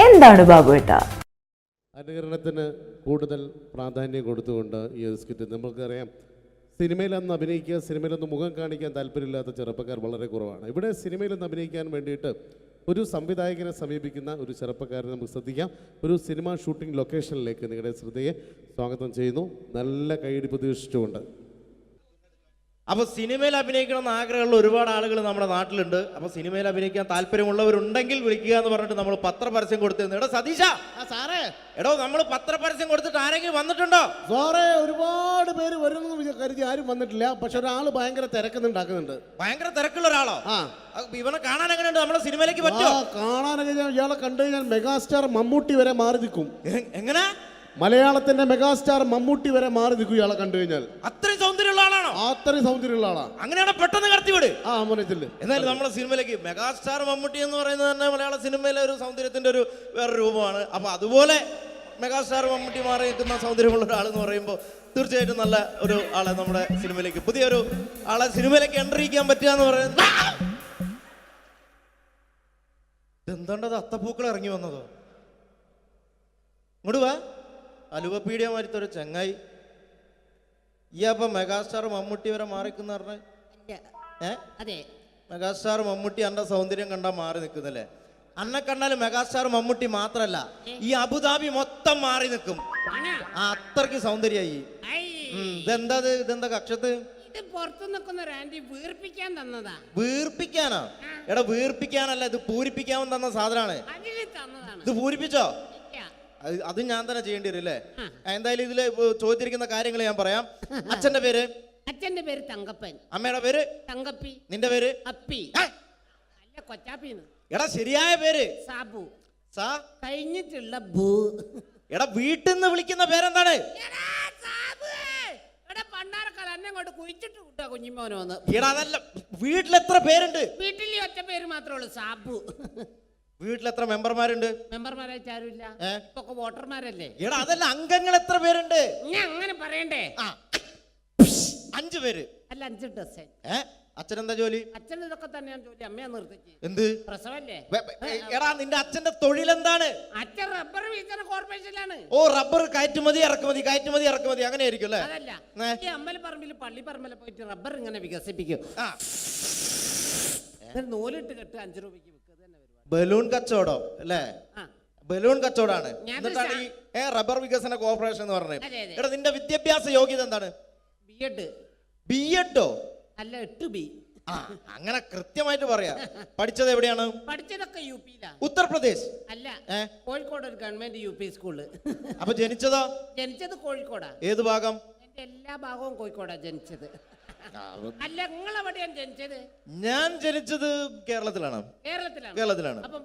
എന്താണ് ബാബുവേട്ട? അനുകരണത്തിന് കൂടുതൽ പ്രാധാന്യം കൊടുത്തുകൊണ്ട് ഈ ഒരു സ്കിറ്റ് നമുക്കറിയാം. സിനിമയിലൊന്ന് അഭിനയിക്കുക, സിനിമയിലൊന്ന് മുഖം കാണിക്കാൻ താല്പര്യമില്ലാത്ത ചെറുപ്പക്കാർ വളരെ കുറവാണ്. ഇവിടെ സിനിമയിലൊന്ന് അഭിനയിക്കാൻ വേണ്ടിയിട്ട് ഒരു സംവിധായകനെ സമീപിക്കുന്ന ഒരു ചെറുപ്പക്കാരനെ നമുക്ക് ശ്രദ്ധിക്കാം. ഒരു സിനിമ ഷൂട്ടിംഗ് ലൊക്കേഷനിലേക്ക് നിങ്ങളുടെ ശ്രദ്ധയെ സ്വാഗതം ചെയ്യുന്നു. നല്ല കൈയടി പ്രതീക്ഷിച്ചുകൊണ്ട്. അപ്പോൾ സിനിമയിൽ അഭിനയിക്കണമെന്ന് ആഗ്രഹമുള്ള ഒരുപാട് ആളുകൾ നമ്മുടെ നാട്ടിലുണ്ട്. അപ്പോൾ സിനിമയിൽ അഭിനയിക്കാൻ താല്പര്യമുള്ളവരുണ്ടെങ്കിൽ വിളിക്കുക എന്ന് പറഞ്ഞിട്ട് നമ്മൾ പത്രപരസ്യം കൊടുത്തിരുന്നു. എടോ സതീശ, സാറേ, എടോ നമ്മൾ പത്രപരസ്യം കൊടുത്തിട്ട് ആരെങ്കിലും വന്നിട്ടുണ്ടോ? സാറേ, ഒരുപാട് പേര് വരുമെന്ന് കരുതി ആരും വന്നിട്ടില്ല. പക്ഷെ ഒരാൾ ഭയങ്കര തിരക്കുന്നുണ്ടാക്കുന്നുണ്ട്. ഭയങ്കര തിരക്കുള്ള ഒരാളോ? ആ, ഇവനെ കാണാൻ എങ്ങനെയുണ്ട്? നമ്മുടെ സിനിമയിലേക്ക് പറ്റുമോ? കാണാനൊക്കെ ഇയാളെ കണ്ടു കഴിഞ്ഞാൽ മെഗാസ്റ്റാർ മമ്മൂട്ടി വരെ മാറി നിൽക്കും. എങ്ങനെ? മലയാളത്തിന്റെ മെഗാസ്റ്റാർ മമ്മൂട്ടി വരെ മാറി നിൽക്കും ഇയാളെ കണ്ടു കഴിഞ്ഞാൽ. അത്രയും സൗന്ദര്യമുള്ള ആളാണോ? അത്രയും സൗന്ദര്യമുള്ള ആളാ. അങ്ങനെയാണ് പെട്ടെന്ന് കടത്തിവിട്. മോനത്തില് എന്നാലും നമ്മുടെ സിനിമയിലേക്ക് മെഗാസ്റ്റാർ മമ്മൂട്ടി എന്ന് പറയുന്നത് തന്നെ മലയാള സിനിമയിലെ ഒരു സൗന്ദര്യത്തിന്റെ ഒരു വേറെ രൂപമാണ്. അപ്പൊ അതുപോലെ മെഗാസ്റ്റാർ മമ്മൂട്ടി മാറി നിൽക്കുന്ന സൗന്ദര്യമുള്ള ഒരാളെന്ന് പറയുമ്പോൾ തീർച്ചയായിട്ടും നല്ല ഒരു ആളെ നമ്മുടെ സിനിമയിലേക്ക്, പുതിയൊരു ആളെ സിനിമയിലേക്ക് എൻട്രി ചെയ്യാൻ പറ്റുക എന്ന് പറയുന്നത്. എന്താണ്ടത് അത്തപ്പൂക്കൾ ഇറങ്ങി വന്നതോ? ഇങ്ങോട്ട് വാ. അലുവപ്പീഡിയ മാറ്റൊരു ചെങ്ങായി. ഈ അപ്പൊ മെഗാസ്റ്റാർ മമ്മൂട്ടി വരെ മാറിക്കുന്ന പറഞ്ഞ മെഗാസ്റ്റാർ മമ്മൂട്ടി അന്റെ സൗന്ദര്യം കണ്ടാൽ മാറി നിൽക്കുന്നല്ലേ? അന്നെ കണ്ടാലും മെഗാസ്റ്റാർ മമ്മൂട്ടി മാത്രല്ല, ഈ അബുദാബി മൊത്തം മാറി നിൽക്കും. അത്രയ്ക്ക് സൗന്ദര്യായി. ഇതെന്താ കക്ഷത്ത്? പുറത്തു നിൽക്കുന്ന വീർപ്പിക്കാൻ തന്നതാ. വീർപ്പിക്കാനോ? എടാ വീർപ്പിക്കാനല്ല, ഇത് പൂരിപ്പിക്കാൻ തന്ന സാധനമാണ്. ഇത് പൂരിപ്പിച്ചോ? അത് ഞാൻ തന്നെ ചെയ്യേണ്ടി വരും അല്ലേ? എന്തായാലും ഇതില് ചോദിച്ചിരിക്കുന്ന കാര്യങ്ങൾ ഞാൻ പറയാം. അച്ഛന്റെ പേര്? അച്ഛന്റെ പേര് തങ്കപ്പൻ. അമ്മയുടെ പേര്? തങ്കപ്പി. നിന്റെ പേര്? അപ്പി. അല്ല, കൊച്ചാപ്പിന്ന്. എടാ ശരിയായ പേര്? സാബു. സാ കഴിഞ്ഞിട്ടുള്ള ബൂ. എടാ വീട്ടിൽ നിന്ന് വിളിക്കുന്ന പേരെന്താണ്? പണ്ടാരക്കാലം എന്നെ കൊണ്ട് കുഴിച്ചിട്ട് വിട്ടാ കുഞ്ഞിമോനോന്ന്. എടാ അതല്ല, വീട്ടിലെത്ര പേരുണ്ട്? വീട്ടിൽ ഒറ്റ പേര് മാത്രമേ ഉള്ളൂ, സാബു. വീട്ടിലെത്ര മെമ്പർമാരുണ്ട്? മെമ്പർമാരായിട്ട് ആരുമില്ല, ഇപ്പൊ വോട്ടർമാരല്ലേ. എടാ അതല്ല, അംഗങ്ങൾ എത്ര പേരുണ്ട്? ഞാൻ അങ്ങനെ പറയണ്ടേ? 5 പേര്. അല്ല, 5 ഡസൻ. അച്ഛനെന്താ ജോലി? അച്ഛൻ ഇതൊക്കെ തന്നെയാണ് ജോലി. അമ്മയെ നിർത്തിക്ക്. എന്ത് പ്രസവല്ലേ? എടാ നിന്റെ അച്ഛന്റെ തൊഴിൽ എന്താണ്? അച്ഛൻ റബ്ബർ വികസന കോർപ്പറേഷനിലാണ്. ഓ, റബ്ബർ കയറ്റുമതി ഇറക്കുമതി, കയറ്റുമതി ഇറക്കുമതി, അങ്ങനെ ആയിരിക്കും അല്ലേ? അതല്ല, ഈ അമ്പലപ്പറമ്പിൽ പള്ളിപ്പറമ്പിൽ പോയിട്ട് റബ്ബർ ഇങ്ങനെ വികസിപ്പിക്കും. നൂലിട്ട് കെട്ട് 5 രൂപയ്ക്ക് വിൽക്കുക. ബലൂൺ കച്ചവടം അല്ലേ? ബലൂൺ കച്ചവടമാണ്. എന്നിട്ടാണ് ഈ റബ്ബർ വികസന കോർപ്പറേഷൻ എന്ന് പറഞ്ഞത്. എടാ നിന്റെ വിദ്യാഭ്യാസ യോഗ്യത എന്താണ്? ബിഎഡോ? അല്ല, 8B. അങ്ങനെ കൃത്യമായിട്ട് പറയാ. പഠിച്ചത് എവിടെയാണ്? പഠിച്ചതൊക്കെ യുപിയിലാണ്. ഉത്തർപ്രദേശ്? അല്ല, കോഴിക്കോട് ഒരു ഗവൺമെന്റ് UP സ്കൂള്. അപ്പൊ ജനിച്ചതോ? ജനിച്ചത് കോഴിക്കോടാ. ഏത് ഭാഗം? എന്റെ എല്ലാ ഭാഗവും കോഴിക്കോടാ ജനിച്ചത്. അല്ല, നിങ്ങൾ എവിടെയാണ് ജനിച്ചത്? ഞാൻ ജനിച്ചത് കേരളത്തിലാണ്. കേരളത്തിലാണ്. അപ്പൊ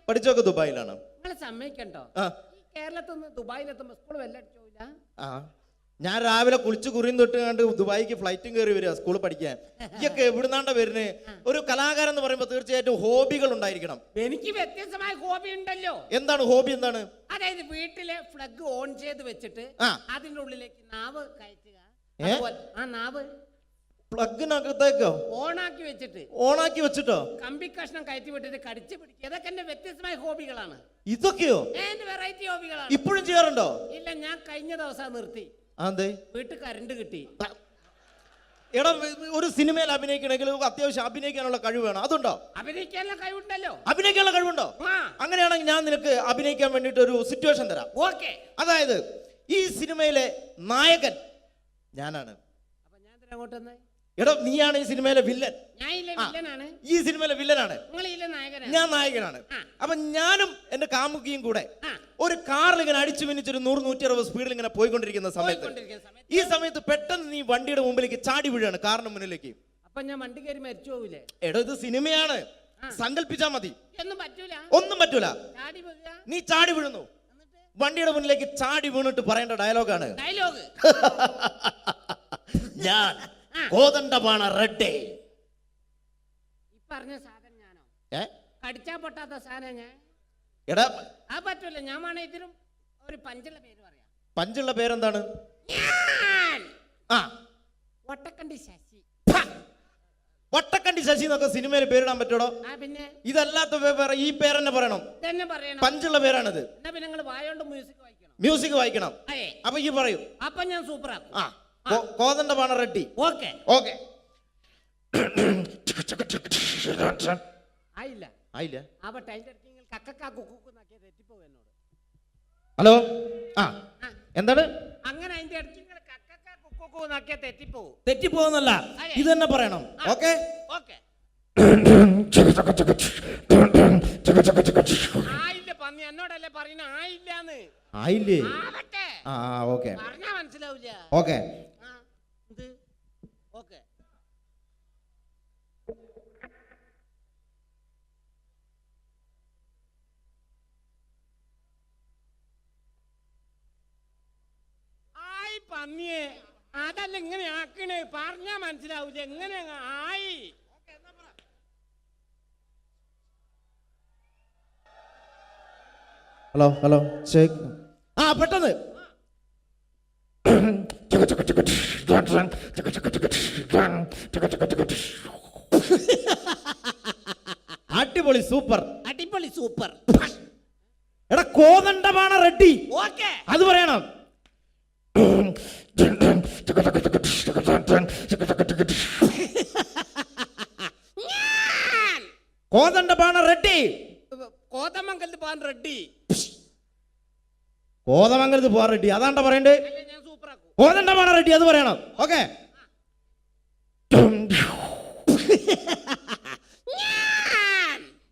പഠിച്ചതൊക്കെ ദുബായിലാണ്. നിങ്ങൾ സമ്മതിക്കണ്ടോ? കേരളത്തിൽ നിന്ന് ദുബായിലെത്തുമ്പോ സ്കൂൾ വെല്ലടിച്ചോയില്ല. ഞാൻ രാവിലെ കുളിച്ച് കുറിയും തൊട്ട് കണ്ട് ദുബായിക്ക് ഫ്ലൈറ്റും കയറി വരിക സ്കൂളിൽ പഠിക്കാൻ. ഇയൊക്കെ എവിടുന്നാണ്ട വരുന്നത്? ഒരു കലാകാരൻ എന്ന് പറയുമ്പോൾ തീർച്ചയായിട്ടും ഹോബികൾ ഉണ്ടായിരിക്കണം. എനിക്ക് വ്യത്യസ്തമായ ഹോബി ഉണ്ടല്ലോ. എന്താണ് ഹോബി? എന്താണ്? അതായത് വീട്ടിലെ ഫ്ലഗ് ഓൺ ചെയ്ത് വെച്ചിട്ട് അതിന്റെ ഉള്ളിലേക്ക് നാവ് കയറ്റുക. നാവ് പ്ലഗിനകത്തേക്കോ ഓണാക്കി വെച്ചിട്ടോ കമ്പി കഷ്ണം കയറ്റി വിട്ടിട്ട് കടിച്ചു പിടിക്കുക. ഇതൊക്കെ എന്റെ വ്യത്യസ്തമായ ഹോബികളാണ്. ഇതൊക്കെയോ? വെറൈറ്റി ഹോബികളാണ്. ഇപ്പോഴും ചെയ്യാറുണ്ടോ? ഇല്ല, ഞാൻ കഴിഞ്ഞ ദിവസം നിർത്തി. വീട്ടിൽ കറണ്ട് കിട്ടി. എടാ, ഒരു സിനിമയിൽ അഭിനയിക്കണമെങ്കിൽ അത്യാവശ്യം അഭിനയിക്കാനുള്ള കഴിവ് വേണം. അതുണ്ടോ? അഭിനയിക്കാനുള്ള കഴിവുണ്ടല്ലോ. അഭിനയിക്കാനുള്ള കഴിവുണ്ടോ? അങ്ങനെയാണെങ്കിൽ ഞാൻ നിനക്ക് അഭിനയിക്കാൻ വേണ്ടിട്ട് ഒരു സിറ്റുവേഷൻ തരാം. ഓക്കെ. അതായത് ഈ സിനിമയിലെ നായകൻ ഞാനാണ്. അപ്പൊ ഞാൻ അങ്ങോട്ട് എടോ, നീയാണ് ഈ സിനിമയിലെ വില്ലൻ. ഈ സിനിമയിലെ വില്ലനാണ്. ഞാൻ നായകനാണ്. അപ്പൊ ഞാനും എന്റെ കാമുകിയും കൂടെ ഒരു കാറിൽ ഇങ്ങനെ അടിച്ചു മിനിച്ചൊരു 100-160 സ്പീഡിൽ ഇങ്ങനെ പോയിക്കൊണ്ടിരിക്കുന്ന സമയത്ത് ഈ സമയത്ത് പെട്ടെന്ന് നീ വണ്ടിയുടെ മുമ്പിലേക്ക് ചാടി വീഴാണ്, കാറിന് മുന്നിലേക്ക്. അപ്പൊ ഞാൻ വണ്ടി കയറി മരിച്ചു പോവില്ലേ? എടോ, ഇത് സിനിമയാണ്, സങ്കല്പിച്ചാ മതി. ഒന്നും പറ്റൂല. നീ ചാടി വീഴുന്നു, വണ്ടിയുടെ മുന്നിലേക്ക് ചാടി വീണിട്ട് പറയേണ്ട ഡയലോഗാണ്. ഞാൻ കോതണ്ടപാണ റെഡ്ഡേ. പറഞ്ഞ സാധനം ഞാനോ? കടിച്ചാ പൊട്ടാത്ത സാധനം ഞാൻ. എടാ പറ്റൂല. ഞാൻ വേണേ ഇതിലും ഒരു പഞ്ചുള്ള പേര് പറയാം. പഞ്ചുള്ള പേരെന്താണ്? ഒട്ടക്കണ്ടി ശശി. വട്ടക്കണ്ടി ശശി എന്നൊക്കെ സിനിമയിൽ പേരിടാൻ പറ്റൂടോ? ആ പിന്നെ ഇതല്ലാത്ത വേറെ ഈ പേരെന്നെ പറയണം. തന്നെ പറയണം. പഞ്ചുള്ള പേരാണിത്. എന്നാ പിന്നെ നിങ്ങൾ വായോണ്ട് മ്യൂസിക് വായിക്കണം. മ്യൂസിക് വായിക്കണം. അതെ. അപ്പൊ ഈ പറയൂ. അപ്പൊ ഞാൻ സൂപ്പർ ആക്കും. ആ കോതണ്ഡപാണ റെഡ്ഡി. ഓക്കെ. ഓക്കെ. ആയില്ല. ആയില്ല. അപ്പൊ ടൈറ്റ് അടിച്ചെങ്കിൽ കക്കക്കാ കുക്കുന്നാക്കിയ തെറ്റിപ്പോകും എന്നോട്. ഹലോ. ആ എന്താണ്? അങ്ങനെ അതിന്റെ അടുത്ത് കക്കക്കാ കുക്കുന്നാക്കിയ തെറ്റിപ്പോകും. തെറ്റിപ്പോകുന്നല്ല, ഇത് തന്നെ പറയണം. Okay okay. ആയില്ല പന്നി, എന്നോടല്ലേ പറയുന്ന ആയില്ലാന്ന്. ആയില്ലേ? ആവട്ടെ. ആ ഓക്കെ. പറഞ്ഞാ മനസ്സിലാവില്ല. ഓക്കെ. ഇത് ഓക്കെ. ആയി പന്നിയെ, അതല്ല ഇങ്ങനെ ആക്കണേ, പറഞ്ഞാ മനസ്സിലാവൂല. എങ്ങനെ ആയി? Hello hello check. ആ പെട്ടെന്ന്. അടിപൊളി, സൂപ്പർ. അടിപൊളി, സൂപ്പർ. എടാ കോതണ്ഡപാണ റെഡ്ഡി. ഓക്കെ. അത് പറയണം. കോതണ്ഡപാണ റെഡ്ഡി. കോതമംഗലത്ത് പോകാൻ റെഡ്ഡി. കോതമംഗലത്ത് പോവാൻ റെഡ്ഡി, അതാണ്ട പറയണ്ടേ? ഞാൻ സൂപ്പർ ആക്കും. കോതണ്ഡപാണ റെഡ്ഡി, അത് പറയണം. ഓക്കെ.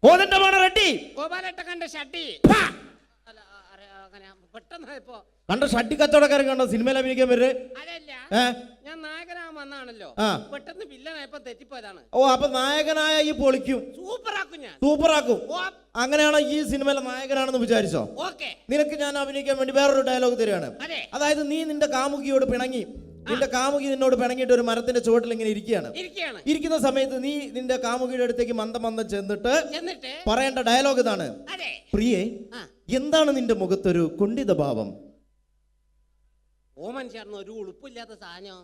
കോതണ്ഡപാണ റെഡ്ഡി. ഗോപാലേട്ട കണ്ട ഷഡ്ഡി. പെട്ടെന്ന് ഇപ്പോ കണ്ട ഷഡ്ഡി കച്ചവടക്കാരൻ കണ്ടോ സിനിമയിൽ അഭിനയിക്കാൻ വരുന്നത്? അതല്ല, ഞാൻ നായകനാകാൻ വന്നാണല്ലോ, പെട്ടെന്ന് വില്ലനായപ്പോ തെറ്റിപ്പോയതാണ്. ഓ അപ്പൊ നായകനായ ഈ പൊളിക്കും. സൂപ്പറാക്കും ഞാൻ. സൂപ്പറാക്കും. അങ്ങനെയാണ് ഈ സിനിമയിലെ നായകനാണെന്ന് വിചാരിച്ചോ? ഓക്കെ. നിനക്ക് ഞാൻ അഭിനയിക്കാൻ വേണ്ടി വേറൊരു ഡയലോഗ് തരികയാണ്. അതായത് നീ നിന്റെ കാമുകിയോട് പിണങ്ങി, നിന്റെ കാമുകി നിന്നോട് പിണങ്ങിയിട്ട് ഒരു മരത്തിന്റെ ചുവട്ടിൽ ഇങ്ങനെ ഇരിക്കുന്ന സമയത്ത് നീ നിന്റെ കാമുകിയുടെ അടുത്തേക്ക് മന്ദം ചെന്നിട്ട് പറയേണ്ട ഡയലോഗ് ഇതാണ്: പ്രിയേ, എന്താണ് നിന്റെ മുഖത്തൊരു കുണ്ഠിത ഭാവം? ഓമൻ ചേർന്ന് ഒരു ഉളുപ്പില്ലാത്ത സാധനം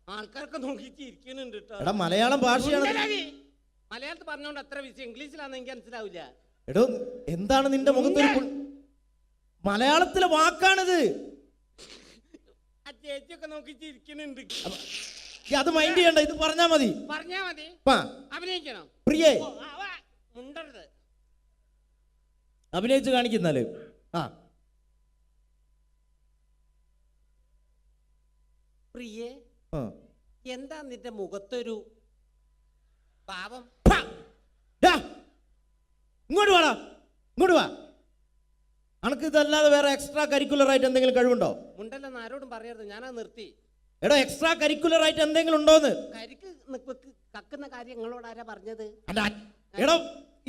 ആൾക്കാർക്ക് നോക്കിയിട്ട് ഇരിക്കുന്നുണ്ട്. എടാ മലയാളം ഭാഷയാണ്. മലയാളത്തിൽ പറഞ്ഞോണ്ട് അത്ര വിഷയം, ഇംഗ്ലീഷിലാണെന്ന് എനിക്ക് മനസ്സിലാവില്ല. എടോ എന്താണ് നിന്റെ മുഖത്തൊരു മലയാളത്തിലെ വാക്കാണിത്. ആ ചേച്ചിയൊക്കെ നോക്കിയിട്ട് ഇരിക്കുന്നുണ്ട്. അത് മൈൻഡ് ചെയ്യണ്ട, ഇത് പറഞ്ഞാ മതി. പറഞ്ഞാ മതി. അഭിനയിക്കണം. പ്രിയേ, മുണ്ടരുത്. അഭിനയിച്ച് കാണിക്കുന്നാല്. പ്രിയേ, എന്താ നിന്റെ മുഖത്തൊരു പാവം? ഇങ്ങോട്ട് വാടാ, ഇങ്ങോട്ട് വാ. അനക്ക് ഇതല്ലാതെ വേറെ എക്സ്ട്രാ കരിക്കുലർ ആയിട്ട് എന്തെങ്കിലും കഴിവുണ്ടോ? മുണ്ടല്ലെന്ന് ആരോടും പറയരുത്, ഞാനത് നിർത്തി. എടോ എക്സ്ട്രാ കരിക്കുലർ ആയിട്ട് എന്തെങ്കിലും ഉണ്ടോന്ന്? കരിക്ക് കക്കുന്ന കാര്യം നിങ്ങളോട് ആരാ പറഞ്ഞത്? എടോ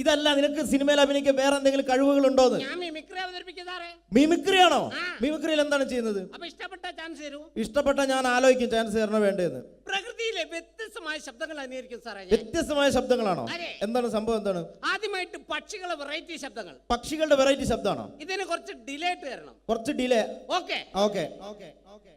ഇതല്ല, നിനക്ക് സിനിമയിൽ അഭിനയിക്കാൻ വേറെ എന്തെങ്കിലും കഴിവുകൾ ഉണ്ടോന്ന്? ഞാൻ മിമിക്രി അവതരിപ്പിക്കുന്നതാറേ. മിമിക്രി ആണോ? മിമിക്രിയിൽ എന്താണ് ചെയ്യുന്നത്? അപ്പൊ ഇഷ്ടപ്പെട്ട ചാൻസ് തരൂ. ഇഷ്ടപ്പെട്ട ഞാൻ ആലോചിക്കും ചാൻസ് തരണോ വേണ്ടതെന്ന്. പ്രകൃതിയിലെ വ്യത്യസ്തമായ ശബ്ദങ്ങൾ അനുകരിക്കും സാറേ. വ്യത്യസ്തമായ ശബ്ദങ്ങളാണോ? എന്താണ് സംഭവം? എന്താണ്? ആദ്യമായിട്ട് പക്ഷികളെ വെറൈറ്റി ശബ്ദങ്ങൾ. പക്ഷികളുടെ വെറൈറ്റി ശബ്ദമാണോ? ഇതിന് കുറച്ച് ഡിലേ ആയിട്ട് തരണം. കുറച്ച് delay. Okay okay okay okay.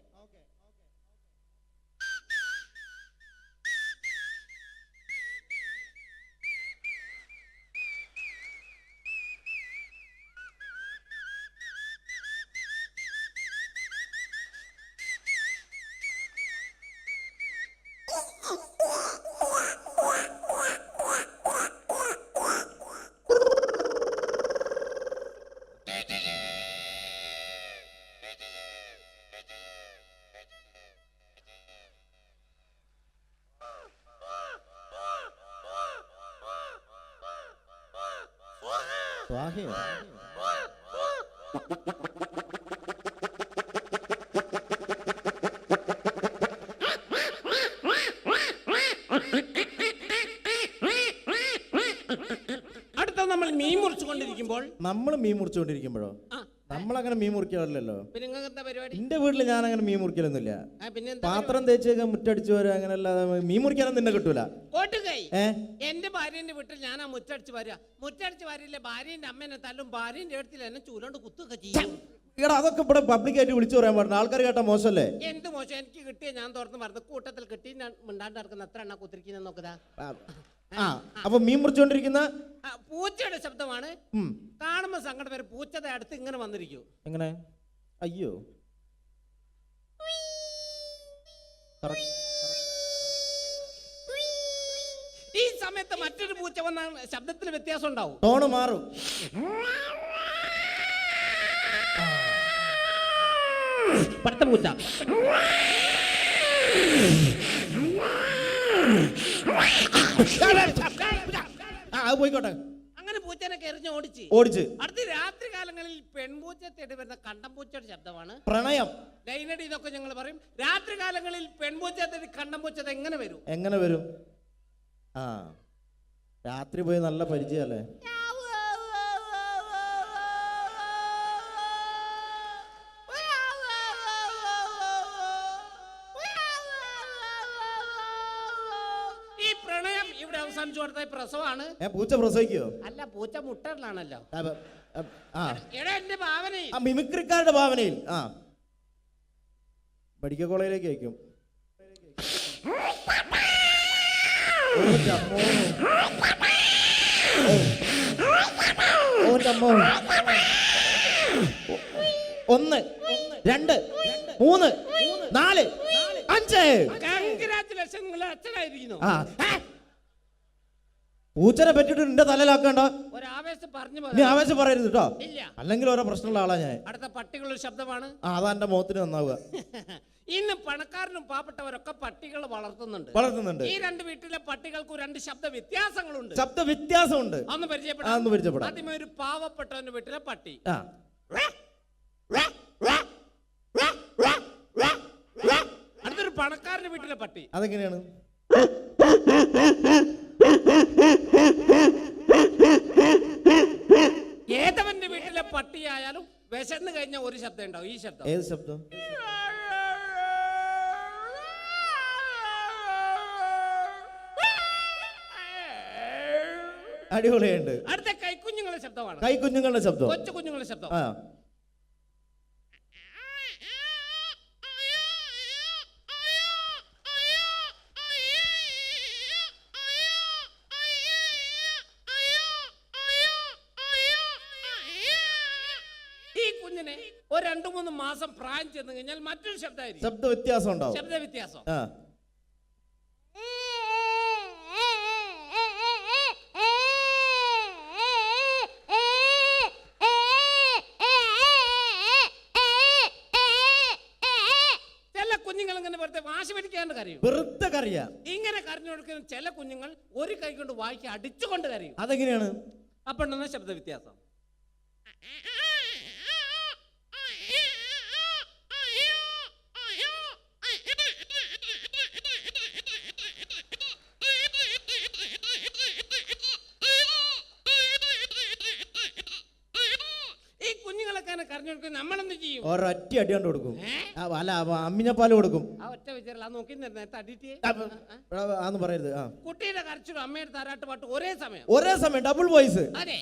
സ്വാഹയോ? അടുത്ത നമ്മൾ മീൻ മുറിച്ചുകൊണ്ടിരിക്കുമ്പോൾ നമ്മളങ്ങനെ മീൻ മുറിക്കാറില്ലല്ലോ. പിന്നെ നിങ്ങൾക്ക് എന്താ പരിപാടി? എന്റെ വീട്ടില് ഞാൻ അങ്ങനെ മീൻ മുറിക്കലൊന്നുമില്ല. പാത്രം തേച്ചൊക്കെ മുറ്റടിച്ചു വരാ, അങ്ങനെ അല്ലാതെ മീൻ മുറിക്കാനൊന്നും നിന്നെ കിട്ടൂല. എന്റെ ഭാര്യന്റെ വീട്ടിൽ ഞാൻ ആ മുറ്റടിച്ച് വരിക. മുറ്റടിച്ച് വരില്ല, ഭാര്യന്റെ അമ്മേനെ തല്ലും, ഭാര്യന്റെ അടുത്തിൽ എന്നെ ചൂലോണ്ട് കുത്തുക ചെയ്യും. എടാ അതൊക്കെ ഇവിടെ പബ്ലിക്കായിട്ട് വിളിച്ചു പറയാൻ പാടില്ല, ആൾക്കാർ കേട്ടാ മോശമല്ലേ? എന്ത് മോശം, എനിക്ക് കിട്ടിയ ഞാൻ തുറന്ന് പറഞ്ഞു, കൂട്ടത്തിൽ കിട്ടി ഞാൻ മിണ്ടാണ്ട് നടക്കുന്ന എത്ര എണ്ണ കുത്തിരിക്കുന്ന നോക്കുതാ. ആ അപ്പൊ മീൻ മുറിച്ചോണ്ടിരിക്കുന്ന പൂച്ചയുടെ ശബ്ദമാണ്. കാണുമ്പോ സങ്കടം വരെ, പൂച്ചയുടെ അടുത്ത് ഇങ്ങനെ വന്നിരിക്കും. എങ്ങനെ? അയ്യോ, ഈ സമയത്ത് മറ്റൊരു പൂച്ച വന്ന ശബ്ദത്തിൽ വ്യത്യാസം ഉണ്ടാവും, ടോണ് മാറും. പടുത്ത പൂച്ച. പോയിക്കോട്ടെ. അങ്ങനെ പൂച്ചനെ എറിഞ്ഞ് ഓടിച്ച് അടുത്ത രാത്രി കാലങ്ങളിൽ പെൺപൂച്ച തേടി വരുന്ന കണ്ടംപൂച്ചയുടെ ശബ്ദമാണ് പ്രണയം. ലൈനടി എന്നൊക്കെ ഞങ്ങൾ പറയും. രാത്രി കാലങ്ങളിൽ പെൺപൂച്ച തേടി കണ്ടംപൂച്ച എങ്ങനെ വരും? എങ്ങനെ വരും? ആ രാത്രി പോയി നല്ല പരിചയല്ലേ? ഈ പ്രണയം ഇവിടെ അവസാനിച്ചു കൊടുത്ത പ്രസവമാണ്. പൂച്ച പ്രസവിക്കോ? അല്ല, പൂച്ച മുട്ടലാണല്ലോ. എടാ എന്റെ ഭാവനയിൽ, മിമിക്രിക്കാരുടെ ഭാവനയിൽ മെഡിക്കൽ കോളേജിലേക്ക് അയക്കും. ഒന്ന്, രണ്ട്, മൂന്ന്, നാല്, അഞ്ച്. കൺഗ്രാറ്റുലേഷൻ, നിങ്ങൾ അച്ഛനായിരിക്കുന്നു. പൂച്ചനെ പറ്റിട്ട് നിന്റെ തലയിലാക്കണ്ട. ഒരാവേശം പറഞ്ഞു, നീ ആവേശം പറയരുത് കേട്ടോ, ഇല്ല. അല്ലെങ്കിൽ ഓരോ പ്രശ്നമുള്ള ആളാ ഞാൻ. അടുത്ത പട്ടികളുടെ ശബ്ദമാണ്. അതാ എന്റെ മുഖത്തിന് നന്നാവുക. ഇന്ന് പണക്കാരനും പാവപ്പെട്ടവരൊക്കെ പട്ടികൾ വളർത്തുന്നുണ്ട്. ഈ രണ്ട് വീട്ടിലെ പട്ടികൾക്ക് രണ്ട് ശബ്ദ വ്യത്യാസങ്ങളുണ്ട്. ശബ്ദ വ്യത്യാസമുണ്ട്. ഒന്ന് പരിചയപ്പെടാം. ആദ്യമേ ഒരു പാവപ്പെട്ടവന്റെ വീട്ടിലെ പട്ടി. അടുത്തൊരു പണക്കാരന്റെ വീട്ടിലെ പട്ടി. അതെങ്ങനെയാണ്? ഏതവന്റെ വീട്ടിലെ പട്ടിയായാലും വിശന്ന് കഴിഞ്ഞ ഒരു ശബ്ദം ഉണ്ടാവും. ഈ ശബ്ദം. ഏത് ശബ്ദം? അടിപൊളിയുണ്ട്. അടുത്ത കൈക്കുഞ്ഞുങ്ങളുടെ ശബ്ദമാണ്. കൈക്കുഞ്ഞുങ്ങളുടെ ശബ്ദം, കൊച്ചു കുഞ്ഞുങ്ങളുടെ ശബ്ദം. ഈ കുഞ്ഞിനെ ഒരു 2-3 മാസം പ്രായം ചെന്ന് കഴിഞ്ഞാൽ മറ്റൊരു ശബ്ദമായിരിക്കും. ശബ്ദ വ്യത്യാസം ഉണ്ടാവും. ശബ്ദ വ്യത്യാസം. ഇങ്ങനെ കരഞ്ഞു കൊടുക്കുന്ന ചില കുഞ്ഞുങ്ങൾ ഒരു കൈ കൊണ്ട് വായിക്ക് അടിച്ചുകൊണ്ട് കരയും. അതെങ്ങനെയാണ്? അപ്പൊ ശബ്ദ വ്യത്യാസം. ഈ കുഞ്ഞുങ്ങളൊക്കെ കരഞ്ഞു കൊടുക്കും. നമ്മളെന്ത് ചെയ്യും? ഒരൊറ്റ അടി കൊണ്ട് കൊടുക്കും. അല്ല, അമ്മിഞ്ഞപ്പാല് കൊടുക്കും. ആ ഒറ്റ വിചാരം നോക്കി തടിയിട്ട് ആന്ന് പറയരുത്. കുട്ടിയുടെ കരച്ചിലും അമ്മയുടെ താരാട്ട് പാട്ട് ഒരേ സമയം ഡബിൾ വോയിസ്. അതെ.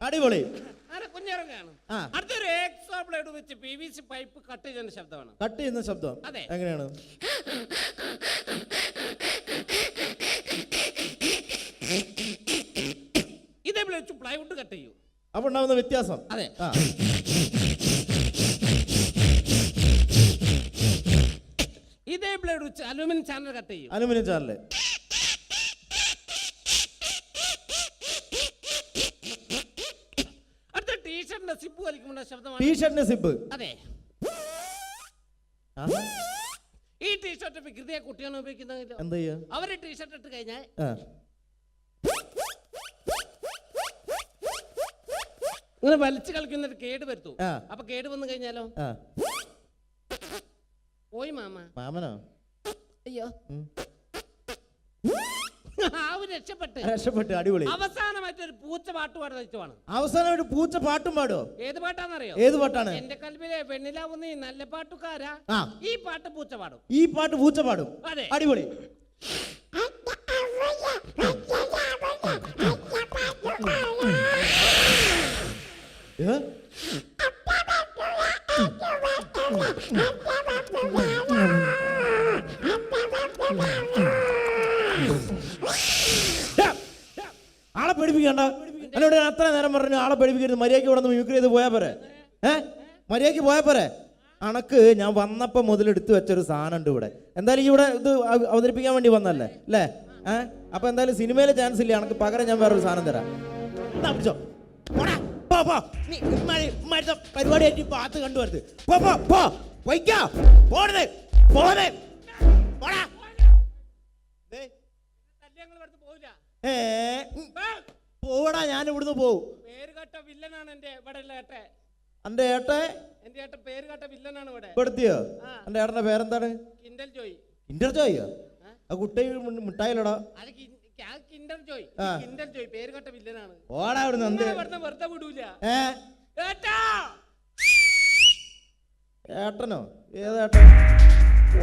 അടിപൊളി. കുഞ്ഞിറങ്ങാണ്. അടുത്തൊരു എക്സോ ബ്ലേഡ് വെച്ച് PVC പൈപ്പ് കട്ട് ചെയ്യുന്ന ശബ്ദമാണ്. കട്ട് ചെയ്യുന്ന ശബ്ദം. അതെ. എങ്ങനെയാണ്? ഇതേപോലെ വെച്ച് പ്ലൈവുഡ് കട്ട് ചെയ്യും. അപ്പൊ ഉണ്ടാവുന്ന വ്യത്യാസം. അതെ. ഇതേ ബ്ലേഡ് വെച്ച് അലുമിനിയം ചാനൽ കട്ട് ചെയ്യും. Aluminium channel. സിബ് വലിക്കുമ്പോൾ ശബ്ദമാണ്. ടീഷർട്ടിന്റെ സിബ്. അതെ. ഈ ടീഷർട്ട് വികൃതിയെ കുട്ടിയാണ് ഉപയോഗിക്കുന്നത്. എന്താ ചെയ്യാ? അവര് ടീഷർട്ട് ഇട്ട് കഴിഞ്ഞാൽ ഇങ്ങനെ വലിച്ചു കളിക്കുന്നൊരു കേട് വരുത്തും. അപ്പൊ കേട് വന്നു കഴിഞ്ഞാലോ പോയി മാമ. മാമനോ? അയ്യോ രക്ഷപ്പെട്ട്. അടിപൊളി. അവസാനമായിട്ടൊരു പൂച്ച പാട്ട് പാടുവാണ്. അവസാനമായിട്ട് പൂച്ച പാട്ടും പാടോ? ഏത് പാട്ടാന്നറിയോ? ഏത് പാട്ടാണ്? എന്റെ കൽവിലെ പെണ്ണിലാവുന്ന ഈ നല്ല പാട്ടുകാരാ. ഈ പാട്ട് പൂച്ച പാടും. ഈ പാട്ട് പൂച്ച പാടും. അതെ. അടിപൊളി. ആളെ പേടിപ്പിക്കണ്ട. എന്നോട് അത്ര നേരം പറഞ്ഞു ആളെ പേടിപ്പിക്കരുത്, മര്യാദയ്ക്ക് ഇവിടെ നിന്ന് മ്യൂക്രി ചെയ്ത് പോയാ പോരെ. മര്യാദയ്ക്ക് പോയാ പോരെ. അണക്ക് ഞാൻ വന്നപ്പോ മുതൽ എടുത്തു വെച്ചൊരു സാധനം ഉണ്ട് ഇവിടെ. എന്തായാലും ഇവിടെ ഇത് അവതരിപ്പിക്കാൻ വേണ്ടി വന്നല്ലേ അല്ലേ? അപ്പൊ എന്തായാലും സിനിമയിലെ ചാൻസ് ഇല്ല. അണക്ക് പകരം ഞാൻ വേറൊരു സാധനം തരാം. പരിപാടിയായിട്ട് പാത്ത് കണ്ടുവരുത്. പോവടാ, ഞാൻ ഇവിടുന്ന് പോവും. പേരുകേട്ട വില്ലനാണ് എന്റെ ഇവിടെ ഏട്ടെ. എന്റെ ഏട്ടെ? എന്റെ ഏട്ടൻ പേരുകേട്ട വില്ലനാണ് ഇവിടെ. പെടുത്തിയോ? എന്റെ ഏട്ടന്റെ പേരെന്താണ്? Kinder Joy. കിൻഡർ ജോയോ? ആ കുട്ടി മിഠായിലടാ. Kinder Joy. കിൻഡർ ജോയ് പേരുകേട്ട വില്ലനാണ്. ഓടാ അവിടുന്ന്. വെറുതെ വിടൂല. ഏട്ടനോ? ഏതേട്ടൻ?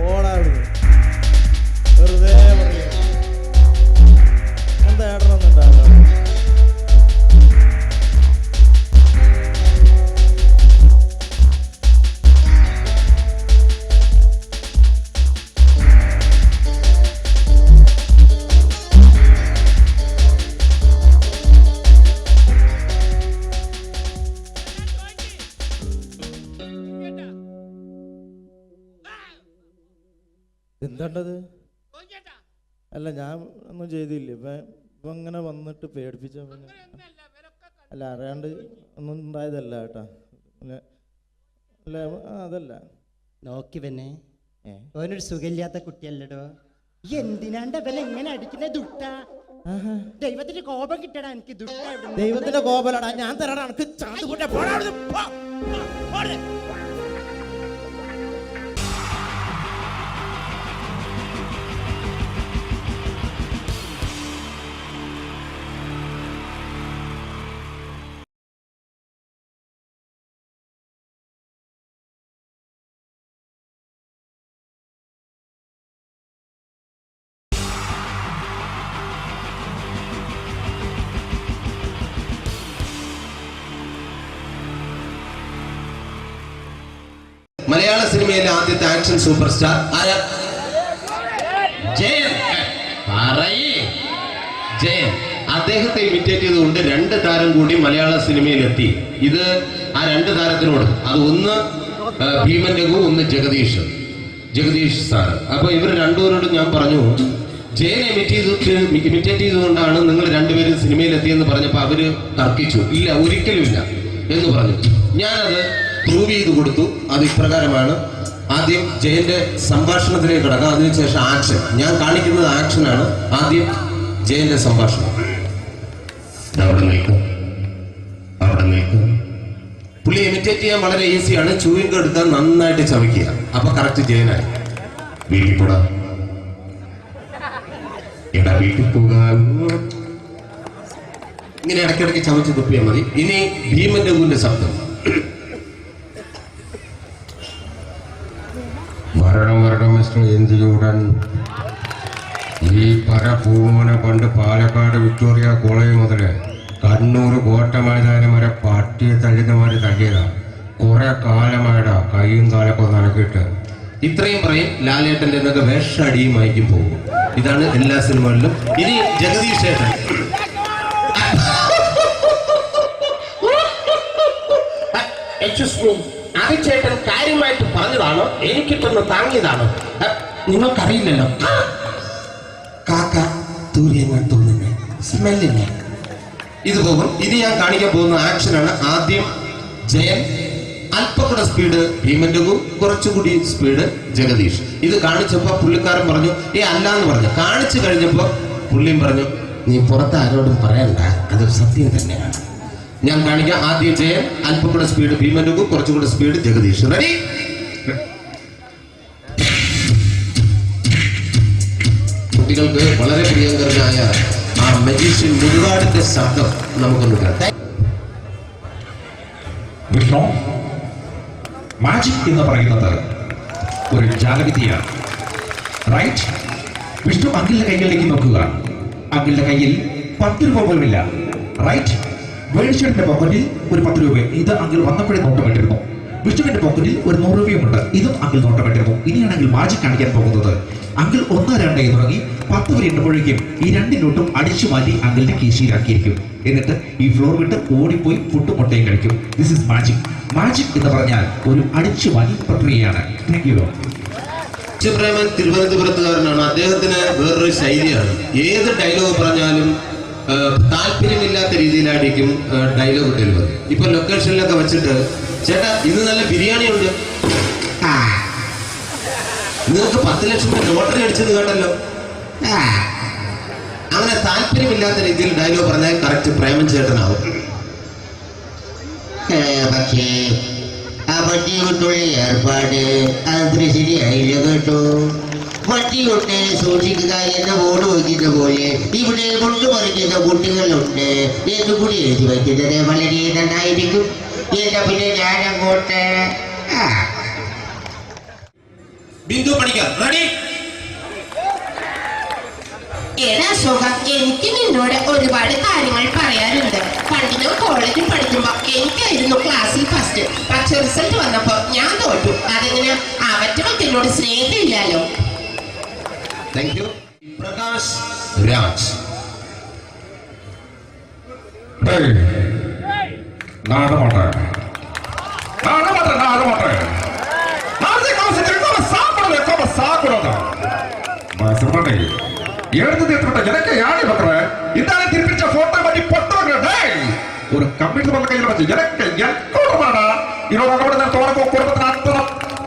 ഓടാ അവിടുന്ന്. വെറുതെ പറയാ. എന്താ ഏട്ടനൊന്നും ഉണ്ടാവില്ല. എന്താണ്ടത്? അല്ല ഞാൻ ഒന്നും ചെയ്തില്ല. ഇപ്പൊ ഇങ്ങനെ വന്നിട്ട് പേടിപ്പിച്ച. അല്ല അറിയാണ്ട് ഒന്നും ഉണ്ടായതല്ല കേട്ടാ. അല്ല അതല്ല. നോക്കി പിന്നെ ഓനൊരു സുഖമില്ലാത്ത കുട്ടിയല്ലടോ. എന്തിനാണ്ട് അവൻ എങ്ങനെ അടിക്കുന്ന ദുട്ട? ദൈവത്തിന്റെ കോപം കിട്ടടാ എനിക്ക്. ദുട്ട ദൈവത്തിന്റെ കോപലടാ. ഞാൻ തരാടാ എനിക്ക്. ചാന്തുകുട്ട പോടാ. മലയാള സിനിമയിലെ ആദ്യത്തെ ആക്ഷൻ സൂപ്പർ സ്റ്റാർ ആരാ? ജയൻ. ജയൻ. അദ്ദേഹത്തെ ഇമിറ്റേറ്റ് ചെയ്തുകൊണ്ട് 2 താരം കൂടി മലയാള സിനിമയിലെത്തി. ഇത് ആ 2 താരത്തിനോട്, അത് ഒന്ന് ഭീമൻ രഘു, ഒന്ന് ജഗദീഷ് സാർ. അപ്പൊ ഇവർ രണ്ടുപേരോടും ഞാൻ പറഞ്ഞു, ജയനെ ഇമിറ്റേറ്റ് ചെയ്തുകൊണ്ടാണ് നിങ്ങൾ 2 പേരും സിനിമയിലെത്തിയെന്ന് പറഞ്ഞപ്പോ അവര് തർക്കിച്ചു. ഇല്ല, ഒരിക്കലും ഇല്ല എന്ന് പറഞ്ഞു. ഞാനത് പ്രൂവ് ചെയ്ത് കൊടുത്തു. അത് ഇപ്രകാരമാണ്. ആദ്യം ജയന്റെ സംഭാഷണത്തിലേക്ക് കിടക്കാം, അതിനുശേഷം ആക്ഷൻ. ഞാൻ കാണിക്കുന്നത് ആക്ഷനാണ്. ആദ്യം ജയന്റെ സംഭാഷണം. അവിടെ നിൽക്കും. പുള്ളി ഇമിറ്റേറ്റ് ചെയ്യാൻ വളരെ ഈസിയാണ്. ചൂയിങ് എടുത്താൽ നന്നായിട്ട് ചവയ്ക്കുക. അപ്പൊ കറക്റ്റ് ജയനായി. വീട്ടിൽ പോടാ, എടാ വീട്ടിൽ പോകാൻ. ഇങ്ങനെ ഇടയ്ക്കിടയ്ക്ക് ചവച്ച് തുപ്പിയാൽ മതി. ഇനി ഭീമൻ രഘുവിന്റെ ശബ്ദം. മരണം മിസ്റ്റർ എന്തിലൂടൻ. ഈ പരഭൂമനെ പണ്ട് പാലക്കാട് വിക്ടോറിയ കോളേജ് മുതൽ കണ്ണൂർ കോട്ട മൈതാനം വരെ പട്ടിയെ തള്ളുന്നമാര് തള്ളിയതാ. കുറെ കാലമായിടാ കൈയും കാലൊക്കെ നടക്കിയിട്ട്. ഇത്രയും പറയും. ലാലേട്ടന്റെ എന്നൊക്കെ വേഷടിയുമായിരിക്കും പോകും. ഇതാണ് എല്ലാ സിനിമകളിലും. ഇനി ജഗദീഷ് ചേട്ടൻ. ചേട്ടൻ കാര്യമായിട്ട് പറഞ്ഞതാണോ എനിക്കിട്ടൊന്ന് താങ്ങിയതാണോ? നിങ്ങൾക്കറിയില്ലല്ലോ. കാക്ക തൂര്യങ്ങൾ തോന്നുന്നേ, സ്മെല്ലിനെ. ഇത് പോകും. ഇനി ഞാൻ കാണിക്കാൻ പോകുന്ന ആക്ഷനാണ്. ആദ്യം ജയൻ, അല്പം കൂടെ സ്പീഡ് ഭീമൻ രഘു, കുറച്ചുകൂടി സ്പീഡ് ജഗദീഷ്. ഇത് കാണിച്ചപ്പോ പുള്ളിക്കാരൻ പറഞ്ഞു അല്ലാന്ന് പറഞ്ഞു. കാണിച്ചു കഴിഞ്ഞപ്പോ പുള്ളിയും പറഞ്ഞു നീ പുറത്ത് ആരോടും പറയണ്ട, അതൊരു സത്യം തന്നെയാണ്. ഞാൻ കാണിക്കാം. ആദ്യം ജയൻ, അല്പം കൂടെ സ്പീഡ് ഭീമൻ രഘു, കുറച്ചുകൂടെ സ്പീഡ് ജഗദീഷ്. റെഡി? കുട്ടികൾക്ക് വളരെ പ്രിയങ്കരനായ ആ മജീഷ്യൻ മുതുകാടിന്റെ ശബ്ദം നമുക്കൊന്ന് കേൾക്കാം. വിഷ്ണു, മാജിക് എന്ന് പറയുന്നത് ഒരു ജാലവിദ്യയാണ്, റൈറ്റ്? വിഷ്ണു അങ്കിളിന്റെ കൈകളിലേക്ക് നോക്കുക. അങ്കിളിന്റെ കയ്യിൽ 10 രൂപ പോലുമില്ല, റൈറ്റ്? വേണിച്ചേട്ടന്റെ പോക്കറ്റിൽ ഒരു 10 രൂപ, ഇത് അങ്കിൾ വന്നപ്പോഴേ നോട്ടമിട്ടിരുന്നു. വിഷ്ണുവിന്റെ പോക്കറ്റിൽ ഒരു 100 രൂപയുമുണ്ട്, ഇതും അങ്കിൾ നോട്ടമിട്ടിരുന്നു. ഇനിയാണെങ്കിൽ മാജിക് കാണിക്കാൻ പോകുന്നത്. അങ്കിൾ 1, 2 എന്ന് തുടങ്ങി 10 വരെ എണ്ണുമ്പോഴേക്കും ഈ 2 നോട്ടും അടിച്ചു മാറ്റി അങ്കിളിന്റെ കീശയിലാക്കിയിരിക്കും. എന്നിട്ട് ഈ ഫ്ലോർ വിട്ട് ഓടിപ്പോയി പുട്ടും മുട്ടയും കഴിക്കും. This is magic. മാജിക് എന്ന് പറഞ്ഞാൽ ഒരു അടിച്ചു മാറ്റി പ്രക്രിയയാണ്. Thank you. പ്രേമൻ തിരുവനന്തപുരത്തുകാരനാണ്. അദ്ദേഹത്തിന് വേറൊരു ശൈലിയാണ്. ഏത് ഡയലോഗ് പറഞ്ഞാലും താല്പര്യമില്ലാത്ത രീതിയിലായിരിക്കും ഡയലോഗ് ഡെലിവറി. ഇപ്പൊ ലൊക്കേഷനിലൊക്കെ വെച്ചിട്ട്, ചേട്ടാ ഇന്ന് നല്ല ബിരിയാണി ഉണ്ട്, നിങ്ങൾക്ക് 10 ലക്ഷം രൂപ ലോട്ടറി അടിച്ചത് കേട്ടല്ലോ, അങ്ങനെ താല്പര്യമില്ലാത്ത രീതിയിൽ ഡയലോഗ് പറഞ്ഞാൽ കറക്റ്റ് പ്രേമൻ ചേട്ടനാവും. പക്ഷേ ആ വട്ടിയോട്ടുള്ള ഏർപ്പാട് അത്ര ശരിയായില്ല കേട്ടോ. വട്ടിയോട്ട് സൂക്ഷിക്കുക എന്ന ബോർഡ് വയ്ക്കുന്ന പോലെ ഇവിടെ കൊണ്ടുമറിക്കുന്ന കുട്ടികളുണ്ട് എന്ന് കൂടി എഴുതി വയ്ക്കുന്നത് വളരെ നന്നായിരിക്കും. എന്നാ പിന്നെ ഞാനങ്ങോട്ട് ബിന്ദു പണിക്കർ റെഡി. ഏതാ സുഖം, എനിക്ക് നിന്നോട് ഒരുപാട് കാര്യങ്ങൾ പറയാനുണ്ട്. പണ്ട് ഞാൻ കോളേജിൽ പഠിക്കുമ്പോ എനിക്കായിരുന്നു ക്ലാസ്സിൽ ഫസ്റ്റ്. പക്ഷെ റിസൾട്ട് വന്നപ്പോ ഞാൻ തോറ്റു. അതെങ്ങനെ അവറ്റകൾക്ക് എന്നോട് സ്നേഹമില്ലല്ലോ. Thank you. പ്രകാശ് രാജ്. ஒரு கம்ப்யூட்டர் பண்ண கையில் வச்சு எனக்கு எக்கோடமாடா இதோட குடும்பத்தின் அத்தனை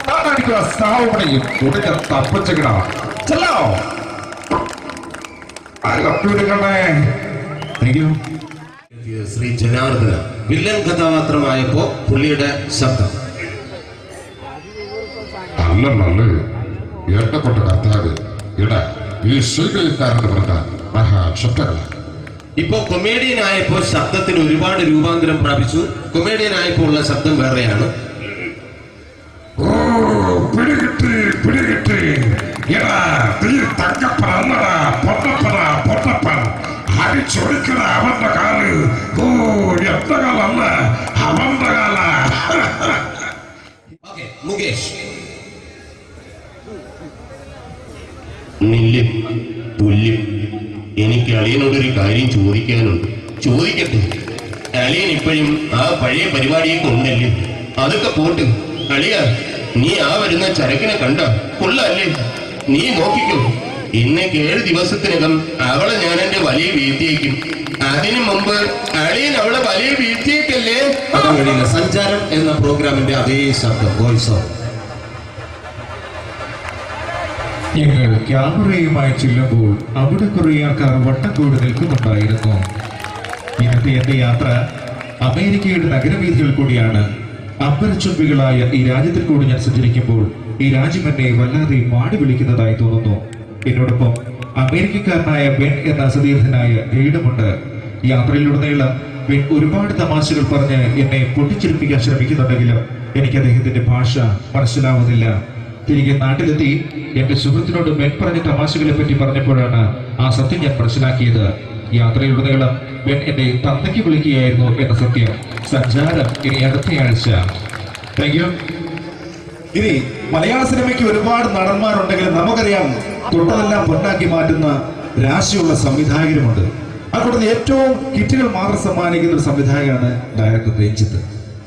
தான் அடிக்கிற சாவு முடியும் துணிக்க தப்பிச்சுக்கடா செல்லோ ശ്രീ ജനാർദ്ദന വില്ലൻ കഥാപാത്രമായപ്പോ പുള്ളിയുടെ ശബ്ദം. നല്ല നല്ല എണ്ണപ്പെട്ട കർത്താവ് ഇട ഈ സ്വീകരിക്കാരെന്ന് പറഞ്ഞാൽ മഹാശബ്ദങ്ങള. ഇപ്പൊ കൊമേഡിയൻ ആയപ്പോ ശബ്ദത്തിന് ഒരുപാട് രൂപാന്തരം പ്രാപിച്ചു. കൊമേഡിയൻ ആയപ്പോ ഉള്ള ശബ്ദം വേറെയാണ്. ഓ പിടികിട്ടി പിടികിട്ടി എടാ തീ തങ്കപ്പനല്ലടാ പൊന്നപ്പന പൊന്നപ്പൻ അടിച്ചൊടിക്കണ അവന്റെ കാല്. ഓ എന്റെ കാലല്ല അവന്റെ കാല. മുകേഷ്. നില്ലും തുല്യം. എനിക്ക് അളിയനോടൊരു കാര്യം ചോദിക്കാനുണ്ട്. ചോദിക്കട്ടെ? അളിയൻ ഇപ്പോഴും ആ പഴയ പരിപാടിയൊക്കെ ഉണ്ടല്ലേ? അതൊക്കെ പോട്ട് അളിയ, നീ ആ വരുന്ന ചരക്കിനെ കണ്ട കൊള്ളല്ലേ? നീ നോക്കിക്കോ, ഇന്ന് 7 ദിവസത്തിനകം അവളെ ഞാൻ എന്റെ വലിയ വീഴ്ത്തിയേക്കും. അതിനു മുമ്പ് അളിയൻ അവളെ വലിയ വീഴ്ത്തിയേക്കല്ലേ? സഞ്ചാരം എന്ന പ്രോഗ്രാമിന്റെ അതേ ശബ്ദം വോയിസ്. ഞങ്ങൾ ക്യാമറയുമായി ചെല്ലുമ്പോൾ അവിടെ കുറെ ആൾക്കാർ വട്ടം കൂടി നിൽക്കുന്നുണ്ടായിരുന്നു. ഇന്നത്തെ എന്റെ യാത്ര അമേരിക്കയുടെ നഗരവീഥികൾ കൂടിയാണ്. അമ്പരച്ചുംബികളായ ഈ രാജ്യത്തിൽ കൂടി ഞാൻ സഞ്ചരിക്കുമ്പോൾ ഈ രാജ്യം എന്നെ വല്ലാതെ മാടി വിളിക്കുന്നതായി തോന്നുന്നു. എന്നോടൊപ്പം അമേരിക്കക്കാരനായ ബെൻ എന്ന സതീർത്ഥനായ ഗൈഡുമുണ്ട്. യാത്രയിലുടനീളം ബെൻ ഒരുപാട് തമാശകൾ പറഞ്ഞ് എന്നെ പൊട്ടിച്ചിരിപ്പിക്കാൻ ശ്രമിക്കുന്നുണ്ടെങ്കിലും എനിക്ക് അദ്ദേഹത്തിന്റെ ഭാഷ മനസ്സിലാവുന്നില്ല. തിരികെ നാട്ടിലെത്തി എന്റെ സുഹൃത്തിനോട് ബെൻ പറഞ്ഞ തമാശകളെ പറ്റി പറഞ്ഞപ്പോഴാണ് ആ സത്യം ഞാൻ മനസ്സിലാക്കിയത്. യാത്രയിലുടനീളം ബെൻ എന്നെ തന്തയ്ക്ക് വിളിക്കുകയായിരുന്നു എന്ന സത്യം. സഞ്ചാരം ഇനി അടുത്തയാഴ്ച. Thank you. ഇനി മലയാള സിനിമയ്ക്ക് ഒരുപാട് നടന്മാരുണ്ടെങ്കിലും നമുക്കറിയാം തൊട്ടതെല്ലാം പൊന്നാക്കി മാറ്റുന്ന രാശിയുള്ള സംവിധായകരുമുണ്ട്. അതുകൊണ്ട് ഏറ്റവും ഹിറ്റുകൾ മാത്രം സമ്മാനിക്കുന്ന ഒരു സംവിധായകനാണ് ഡയറക്ടർ രഞ്ജിത്ത്.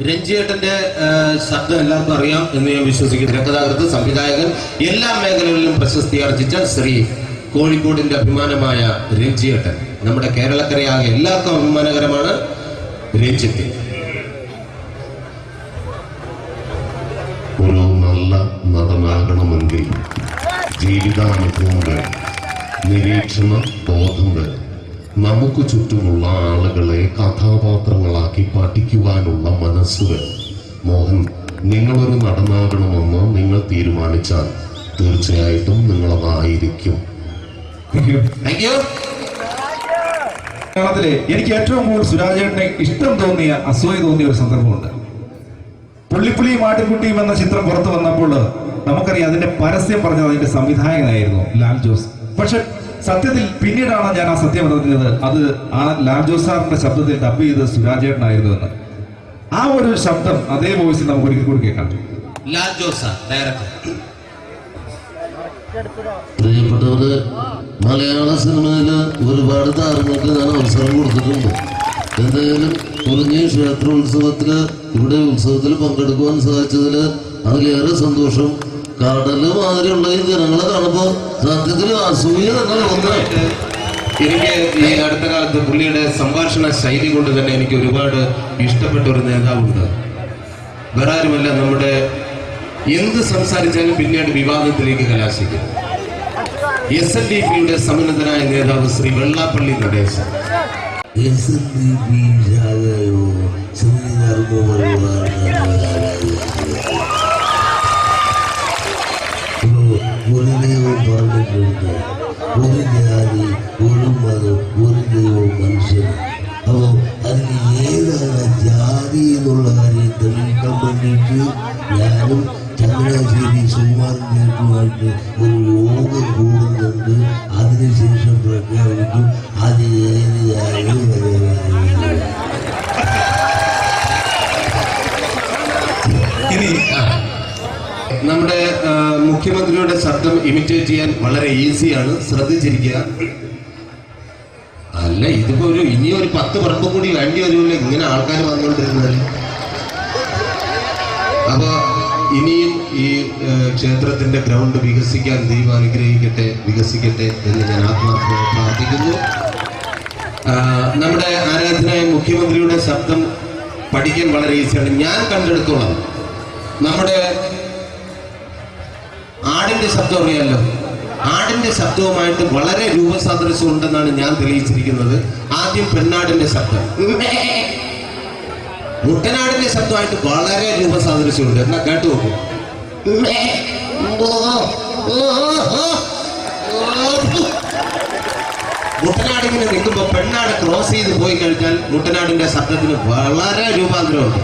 രഞ്ജിയേട്ടന്റെ ശബ്ദം എല്ലാവർക്കും അറിയാം എന്ന് ഞാൻ വിശ്വസിക്കുന്നു. തിരക്കഥാകൃത്ത്, സംവിധായകൻ, എല്ലാ മേഖലകളിലും പ്രശസ്തി ആർജിച്ച ശ്രീ കോഴിക്കോടിന്റെ അഭിമാനമായ രഞ്ജിയേട്ടൻ. നമ്മുടെ കേരളക്കരയാകെ എല്ലാവർക്കും അഭിമാനകരമാണ് രഞ്ജിത്ത്. ഒരു നല്ല നടനാകണമെങ്കിൽ ജീവിതാനുഭവങ്ങൾ, നിരീക്ഷണ ബോധങ്ങൾ, നമുക്ക് ചുറ്റുമുള്ള ആളുകളെ കഥാപാത്രങ്ങളാക്കി പഠിക്കുവാനുള്ള മനസ്സുകൾ. മോഹൻ, നിങ്ങളൊരു നടനാകണമെന്ന് നിങ്ങൾ തീരുമാനിച്ചാൽ തീർച്ചയായിട്ടും നിങ്ങളതായിരിക്കും. Thank you. മലയാളത്തിലെ എനിക്ക് ഏറ്റവും കൂടുതൽ സുരാജേട്ടനെ ഇഷ്ടം തോന്നിയ, അസൂയ തോന്നിയ ഒരു സന്ദർഭമുണ്ട്. പുള്ളിപ്പുള്ളിയും ആട്ടിൻകുട്ടിയും എന്ന ചിത്രം പുറത്തു വന്നപ്പോൾ നമുക്കറിയാം അതിന്റെ പരസ്യം പറഞ്ഞത് അതിന്റെ സംവിധായകനായിരുന്നു ലാൽ ജോസ്. പക്ഷെ സത്യത്തിൽ പിന്നീടാണ് ഞാൻ ആ സത്യം അറിഞ്ഞത്, അത് ആ ലാൽ ജോസ് സാറിന്റെ ശബ്ദത്തിൽ ഡബ് ചെയ്ത് സുരാജേട്ടനായിരുന്നു എന്ന്. ആ ഒരു ശബ്ദം അതേ വോയിസിൽ നമുക്ക് ഒരിക്കൽ കൂടി കേൾക്കാം. Lal Jose sir, director. പ്രിയപ്പെട്ടവര്, മലയാള സിനിമയിൽ ഒരുപാട് താരങ്ങൾക്ക് ഞാൻ അവസരം കൊടുത്തിട്ടുണ്ട്. എന്തായാലും കുറിഞ്ഞി ക്ഷേത്രോത്സവത്തില് ഇവിടെ ഉത്സവത്തിൽ പങ്കെടുക്കുവാൻ സാധിച്ചതിൽ അതിലേറെ സന്തോഷം. കടല് മാതിരിയുള്ള ഈ ജനങ്ങളെ കാണുമ്പോൾ സത്യത്തിൽ അസൂയ തന്നെ തോന്നുന്നു. എനിക്ക് ഈ അടുത്ത കാലത്ത് പുള്ളിയുടെ സംഭാഷണ ശൈലി കൊണ്ട് തന്നെ എനിക്ക് ഒരുപാട് ഇഷ്ടപ്പെട്ട ഒരു നേതാവുണ്ട്. വേറെ ആരുമല്ല, നമ്മുടെ എന്ത് സംസാരിച്ചാലും പിന്നീട് വിവാദത്തിലേക്ക് കലാശിക്കും. SNDPയുടെ സമുന്നതനായ നേതാവ് ശ്രീ വെള്ളാപ്പള്ളി നടേശൻ. SNDP ശാഖയോ ഒരു ദൈവം പറഞ്ഞിട്ടുണ്ട്, ഒരു ജാതി, ഒരു മതം, ഒരു ദൈവം മനുഷ്യൻ. അപ്പോൾ അതിന് ഏതാണ് ജാതി എന്നുള്ള കാര്യം തെളിയിക്കാൻ വേണ്ടിയിട്ട് ഞാനും ചങ്ങനാശ്ശേരി സുകുമാരൻ ചേട്ടുമായിട്ട് ഒരു യോഗം കൂടുന്നുണ്ട്. അതിനുശേഷം പ്രഖ്യാപിക്കും അത് ഏത് ജാതി ഇനി നമ്മുടെ മുഖ്യമന്ത്രിയുടെ ശബ്ദം ഇമിറ്റേറ്റ് ചെയ്യാൻ വളരെ ഈസിയാണ്, ശ്രദ്ധിച്ചിരിക്കുക. അല്ല, ഇതിപ്പോ ഇനിയൊരു 10 പറമ്പും കൂടി വേണ്ടി വരുമല്ലോ ഇങ്ങനെ ആൾക്കാർ വന്നുകൊണ്ടിരുന്നാൽ. അപ്പൊ ഇനിയും ഈ ക്ഷേത്രത്തിന്റെ ഗ്രൗണ്ട് വികസിക്കാൻ ദൈവം അനുഗ്രഹിക്കട്ടെ, വികസിക്കട്ടെ എന്ന് ഞാൻ ആത്മാർത്ഥമായി പ്രാർത്ഥിക്കുന്നു. നമ്മുടെ ആരാധനായ മുഖ്യമന്ത്രിയുടെ ശബ്ദം പഠിക്കാൻ വളരെ ഈസിയാണ്. ഞാൻ കണ്ടെടുത്തോളാം നമ്മുടെ ആടിന്റെ ശബ്ദം അറിയാമല്ലോ, ആടിന്റെ ശബ്ദവുമായിട്ട് വളരെ രൂപസാദൃശ്യം ഉണ്ടെന്നാണ് ഞാൻ തെളിയിച്ചിരിക്കുന്നത്. ആദ്യം പെണ്ണാടിന്റെ ശബ്ദം, മുട്ടനാടിന്റെ ശബ്ദമായിട്ട് വളരെ രൂപസാദൃശ്യമുണ്ട്. എന്നാ കേട്ടു നോക്കൂ. മുട്ടനാടിങ്ങനെ നിൽക്കുമ്പോ പെണ്ണാട് ക്രോസ് ചെയ്ത് പോയി കഴിഞ്ഞാൽ മുട്ടനാടിന്റെ ശബ്ദത്തിന് വളരെ രൂപാന്തരമുണ്ട്.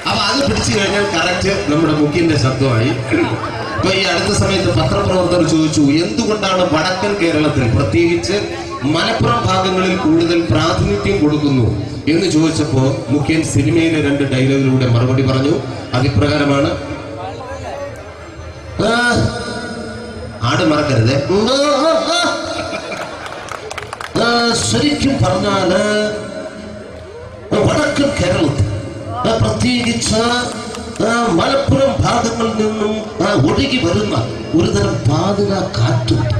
അപ്പൊ അത് പിടിച്ചു കഴിഞ്ഞാൽ കറക്റ്റ് നമ്മുടെ മുഖ്യന്റെ ശബ്ദമായി. ഇപ്പൊ ഈ അടുത്ത സമയത്ത് പത്രപ്രവർത്തകർ ചോദിച്ചു, എന്തുകൊണ്ടാണ് വടക്കൻ കേരളത്തിൽ പ്രത്യേകിച്ച് മലപ്പുറം ഭാഗങ്ങളിൽ കൂടുതൽ പ്രാതിനിധ്യം കൊടുക്കുന്നു എന്ന് ചോദിച്ചപ്പോ മുഖ്യൻ സിനിമയിലെ 2 ഡയലോഗിലൂടെ മറുപടി പറഞ്ഞു. അതിപ്രകാരമാണ്, ആട് മറക്കരുത്. ശരിക്കും പറഞ്ഞാല് വടക്കൻ കേരളത്തിൽ പ്രത്യേകിച്ച് മലപ്പുറം ഭാഗങ്ങളിൽ നിന്നും ഒഴുകി വരുന്ന ഒരുതരം പാതിര കാറ്റുണ്ട്.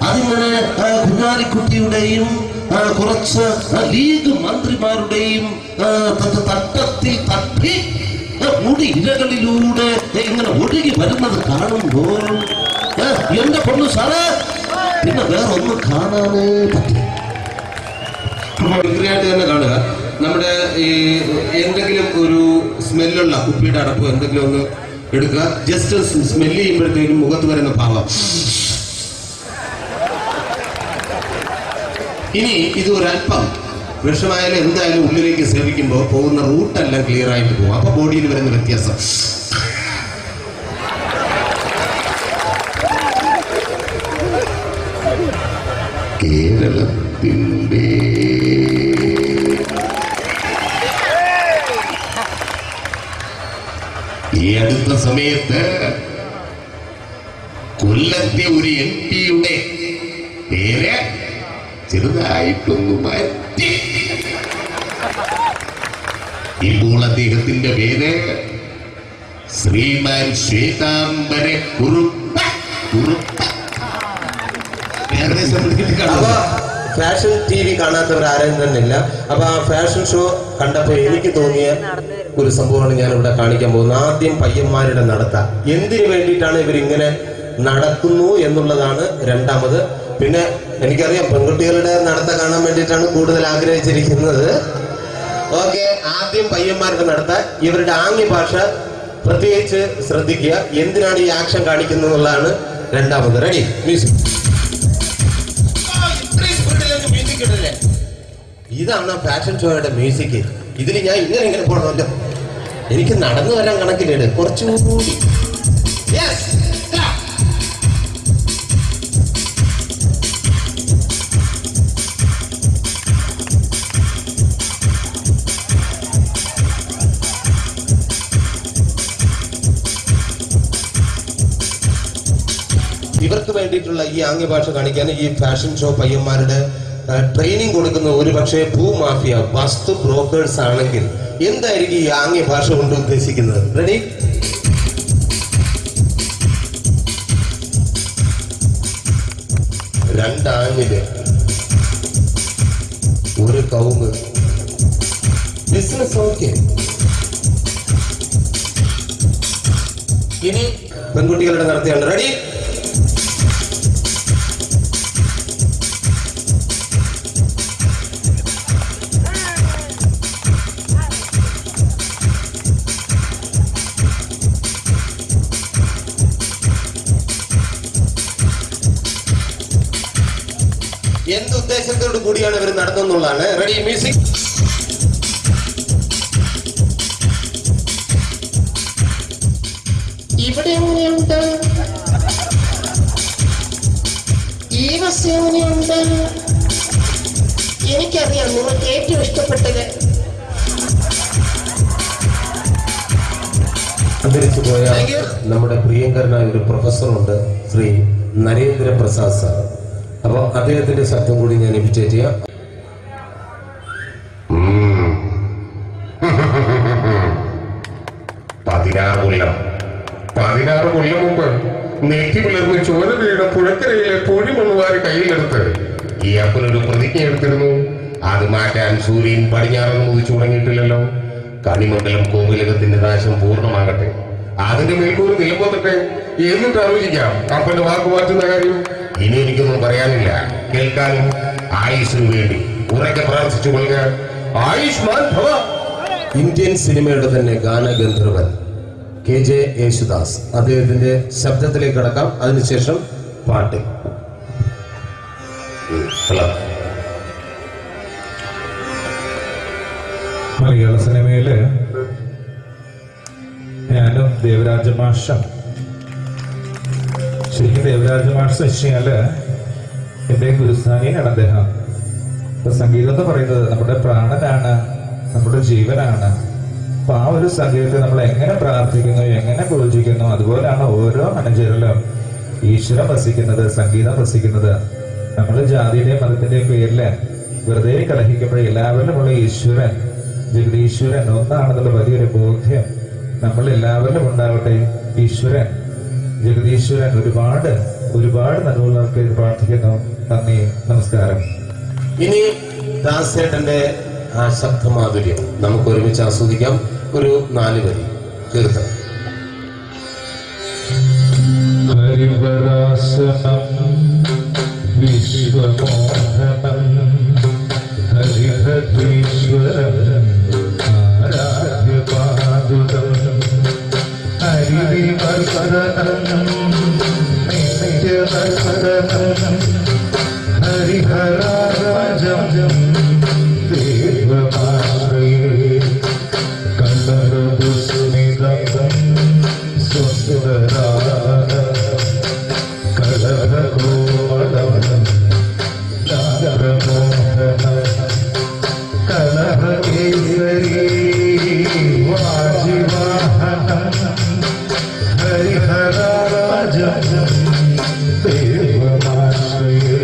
അതിങ്ങനെ കുഞ്ഞാലിക്കുട്ടിയുടെയും കുറച്ച് ലീഗ് മന്ത്രിമാരുടെയും തട്ടത്തിൽ തട്ടി മുടി ഇരകളിലൂടെ ഇങ്ങനെ ഒഴുകി വരുന്നത് കാണുമ്പോൾ എന്റെ പൊണ്ണു സാറേ പിന്നെ വേറെ ഒന്നും കാണാനേ പറ്റില്ല. ായിട്ട് തന്നെ കാണുക. നമ്മുടെ ഈ എന്തെങ്കിലും ഒരു സ്മെല്ലുള്ള കുപ്പിയുടെ അടപ്പ് എന്തെങ്കിലും ഒന്ന് എടുക്കുക. ജസ്റ്റ് സ്മെല്ല് ചെയ്യുമ്പോഴത്തേക്കും മുഖത്ത് വരുന്ന ഭാവം. ഇനി ഇത് ഒരല്പം വിഷമായാലും എന്തായാലും ഉള്ളിലേക്ക് സേവിക്കുമ്പോൾ പോകുന്ന റൂട്ടെല്ലാം ക്ലിയർ ആയിട്ട് പോകും. അപ്പൊ ബോഡിയിൽ വരുന്ന വ്യത്യാസം. കേരളത്തിൻ്റെ ഈ അടുത്ത സമയത്ത് കൊല്ലത്തെ ഒരു MP-യുടെ പേര് ചെറുതായിട്ടൊന്ന് മാറ്റി. ഇപ്പോൾ അദ്ദേഹത്തിന്റെ പേര് ശ്രീമാൻ ശ്വേതാംബര കുറുപ്പ്. ഫാഷൻ TV കാണാത്തവർ ആരും തന്നെ ഇല്ല. അപ്പൊ ആ ഫാഷൻ ഷോ കണ്ടപ്പോൾ എനിക്ക് തോന്നിയ ഒരു സംഭവമാണ് ഞാൻ ഇവിടെ കാണിക്കാൻ പോകുന്നത്. ആദ്യം പയ്യന്മാരുടെ നടത്ത, എന്തിനു വേണ്ടിയിട്ടാണ് ഇവരിങ്ങനെ നടക്കുന്നു എന്നുള്ളതാണ് രണ്ടാമത്. പിന്നെ എനിക്കറിയാം പെൺകുട്ടികളുടെ നടത്ത കാണാൻ വേണ്ടിയിട്ടാണ് കൂടുതൽ ആഗ്രഹിച്ചിരിക്കുന്നത്. ഓക്കെ, ആദ്യം പയ്യന്മാരുടെ നടത്ത. ഇവരുടെ ആംഗ്യ ഭാഷ പ്രത്യേകിച്ച് ശ്രദ്ധിക്കുക. എന്തിനാണ് ഈ ആക്ഷൻ കാണിക്കുന്നത് എന്നുള്ളതാണ് രണ്ടാമത്. Ready, music. മ്യൂസിക് ഇടല്ലേ? ഇതാണ് ഫാഷൻ ഷോയുടെ മ്യൂസിക്. ഇതിൽ ഞാൻ ഇങ്ങനെ പോകണമല്ലോ. എനിക്ക് നടന്നു വരാൻ കണക്കിലിട് കുറച്ചുകൂടി. ഇവർക്ക് വേണ്ടിയിട്ടുള്ള ഈ ആംഗ്യഭാഷ കാണിക്കാൻ ഈ ഫാഷൻ ഷോ പയ്യന്മാരുടെ ട്രെയിനിങ് കൊടുക്കുന്ന ഒരു പക്ഷേ ഭൂമാഫിയ വസ്തു ബ്രോക്കേഴ്സ് ആണെങ്കിൽ എന്തായിരിക്കും ഈ ആംഗ്യഭാഷ കൊണ്ട് ഉദ്ദേശിക്കുന്നത്? റെഡി, രണ്ടാഞ്ഞില് ഒരു കവുങ്ങ്. Business okay. ഇനി പെൺകുട്ടികളുടെ നടത്തിയാണ്. റെഡി, എന്തുദ്ദേശത്തോടു കൂടിയാണ് ഇവർ നടന്നെന്നുള്ളതാണ്. Ready, music. ഇവിടെ എങ്ങനെയുണ്ട്? ഈ ബസ് എങ്ങനെയുണ്ട്? എനിക്കറിയാം നിങ്ങൾക്ക് ഏറ്റവും ഇഷ്ടപ്പെട്ടത്. അന്തരിച്ചു പോയ നമ്മുടെ പ്രിയങ്കരനായ ഒരു പ്രൊഫസറുണ്ട്, ശ്രീ നരേന്ദ്ര പ്രസാദ് സാർ. അപ്പോൾ അദ്ദേഹത്തിന്റെ ശബ്ദം കൂടി ഞാൻ ഇമിറ്റേറ്റ് ചെയ്യാം. 16 കൊല്ലം മുമ്പ് നെറ്റി പിളർന്ന് ചോര വീണ പുഴക്കരയിലെ പൊഴിമണ്ണുവാരി കയ്യിലെടുത്ത് ഈ അപ്പനൊരു പ്രതിജ്ഞ എടുത്തിരുന്നു. അത് മാറ്റാൻ സൂര്യൻ പടിഞ്ഞാറെന്ന് ഉദിച്ചു തുടങ്ങിയിട്ടില്ലല്ലോ. കണിമംഗലം കോവിലകത്തിന്റെ നാശം പൂർണ്ണമാകട്ടെ, അതിന്റെ മേൽക്കൂറ് നിലമ്പോത്തട്ടെ എന്നിട്ട് ആലോചിക്കാം അപ്പന്റെ വാക്ക് മാറ്റുന്ന കാര്യം. ഇനി എനിക്കൊന്നും പറയാനില്ല, കേൾക്കാനും ആയുഷിനു വേണ്ടി ഉറക്കെ പ്രാർത്ഥിച്ചു കൊള്ളുക. ആയുഷ്മാൻ ഭവ. ഇന്ത്യൻ സിനിമയുടെ തന്നെ ഗാനഗന്ധർവൻ KJ യേശുദാസ്, അദ്ദേഹത്തിന്റെ ശബ്ദത്തിലേക്ക് കടക്കാം. അതിനുശേഷം പാട്ട്. മലയാള സിനിമയില് ഞാനും ദേവരാജ മാഷം, ശരിക്കും ദേവരാജ മാഷ് വെച്ചാല് എന്റെ ഗുരുസ്ഥാനിയാണ് അദ്ദേഹം. ഇപ്പൊ സംഗീതം എന്ന് പറയുന്നത് നമ്മുടെ പ്രാണനാണ്, നമ്മുടെ ജീവനാണ്. അപ്പൊ ആ ഒരു സംഗീതത്തെ നമ്മൾ എങ്ങനെ പ്രാർത്ഥിക്കുന്നു, എങ്ങനെ പൂജിക്കുന്നു, അതുപോലെയാണ് ഓരോ മനുഷ്യരിലും ഈശ്വരം വസിക്കുന്നത്, സംഗീതം വസിക്കുന്നത്. നമ്മൾ ജാതിയുടെയും മതത്തിന്റെയും പേരില് വെറുതെ കലഹിക്കുമ്പോൾ എല്ലാവരിലുമുള്ള ഈശ്വരൻ, ജഗദീശ്വരൻ ഒന്നാണെന്നുള്ള വലിയൊരു ബോധ്യം നമ്മൾ എല്ലാവരിലും ഉണ്ടാവട്ടെ. ഈശ്വരൻ, ജഗദീശ്വരൻ ഒരുപാട് ഒരുപാട് നന്മകൾക്ക് പ്രാർത്ഥിക്കുന്നു. നന്ദി, നമസ്കാരം. ഇനി ദാസേട്ടന്റെ ആ ശബ്ദമാധുര്യം നമുക്ക് ഒരുമിച്ച് ആസ്വദിക്കാം. ഒരു 4 വരി കീർത്തനം. ഹരിവരാസനം വിശ്വമോഹനം ഹരിഹരീശ്വരം ആരാധ്യപാദുതം ഹരിവിമർശനം നിത്യനർശനം ഹരിഹരാജം ദേവമാശ്രയേ കലരദുസ്മിതം സുന്ദരാന കലഹകോമളം ചാരമോഹനം കലഹകേസരീ വാജിവാഹനം ഹരിഹരാജം ദേവമാശ്രയേ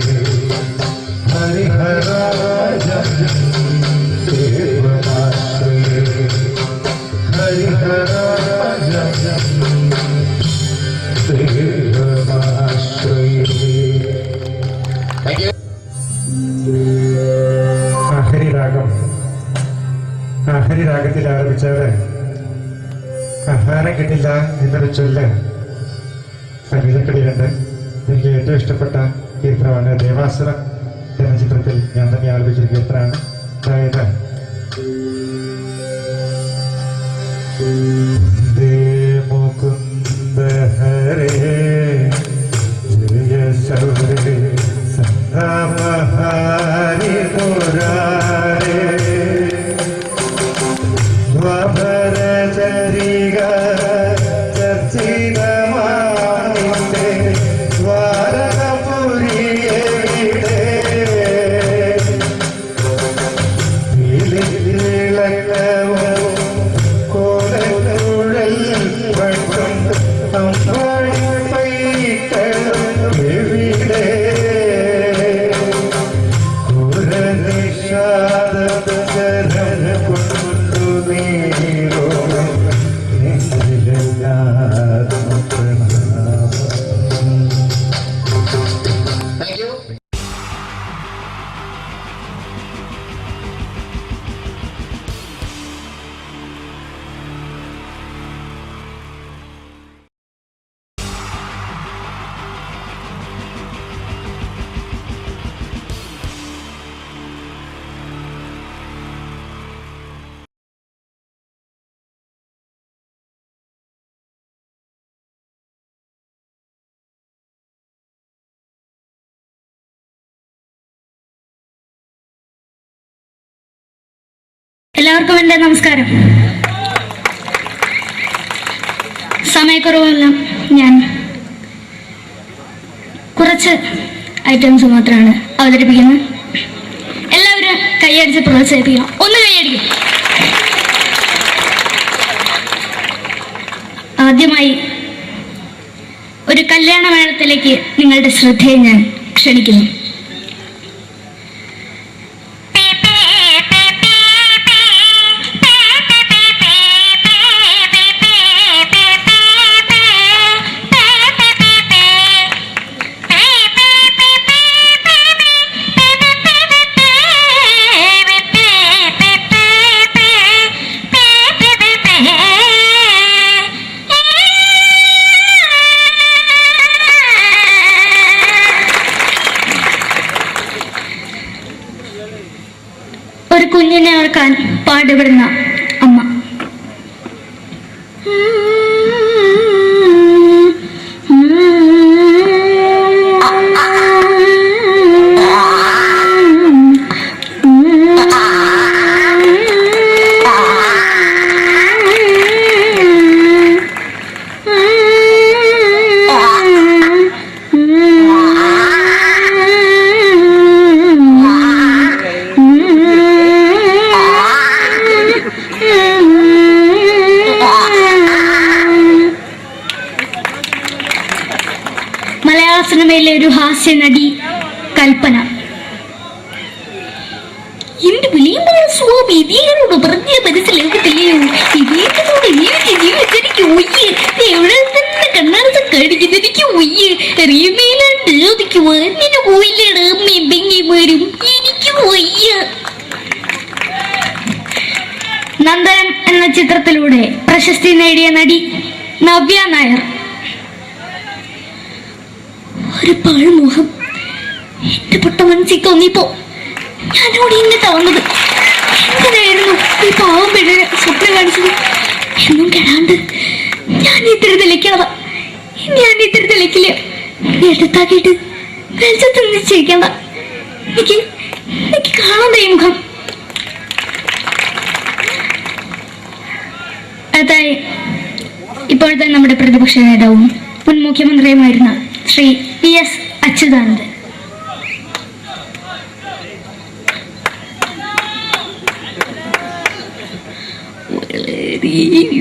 ഹരിഹരാജം ദേവമാശ്രയേ ഹരിഹരാജം ഹരിരാഗം, ഹരിരാഗത്തിൽ ആരംഭിച്ചാല് ആഹാരം കിട്ടില്ല എന്നൊരു ചൊല്ല് സംഗീതക്കളിലുണ്ട്. എനിക്ക് ഏറ്റവും ഇഷ്ടപ്പെട്ട കീർത്തനമാണ് ദേവാസുരം എന്ന ചിത്രത്തിൽ ഞാൻ തന്നെ ആലപിച്ചൊരു കീർത്തനമാണ്. അതായത് എല്ലാവർക്കും എൻ്റെ നമസ്കാരം. സമയക്കുറവെല്ലാം ഞാൻ കുറച്ച് ഐറ്റംസ് മാത്രമാണ് അവതരിപ്പിക്കുന്നത്. എല്ലാവരും കൈയടിച്ച് പ്രോത്സാഹിപ്പിക്കണം. ഒന്ന് കൈയടിക്കും. ആദ്യമായി ഒരു കല്യാണമേളത്തിലേക്ക് നിങ്ങളുടെ ശ്രദ്ധയെ ഞാൻ ക്ഷണിക്കുന്നു. ഒരു കുഞ്ഞിനെ ഓർക്കാൻ പാടുപെടുന്ന അമ്മ. മലയാള സിനിമയിലെ ഒരു ഹാസ്യ നടി കൽപ്പന. എന്റെ വിളിയുമ്പോൾ സ്വാമി ഇതിനോട് പറഞ്ഞ മനസ്സിലാക്കത്തില്ലയോ? ഇതിനോട് ജീവിച്ചെനിക്ക് ഒയ്യ്, എവിടെ തന്നെ കണ്ണാടത്ത് കാണിക്കുന്നത് എനിക്ക് ഒയ്യ്. അറിയുമേലാണ്ട് അതിക്ക് വന്നിന് പോയില്ലേടാ മെമ്പെങ്ങി വരും, എനിക്ക് ഒയ്യ. നന്ദനം എന്ന ചിത്രത്തിലൂടെ പ്രശസ്തി നേടിയ നടി നവ്യ നായർ. ഒരു പാഴ്മുഖം എന്റെ പൊട്ട മനസ്സിൽ തോന്നിയപ്പോ ഞാനോട് ഇങ്ങോട്ടാ വന്നത്. എങ്ങനെയായിരുന്നു ഈ പാവം പിഴയെ സ്വപ്നം കാണിച്ചത്? എന്നും കെടാണ്ട് ഞാൻ ഇത്തിരി തെളിക്കാതാ. ഞാൻ ഇത്തിരി തെളിക്കില്ല. എടുത്താക്കിയിട്ട് വെളിച്ചത്ത് നിശ്ചയിക്കണ്ട. എനിക്ക് കാണാൻ ഈ മുഖം. അതായി ഇപ്പോഴത്തെ നമ്മുടെ പ്രതിപക്ഷ നേതാവും മുൻ മുഖ്യമന്ത്രിയുമായിരുന്ന ശ്രീ PS അച്യുതാനന്ദൻ. വളരെ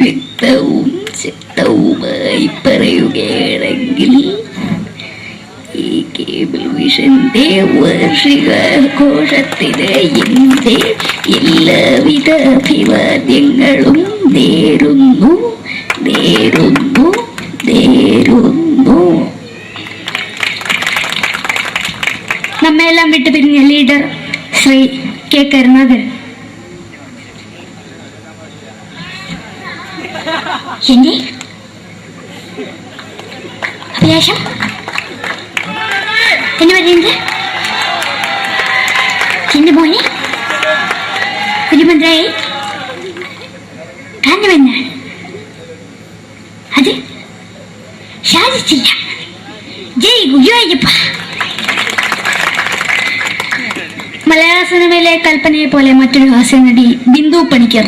വ്യക്തവും ശക്തവുമായി പറയുകയാണെങ്കിൽ ഈ കേബിൾ വിഷന്റെ വാർഷികാഘോഷത്തിന് എന്റെ എല്ലാവിധ അഭിവാദ്യങ്ങളും നേരുന്നു. നമ്മെല്ലാം വിട്ടുപിരിഞ്ഞ ലീഡർ ശ്രീ കെ കരുണാകരൻ. എന്റെ അഭിലാഷം എന്ന് പറയുന്നത് എന്റെ മോനെ മുഖ്യമന്ത്രിയായി കാരണമെന്നാണ്. അത് സാധിച്ചില്ല. ജയ് ഗുരുവായൂരപ്പ. മലയാള സിനിമയിലെ കൽപ്പനയെ പോലെ മറ്റൊരു ഹാസ്യ നടി ബിന്ദു പണിക്കർ.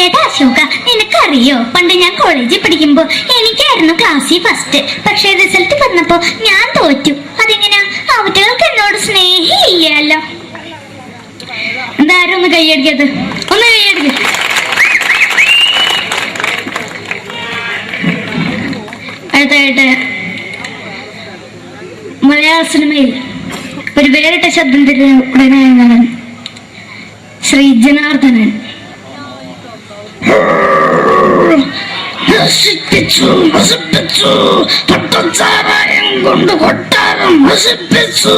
ഏട്ടാ അശോക, നിനക്കറിയോ, പണ്ട് ഞാൻ കോളേജിൽ പഠിക്കുമ്പോ എനിക്കായിരുന്നു ക്ലാസ്സിൽ ഫസ്റ്റ്. പക്ഷെ റിസൾട്ട് വന്നപ്പോ ഞാൻ തോറ്റു. അതെങ്ങനെയാ? അവറ്റകൾക്ക് എന്നോട് സ്നേഹമില്ലല്ലോ. എന്താരും ഒന്ന് കൈയടിക്കത്? ഒന്ന് കൈയടിക്ക. അടുത്തായിട്ട് മലയാള സിനിമയിൽ ഒരു വേറിട്ട ശബ്ദം ഉടനായ ശ്രീ ജനാർദ്ദനൻ. കൊണ്ട് കൊട്ടാരം നശിപ്പിച്ചു.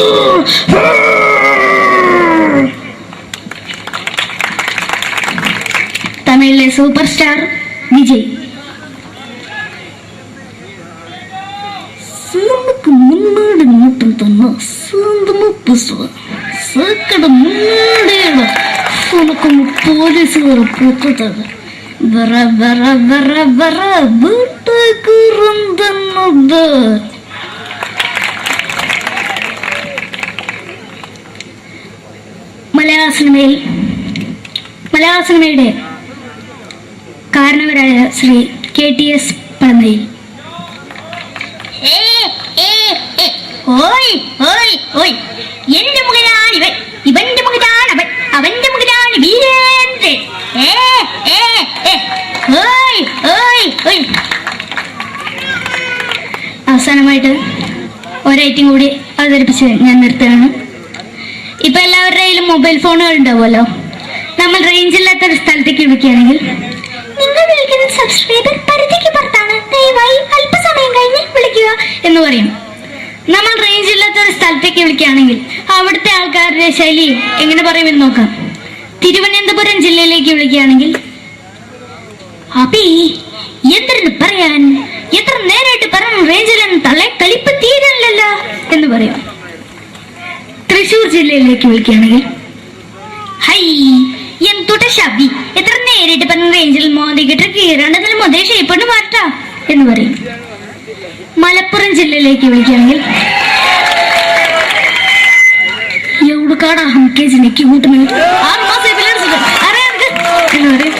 തമിഴിലെ സൂപ്പർ സ്റ്റാർ വിജയ്. നമുക്ക് മുന്നോടി നോട്ടം തന്ന സ്വന്തം സക്കട മുന്നോടിയാണ് ഉനക്കൊന്ന് പോലീസുകാർ പൂത്തത്. വറ വറ വറ വറ വീട്ടുകുറുന്നത്. മലയാള സിനിമയിൽ മലയാള സിനിമയുടെ കാരണവരായ ശ്രീ KTS പഴന്തയിൽ. എന്റെ മകനാണ് ഇവൻ, ഇവന്റെ മകനാണ് അവൻ, അവന്റെ മകനാണ് വീരേന്ദ്രൻ. അവസാനമായിട്ട് ഒരൈറ്റം കൂടി അവതരിപ്പിച്ച് ഞാൻ നിർത്തുകയാണ്. ഇപ്പൊ എല്ലാവരുടെ കയ്യിലും മൊബൈൽ ഫോണുകൾ ഉണ്ടാവുമല്ലോ. നമ്മൾ റേഞ്ച് ഇല്ലാത്ത ഒരു സ്ഥലത്തേക്ക് വിളിക്കുകയാണെങ്കിൽ, നിങ്ങൾ വിളിക്കുന്ന സബ്സ്ക്രൈബർ പരിധിക്ക് പുറത്താണ്, ദയവായി അല്പസമയം കഴിഞ്ഞ് വിളിക്കുക എന്ന് പറയും. നമ്മൾ റേഞ്ച് ഇല്ലാത്ത ഒരു സ്ഥലത്തേക്ക് വിളിക്കുകയാണെങ്കിൽ അവിടുത്തെ ആൾക്കാരുടെ ശൈലി എങ്ങനെ പറയുമെന്ന് നോക്കാം. തിരുവനന്തപുരം ജില്ലയിലേക്ക് വിളിക്കുകയാണെങ്കിൽ, അപ്പി എന്തിനു പറയാൻ, എത്ര നേരമായിട്ട് പറഞ്ഞു റേഞ്ചിലെന്ന് തള്ളെ കളിപ്പ് തീരല്ലോ എന്ന് പറയും. തൃശൂർ ജില്ലയിലേക്ക് വിളിക്കുകയാണെങ്കിൽ, ഹൈ എന്തുട്ട ശബി, എത്ര നേരിട്ട് പറഞ്ഞ റേഞ്ചിൽ മോദിക്കിട്ട് കീറാണ്ടതിൽ മുതൽ ഷേപ്പണ് മാറ്റാ എന്ന് പറയും. മലപ്പുറം ജില്ലയിലേക്ക് വിളിക്കുകയാണെങ്കിൽ, എവിടുക്കാടാ ഹംകെ ജില്ലക്ക് കൂട്ടുന്നത്, 6 മാസം എന്ന് പറയും.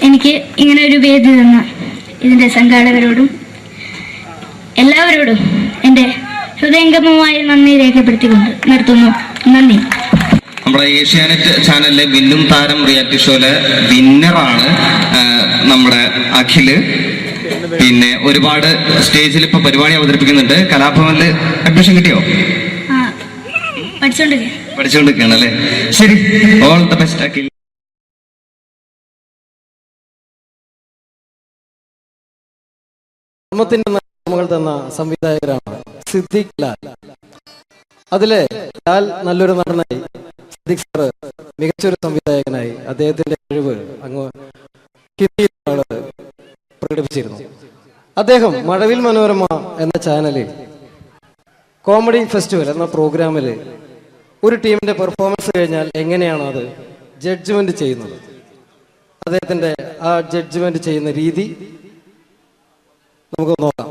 എനിക്ക് ഇങ്ങനെ ഒരു വേദി തന്ന ഇതിന്റെ സംഘാടകരോടും എല്ലാവരോടും എൻ്റെ ഹൃദയംഗമമായ നന്ദി രേഖപ്പെടുത്തിക്കൊണ്ട് നിർത്തുന്നു. നന്ദി. നമ്മുടെ ഏഷ്യാനെറ്റ് ചാനലിലെ വില്ലും താരം റിയാലിറ്റി ഷോയിലെ വിന്നറാണ് നമ്മുടെ അഖില്. പിന്നെ ഒരുപാട് സ്റ്റേജിൽ ഇപ്പൊ പരിപാടി അവതരിപ്പിക്കുന്നുണ്ട്. കലാഭവനില് അഡ്മിഷൻ കിട്ടിയോ? പഠിച്ചുകൊണ്ടിരിക്കുകയാണ് അല്ലേ? ശരി, ഓൾ ദ ബെസ്റ്റ് അഖിൽ. നമ്മൾ തന്ന സംവിധായകരാണ് സിദ്ദിഖ് ലാൽ. അതിലെ ലാൽ നല്ലൊരു നടനായി, സിദ്ദിഖ് സാറ് മികച്ചൊരു സംവിധായകനായി അദ്ദേഹത്തിന്റെ കഴിവ് അങ്ങ് ഹിന്ദിയിൽ പ്രകടിപ്പിച്ചിരുന്നു. അദ്ദേഹം മഴവിൽ മനോരമ എന്ന ചാനലിൽ കോമഡി ഫെസ്റ്റിവൽ എന്ന പ്രോഗ്രാമിൽ ഒരു ടീമിന്റെ പെർഫോമൻസ് കഴിഞ്ഞാൽ എങ്ങനെയാണ് അത് ജഡ്ജ്മെന്റ് ചെയ്യുന്നത്, അദ്ദേഹത്തിന്റെ ആ ജഡ്ജ്മെന്റ് ചെയ്യുന്ന രീതി നമുക്ക് നോക്കാം.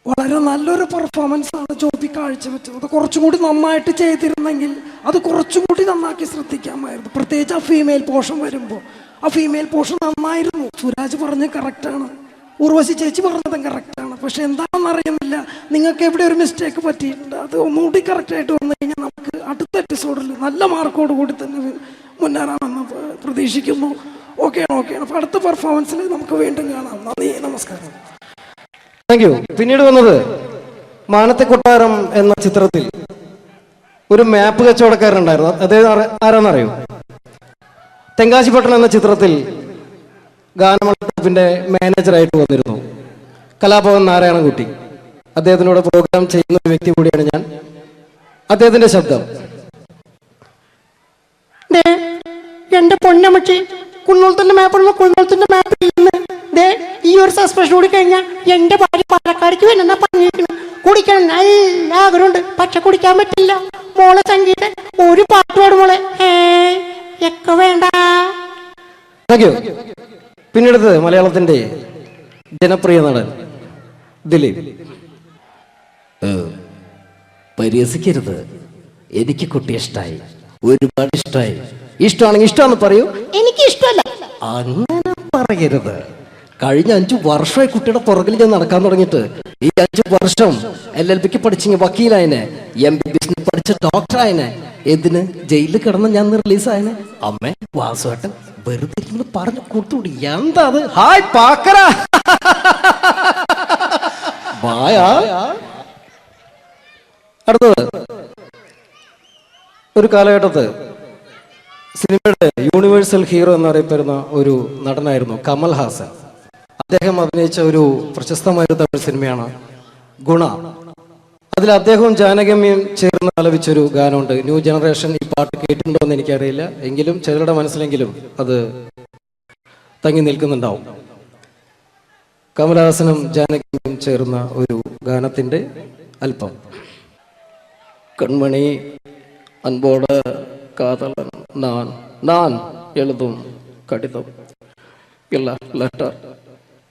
വളരെ നല്ലൊരു പെർഫോമൻസ് ആണ് ജോബി കാഴ്ചവെച്ചത്. കുറച്ചും കൂടി നന്നായിട്ട് ചെയ്തിരുന്നെങ്കിൽ അത് കുറച്ചും കൂടി നന്നാക്കി ശ്രദ്ധിക്കാമായിരുന്നു. പ്രത്യേകിച്ച് ആ ഫീമെയിൽ പോർഷൻ വരുമ്പോൾ ആ ഫീമെയിൽ പോർഷൻ നന്നായിരുന്നു. സുരാജ് പറഞ്ഞ് കറക്റ്റാണ്, ഉർവശി ചേച്ചി പറഞ്ഞതും കറക്റ്റാണ്. പക്ഷെ എന്താണെന്ന് അറിയുന്നില്ല, നിങ്ങൾക്ക് എവിടെ ഒരു മിസ്റ്റേക്ക് പറ്റിയിട്ടുണ്ട്. അത് ഒന്നുകൂടി കറക്റ്റായിട്ട് വന്നു കഴിഞ്ഞാൽ നമുക്ക് അടുത്ത എപ്പിസോഡിൽ നല്ല മാർക്കോട് കൂടി തന്നെ മുന്നേറാമെന്ന് പ്രതീക്ഷിക്കുന്നു. ഓക്കെയാണ്. അപ്പോൾ അടുത്ത പെർഫോമൻസിൽ നമുക്ക് വീണ്ടും കാണാം. നന്ദി, നമസ്കാരം. Thank you. പിന്നീട് വന്നത് മാനത്തെ കൊട്ടാരം എന്ന ചിത്രത്തിൽ ഒരു മാപ്പ് കച്ചവടക്കാരുണ്ടായിരുന്നു. അദ്ദേഹം ആരാന്നറിയോ? തെങ്കാശിപട്ടണം എന്ന ചിത്രത്തിൽ ഗാനമണ്ഡലത്തിന്റെ മാനേജറായിട്ട് വന്നിരുന്നു കലാഭവൻ നാരായണൻകുട്ടി. അദ്ദേഹത്തിനോട് പ്രോഗ്രാം ചെയ്യുന്ന ഒരു വ്യക്തി കൂടിയാണ് ഞാൻ. അദ്ദേഹത്തിന്റെ ശബ്ദം. എന്റെ പൊന്നമ്മച്ചി, കുന്നോളത്തിന്റെ മാപ്പ് കുന്നോളത്തിന്റെ മാപ്പ് ഇല്ലെന്ന് ഈ ഒരു സസ്പെൻഷൻ കൂടി കഴിഞ്ഞാൽ എന്റെ ഭാര്യ പാലക്കാടിക്ക് വേണമെന്നാ പറഞ്ഞിരിക്കണം. കുടിക്കണം നല്ല ആഗ്രഹമുണ്ട്, പക്ഷെ കുടിക്കാൻ പറ്റില്ല. മോളെ സംഗീത ഒരു പാട്ട് പാടും മോളെ. ഒക്കെ വേണ്ട. Thank you. പിന്നീട് മലയാളത്തിന്റെ ജനപ്രിയ നടൻ ദിലീപ്. പരിഹസിക്കരുത്, എനിക്ക് കുട്ടി ഇഷ്ടമായി, ഒരുപാട് ഇഷ്ടമായി. ഇഷ്ടമാണെങ്കിൽ ഇഷ്ടമാണെന്ന് പറയൂ. എനിക്ക് ഇഷ്ടമല്ല. അങ്ങനെ പറയരുത്. കഴിഞ്ഞ 5 വർഷമായി കുട്ടിയുടെ പുറകിൽ ഞാൻ നടക്കാൻ തുടങ്ങിയിട്ട്. ഈ 5 വർഷം LLBക്ക് പഠിച്ച വക്കീലായനെ, MBBS പഠിച്ച ഡോക്ടറായനെ, എന്തിന് ജയിലിൽ കിടന്ന് ഞാൻ റിലീസായനെ. അമ്മേ വാസുവേട്ടൻ വെറുതെ ഇരുന്ന് പറഞ്ഞു കൊടുത്തുകൂടി. എന്താ അത്? ഹായ് പാക്കറ, വായാ. അടുത്തത് ഒരു കാലഘട്ടത്ത് സിനിമയുടെ യൂണിവേഴ്സൽ ഹീറോ എന്നറിയപ്പെടുന്ന ഒരു നടനായിരുന്നു കമൽ ഹാസൻ. അദ്ദേഹം അഭിനയിച്ച ഒരു പ്രശസ്തമായ തമിഴ് സിനിമയാണ് ഗുണ. അതിൽ അദ്ദേഹവും ജാനകമ്യയും ചേർന്ന് ആലപിച്ചൊരു ഗാനമുണ്ട്. ന്യൂ ജനറേഷൻ ഈ പാട്ട് കേട്ടിട്ടുണ്ടോ എന്ന് എനിക്കറിയില്ല, എങ്കിലും ചിലരുടെ മനസ്സിലെങ്കിലും അത് തങ്ങി നിൽക്കുന്നുണ്ടാവും. കമലഹാസനും ജാനകിയും ചേർന്ന ഒരു ഗാനത്തിന്റെ അല്പം. കൺമണി അൻപോട് കാതലൻ நான் எழுதும் கடிதம் இல்ல லெட்டர்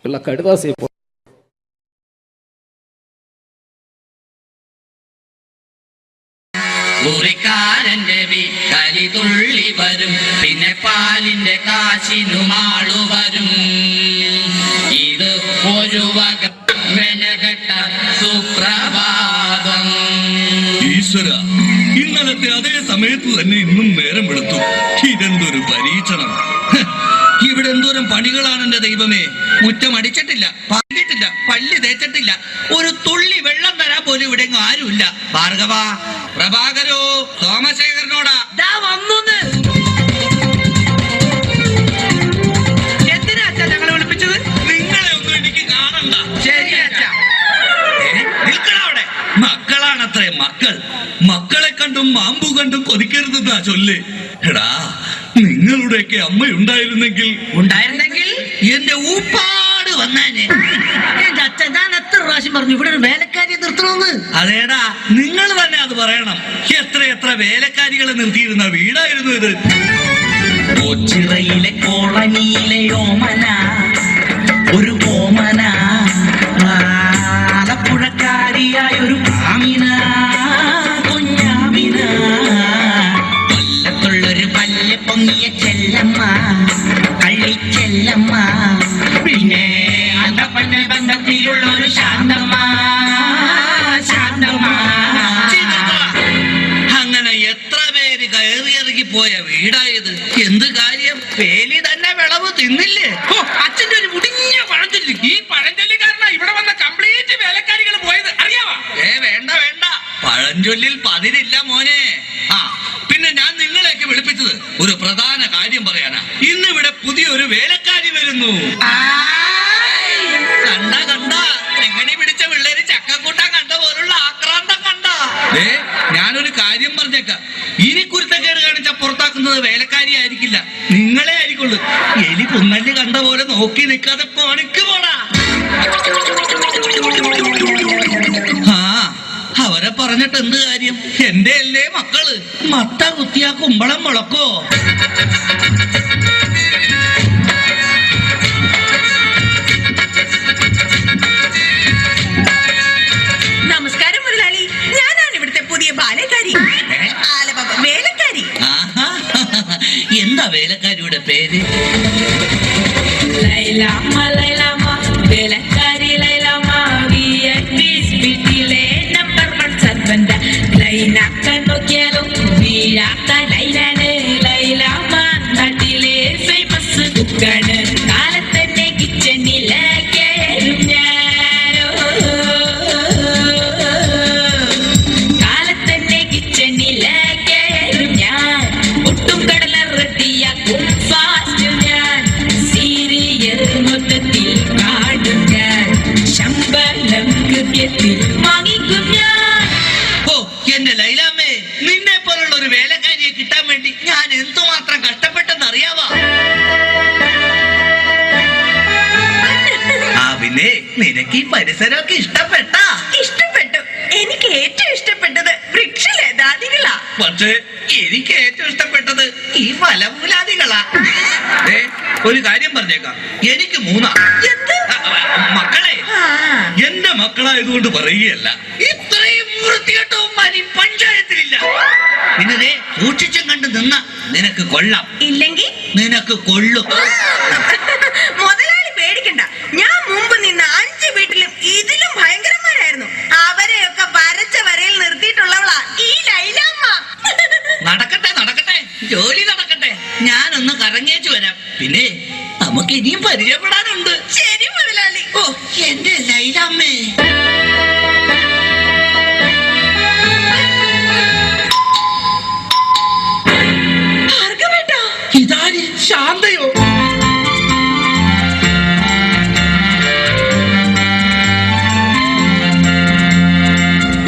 இல்ல கடிதாசி മുറിക്കാരന്റെ വീട്ടലി തുള്ളി വരും, പിന്നെ പാലിന്റെ കാശിനുമാളു വരും. ഇത് ഒരു വക മെനകെട്ട സുപ്രഭാതം. ഈശ്വര, ഇന്നലത്തെ അതേ സമയത്ത് തന്നെ ഇന്നും നേരം വെളുത്തു. ഇതെന്തൊരു പരീക്ഷണം! ഇവിടെ എന്തോരം പണികളാണ് എന്റെ ദൈവമേ. മുറ്റം അടിച്ചിട്ടില്ല, പറഞ്ഞിട്ടില്ല, പല്ല് തേച്ചിട്ടില്ല, ഒരു തുള്ളി വെള്ളം തരാൻ പോലും ഇവിടെ ആരുമില്ല. ഭാർഗവ, പ്രഭാകരോ, സോമശേഖരനോടാ എന്തിനാ അച്ഛാ ഞങ്ങളെ വിളിപ്പിച്ചത്? നിങ്ങളെ ഒന്നും എനിക്ക് കാണണ്ട. ശരി അച്ഛാ. നിൽക്കണവിടെ. മക്കളാണത്രേ മക്കൾ. മക്കളെ കണ്ടും മാമ്പു കണ്ടും കൊതിക്കരുതെന്നാ ചൊല്ല്. എടാ, നിങ്ങളുടെയൊക്കെ അമ്മയുണ്ടായിരുന്നെങ്കിൽ എന്റെ ഊപ്പാട് വന്നേനെ. എന്റെ അച്ഛൻ ഞാൻ എത്ര പ്രാവശ്യം പറഞ്ഞു ഇവിടെ ഒരു വേലക്കാരിയെ നിർത്തണമെന്ന്. അതേടാ, നിങ്ങൾ തന്നെ അത് പറയണം. എത്ര എത്ര വേലക്കാരികളെ നിർത്തിയിരുന്ന വീടായിരുന്നു ഇത്. കൊച്ചിറയിലെ കോളനിയിലെ ഓമന, ഒരു ഓമന, ആലപ്പുഴക്കാരിയായ ഒരു ആമിന, കുഞ്ഞാമിന, കൊല്ലത്തുള്ളൊരു പല്ല് പൊങ്ങിയ ചെല്ലമ്മ, കള്ളിച്ചെല്ലമ്മ, പിന്നെ അന്തപ്പന്ന ബന്ധത്തിലുള്ള ഒരു ശാന്തമ്മ, ശാന്തമ്മ. അങ്ങനെ എത്ര പേര് കയറിയിറങ്ങി പോയ വീടായത്. എന്ത് കാര്യം? വേലി തന്നെ വിളവ് തിന്നില്ലേ? അച്ഛന്റെ ഒരു മുടിഞ്ഞ പഴഞ്ചൊല്ലി. ഈ പഴഞ്ചൊല്ലി കാരണം ഇവിടെ വന്ന കംപ്ലീറ്റ് വേലക്കാരികൾ പോയത് അറിയാവാ? വേണ്ട വേണ്ട, പഴഞ്ചൊല്ലിൽ പതിരില്ല മോനെ. ആ, പിന്നെ ഞാൻ നിങ്ങളെയൊക്കെ വിളിപ്പിച്ചത് ഒരു പ്രധാന കാര്യം പറയാനാ. ഇന്നിവിടെ പുതിയൊരു വേലക്കാരി വരുന്നു. കണ്ട കണ്ട, എങ്ങനെ പിടിച്ച പിള്ളേര് ചക്കക്കൂട്ടാൻ കണ്ട പോലുള്ള ആക്രാന്തം കണ്ട. ഞാനൊരു കാര്യം പറഞ്ഞേക്കാം, ഇനി കുരുത്തക്കേട് കാണിച്ച പുറത്താക്കുന്നത് വേലക്കാരി ആയിരിക്കില്ല, നിങ്ങളെ ആയിരിക്കുള്ളൂ. എലി പുന്നല്ലി കണ്ട പോലെ നോക്കി നിൽക്കാതെ പണിക്ക് പോടാ. ആ, അവരെ പറഞ്ഞിട്ട് എന്ത് കാര്യം? എന്റെ അല്ലേ മക്കള്. മത്ത കുത്തിയാ കുമ്പളം മുളക്കോ? നമസ്കാരം മുതലാളി, ഞാനാണ് ഇവിടുത്തെ പുതിയ ബാലക്കാരി, വേലക്കാരി. എന്താ വേലക്കാരിയുടെ പേര്? ലൈലാമ്മ, ലൈലാമ്മ, വേലക്കാരി ലൈലാമ്മ, വീട്ടിലെ നമ്പർ 1 സർവന്റ. ലൈനാക്കാൻ നോക്കിയാലും വീഴാത്ത ലൈലാണ് ലൈലാമ്മ, നാട്ടിലെ ഫേമസ് കുക്കാണ്. കാലത്തന്നെ കിച്ചണിലെ കയറും ഞാനോ, കാലത്തന്നെ കിച്ചണിലെ കയറും ഞാൻ. ഒട്ടും കടല റെഡിയാക്കും ഫാസ്റ്റ് ഞാൻ. സീരിയൽ മൊത്തത്തിൽ കാണും ഞാൻ. ശമ്പളം കൃത്യത്തിൽ വാങ്ങിക്കും ഞാൻ. ഓ, എന്റെ ലൈലാമ്മേ, നിന്നെ പോലുള്ള ഒരു വേലക്കാരിയെ കിട്ടാൻ വേണ്ടി ഞാൻ എന്തുമാത്രം കഷ്ടപ്പെട്ടെന്ന് അറിയാവാ? ആ, പിന്നെ നിനക്ക് ഈ പരിസരമൊക്കെ ഇഷ്ടപ്പെട്ടാ? ഇഷ്ടപ്പെട്ടു. എനിക്ക് ഏറ്റവും ഇഷ്ടപ്പെട്ടത് വൃക്ഷലതാദികളാ. പക്ഷേ എനിക്ക് ഏറ്റവും ഇഷ്ടപ്പെട്ടത് ഈ ഫലമൂലാദികളാ. ഒരു കാര്യം പറഞ്ഞേക്കാം, എനിക്ക് 3 മക്കളെ. എന്റെ മക്കളായതുകൊണ്ട് പറയുകയല്ല, ഇത്രയും വൃത്തികെട്ടവും പഞ്ചായത്തിലില്ല. പിന്നെ സൂക്ഷിച്ചും കണ്ട് നിന്ന നിനക്ക് കൊള്ളാം, ഇല്ലെങ്കിൽ നിനക്ക് കൊള്ളും. മുതലാളി പേടിക്കണ്ട, ഞാൻ മുമ്പ് നിന്ന 5 വീട്ടിലും ഇതിലും ഭയങ്കരന്മാരായിരുന്നു. അവരെയൊക്കെ വരച്ച വരയിൽ നിർത്തിയിട്ടുള്ളവളാ ഈ ലൈലാമ്മ. നടക്കട്ടെ നടക്കട്ടെ, ജോലി നടക്കട്ടെ. ഞാനൊന്ന് കറങ്ങിയേച്ചു വരാം. പിന്നെ നമുക്ക് ഇനിയും പരിചയപ്പെടാനുണ്ട്. ശരി മുതലാളി. ഓ, എന്റെ ലൈലാമ്മേ. ഇതാര്? ശാന്തയോ?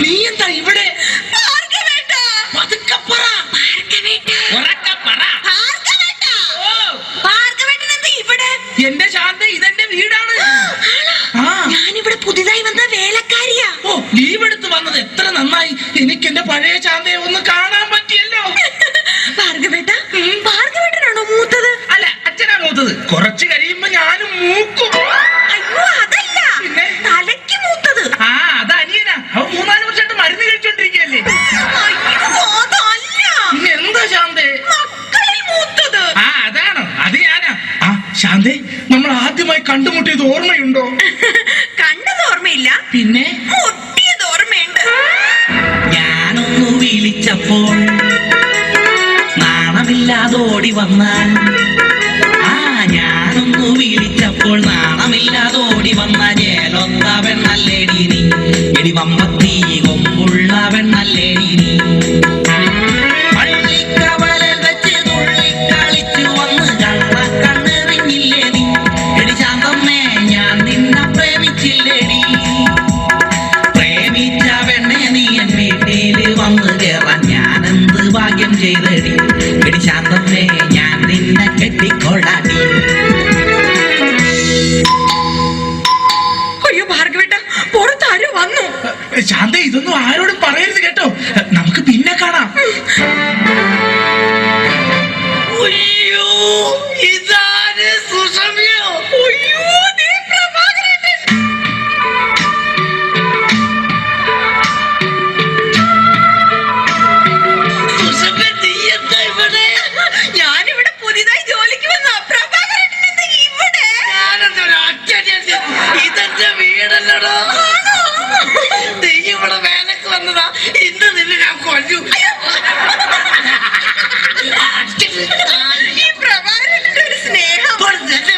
നീ എന്താ ഇവിടെ? പതുക്കെ പറ. ഉറക്കെ പറ. എന്റെ ശാന്ത, ഇതെന്റെ വീടാണ്. ഞാനിവിടെ പുതിയതായി വന്ന വേലക്കാരിയാ. ഓ, ലീവ് എടുത്ത് വന്നത് എത്ര നന്നായി. എനിക്ക് എന്റെ പഴയ ശാന്തയെ ഒന്ന് കാണാൻ പറ്റിയല്ലോ. ഭാർഗവേട്ട, ഭാർഗവേട്ടനാണോ മൂത്തത്? അല്ല, അച്ഛനാ മൂത്തത്. കുറച്ച് കഴിയുമ്പോ ഞാനും മൂക്കും. അയ്യോ, അതല്ല, തലയ്ക്ക് മൂത്തത്. ആ, അത് അനിയനാ. അവൻ 3-4 വർഷമായിട്ട് മരുന്ന് കഴിച്ചോണ്ടിരിക്കുകയല്ലേ. അയ്യോ, പിന്നെ മുട്ടിയത് ഓർമ്മയുണ്ട്. ഞാനൊന്നു വിളിച്ചപ്പോൾ നാണമില്ലാതോടി വന്നാൽ, ഞാനൊന്നു വിളിച്ചപ്പോൾ നാണമില്ലാതോടി വന്ന ജേലൊന്ന പെണ്ണല്ലേടി നീ, എടി വമ്പത്തി കൊമ്പുള്ള പെണ്ണല്ലേടി നീ. പള്ളിക്കവലൽ വെച്ച് തുള്ളിക്കളിച്ചു വന്ന് കണ്ണെറിഞ്ഞില്ലേ നീ, എടി ശാന്തമ്മേ ഞാൻ നിന്നെ പ്രേമിച്ചില്ലേടി. പ്രേമിച്ച പെണ്ണെ നീ എൻ വീട്ടില് വന്ന് കേറാൻ ഞാനെന്ത് ഭാഗ്യം ചെയ്തടി, എടി ശാന്തമ്മേ ഞാൻ നിന്നെ കെട്ടിക്കൊള്ളാടി. അയ്യോ ഭാർഗവേട്ട, പുറത്താരോ വന്നു. ശാന്ത ഇതൊന്നും ആരോടും പറയരുത് കേട്ടോ, നമുക്ക് പിന്നെ കാണാം. അയ്യോ ഇതാണ് സുഷമ്യോ. അയ്യോ ഞാനിവിടെ പുതിയതായി ജോലിക്ക് വന്ന പ്രഭാകരൻ ഇവിടെ. ഇതെന്റെ വീടല്ലടോ, നീ ഇവിടെ വേലക്ക് വന്നതാ, ഇന്ന് നിന്നെ ഞാൻ കൊല്ലു. ഈ പ്രഭാകരന്റെ ഒരു സ്നേഹം.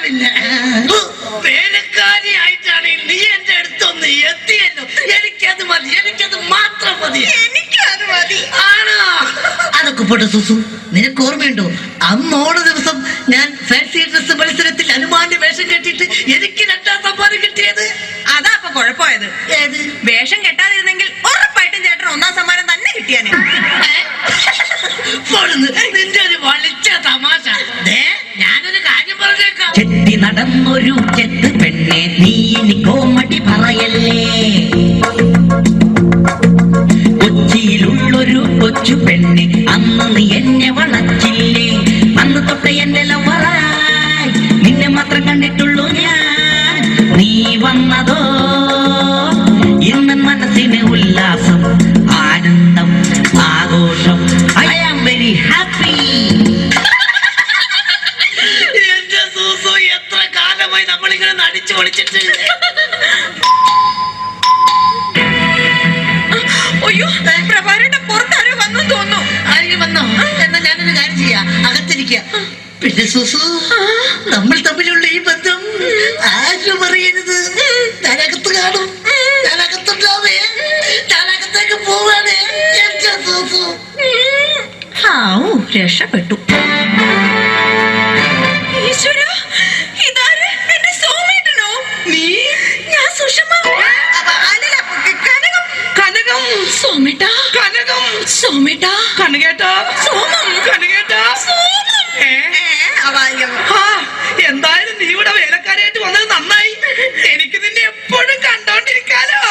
പിന്നെ വേലക്കാരിയായിട്ടാണ് നീ എന്റെ അടുത്തൊന്ന് എത്തിയല്ലോ, എനിക്കത് മതി, എനിക്കത് മാത്രം മതി. എനിക്കത് മതി. ആണോ? അതൊക്കെ പോട്ടെ സുസു, നിനക്ക് ഓർമ്മയുണ്ടോ അന്ന് ഓണ ദിവസം ഞാൻ ഫാൻസി ഡ്രസ് മത്സരത്തിൽ അനുമാന്റെ വേഷം കെട്ടിയിട്ട് എനിക്ക് 2ാം സമ്മാനം കിട്ടിയത്? അതാ അപ്പൊ കുഴപ്പമായത്. ഏത്? വേഷം കെട്ടാതിരുന്നെങ്കിൽ ഉറപ്പായിട്ടും ചേട്ടൻ 1ാം സമ്മാനം തന്നെ കിട്ടിയാനെ. നിന്റെ ഒരു വളിച്ച തമാശ. ഞാനൊരു കാര്യം പറഞ്ഞേക്കാം. ചെത്തി നടന്നൊരു ചെത്ത് പെണ്ണെ നീ ഇനി കോമഡി പറയല്ലേ. കൊച്ചിയിലുള്ളൊരു കൊച്ചു പെണ്ണെ അന്ന് നീ എന്നെ വളച്ചില്ലേ, അന്ന് തൊട്ട് എന്റെ ലവറായി നിന്നെ മാത്രം കണ്ടിട്ടുള്ളൂ ഞാൻ. നീ വന്നതോ ഇന്ന് മനസ്സിന് ഉല്ലാസം, ആനന്ദം, ആഘോഷം. I am very happy. എന്റെ സൂസു, എത്ര കാലമായി നമ്മളിങ്ങനെ നടിച്ചു പൊളിച്ചിട്ട്. അയ്യോ പ്രഭാകരന്റെ പുറത്താരോ വന്നു തോന്നുന്നു. ആരെങ്കിലും വന്നോ? എന്നാ ഞാനൊരു കാര്യം ചെയ്യാം, അകത്തിരിക്കുക. പിന്നെ സുസു, നമ്മൾ തമ്മിലുള്ള ഈ ബന്ധം ആരും അറിയരുത്. ഞാനകത്ത് കാണും, ഞാനകത്തുണ്ടാവേ, ഞാനകത്തേക്ക് പോവാണേ എന്റെ സുസു. രക്ഷപ്പെട്ടു. ഈശ്വരാ, ഇതാര്? എന്റെ സോമേട്ടനോ? നീ? ഞാൻ സുഷമ. അല്ലല്ല, കനകം. കനകം. സോമേട്ടാ. കനകം. സോമേട്ടാ. കനകേട്ടാ. സോമം. കനകേട്ടാ. സോമം. എന്തായാലും നീ ഇവിടെ വേലക്കാരായിട്ട് വന്നത് നന്നായി. എനിക്ക് നിന്നെ എപ്പോഴും കണ്ടോണ്ടിരിക്കാലോ.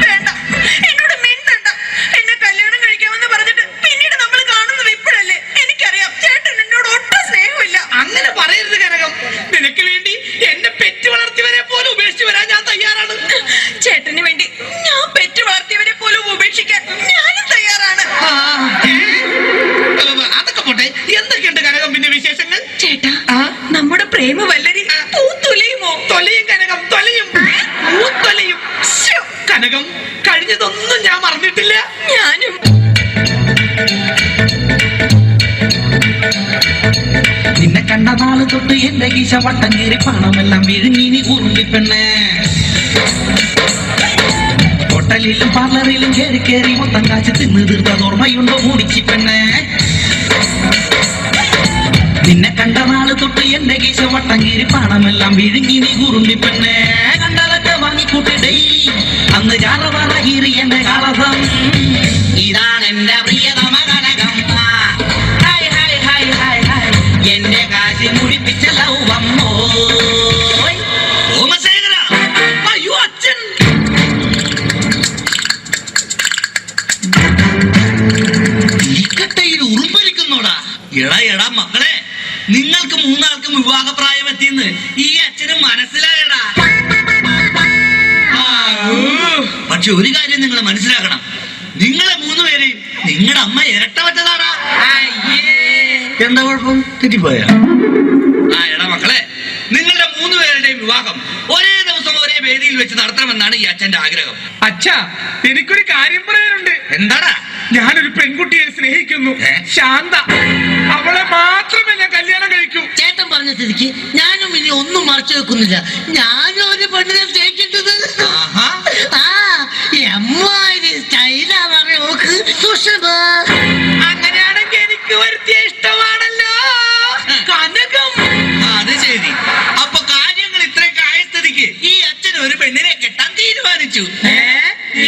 വേണ്ട, എന്നോട് മിണ്ടണ്ട. എന്നെ കല്യാണം കഴിക്കാമെന്ന് പറഞ്ഞിട്ട് പിന്നീട് നമ്മൾ കാണുന്നത് ഇപ്പോഴല്ലേ. എനിക്കറിയാം ചേട്ടൻ എന്നോട് ഒട്ടും സ്നേഹമില്ല. അങ്ങനെ പറയരുത് കനകം. നിനക്ക് വേണ്ടി എന്നെ പെറ്റ് വളർത്തിയവരെ പോലും ഉപേക്ഷിച്ച് വരാൻ ഞാൻ തയ്യാറാണ്. ചേട്ടന് വേണ്ടി ഞാൻ പെറ്റ് വളർത്തിയവരെ പോലും ഉപേക്ഷിക്കാൻ ഞാനും തയ്യാറാണ്. അതൊക്കെ പോട്ടെ, എന്തൊക്കെയുണ്ട് കനകം പിന്നെ വിശേഷങ്ങൾ? ചേട്ടാ, നമ്മുടെ പ്രേമ വല്ലരി പൂത്തുലയുമോ? തൊലയും കനകം, തൊലയും, പൂത്തൊലയും. കനകം, കഴിഞ്ഞതൊന്നും ഞാൻ മറന്നിട്ടില്ല. ഞാനും. നിന്നെ കണ്ട നാള് തൊട്ട് എന്റെ ഗീശ വട്ടം കീറി പണമെല്ലാം വിഴുങ്ങി നീ ഉറുമ്പിപ്പെണ്ണേ. ഹോട്ടലിലും പാർലറിലും കയറി കയറി മൊത്തം കാശ് തിന്ന് തീർത്തത് ഓർമ്മയുണ്ടോ മൂടിച്ചി പെണ്ണേ? നിന്നെ കണ്ട നാള് തൊട്ട് എന്റെ ഗീശ വട്ടം കീറി പണമെല്ലാം വിഴുങ്ങി നീ ഉറുമ്പിപ്പെണ്ണേ. കണ്ടതൊക്കെ വാങ്ങിക്കൂട്ടി ഡെയിലി അന്ന് ചാറവാറ കീറി എന്റെ കളസം. ഇതാണ് എന്റെ പ്രിയതമ കനകം. എന്റെ കാശി മുടിപ്പിച്ച ലൗവമ്മോ. അയ്യോ അച്ഛൻ. ഇക്കട്ടയിൽ ഉറുമ്പരിക്കുന്നോടാ. എടാ മക്കളെ, നിങ്ങൾക്ക് 3 ആൾക്കും വിവാഹപ്രായം എത്തിയെന്ന് ഈ അച്ഛന് മനസ്സിലായടാ. പക്ഷെ ഒരു കാര്യം നിങ്ങൾ മനസ്സിലാക്കണം, നിങ്ങളെ 3 പേരെയും നിങ്ങളുടെ അമ്മ ഇരട്ട വെച്ചതാടാ. എന്താ കുഴപ്പം? തെറ്റിപ്പോയാ? ആ എടാ മക്കളെ, നിങ്ങളുടെ 3 പേരുടെയും വിവാഹം ഒരേ ദിവസം ഒരേ വേദിയിൽ വെച്ച് നടത്തണമെന്നാണ് ഈ അച്ഛന്റെ ആഗ്രഹം. അച്ഛാ, എനിക്കൊരു കാര്യം പറയാനുണ്ട്. എന്താടാ? ഞാനൊരു പെൺകുട്ടിയെ സ്നേഹിക്കുന്നു, ശാന്ത. അവളെ മാത്രമേ ഞാൻ കല്യാണം കഴിക്കൂ. ചേട്ടൻ പറഞ്ഞ സ്ഥിതിക്ക് ഞാനും ഇനി ഒന്നും മറച്ചു വെക്കുന്നില്ല. ഞാനും ഒരു പെണ്ണിനെ സ്നേഹിക്കുന്നത്. അങ്ങനെയാണെങ്കിൽ എനിക്ക് വരുത്തിയ ഇഷ്ടമാണല്ലോ കനകം. അത് ശരി. അപ്പൊ കാര്യങ്ങൾ ഇത്രയൊക്കെ ആയ സ്ഥിതിക്ക് ഈ അച്ഛൻ ഒരു പെണ്ണിനെ കെട്ടാൻ തീരുമാനിച്ചു.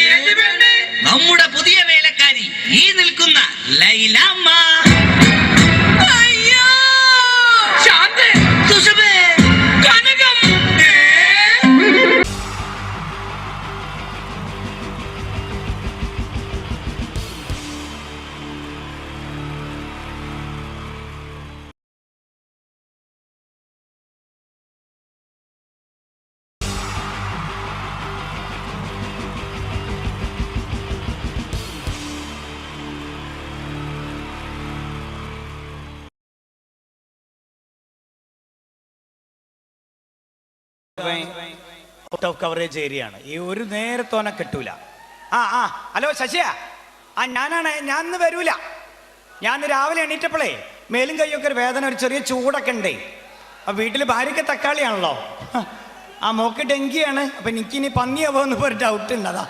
ഏത് പെണ്ണ്? നമ്മുടെ പുതിയ വേലക്കാരി, ഈ നിൽക്കുന്ന ലൈലാമ്മ. അയ്യോ, ശാന്തേ, സുഷമേ, കനകം. ഔട്ട് ഓഫ് കവറേജ് ഏരിയ ആണ്. ഈ ഒരു നേരത്തോനെ കിട്ടൂല. ഹലോ ശശിയ, ഞാനാണ്. ഞാൻ ഇന്ന് വരൂല. ഞാൻ രാവിലെ എണീറ്റപ്പോഴേ മേലും കൈയൊക്കെ ഒരു വേദന, ഒരു ചെറിയ ചൂടൊക്കെ ഉണ്ടേ. വീട്ടിൽ ഭാര്യയ്ക്ക് തക്കാളിയാണല്ലോ, മോക്ക് ഡെങ്കിയാണ്. അപ്പൊ എനിക്കിനി പന്നിയാവോ എന്ന് ഒരു ഡൗട്ട് ഉണ്ട്. അതാ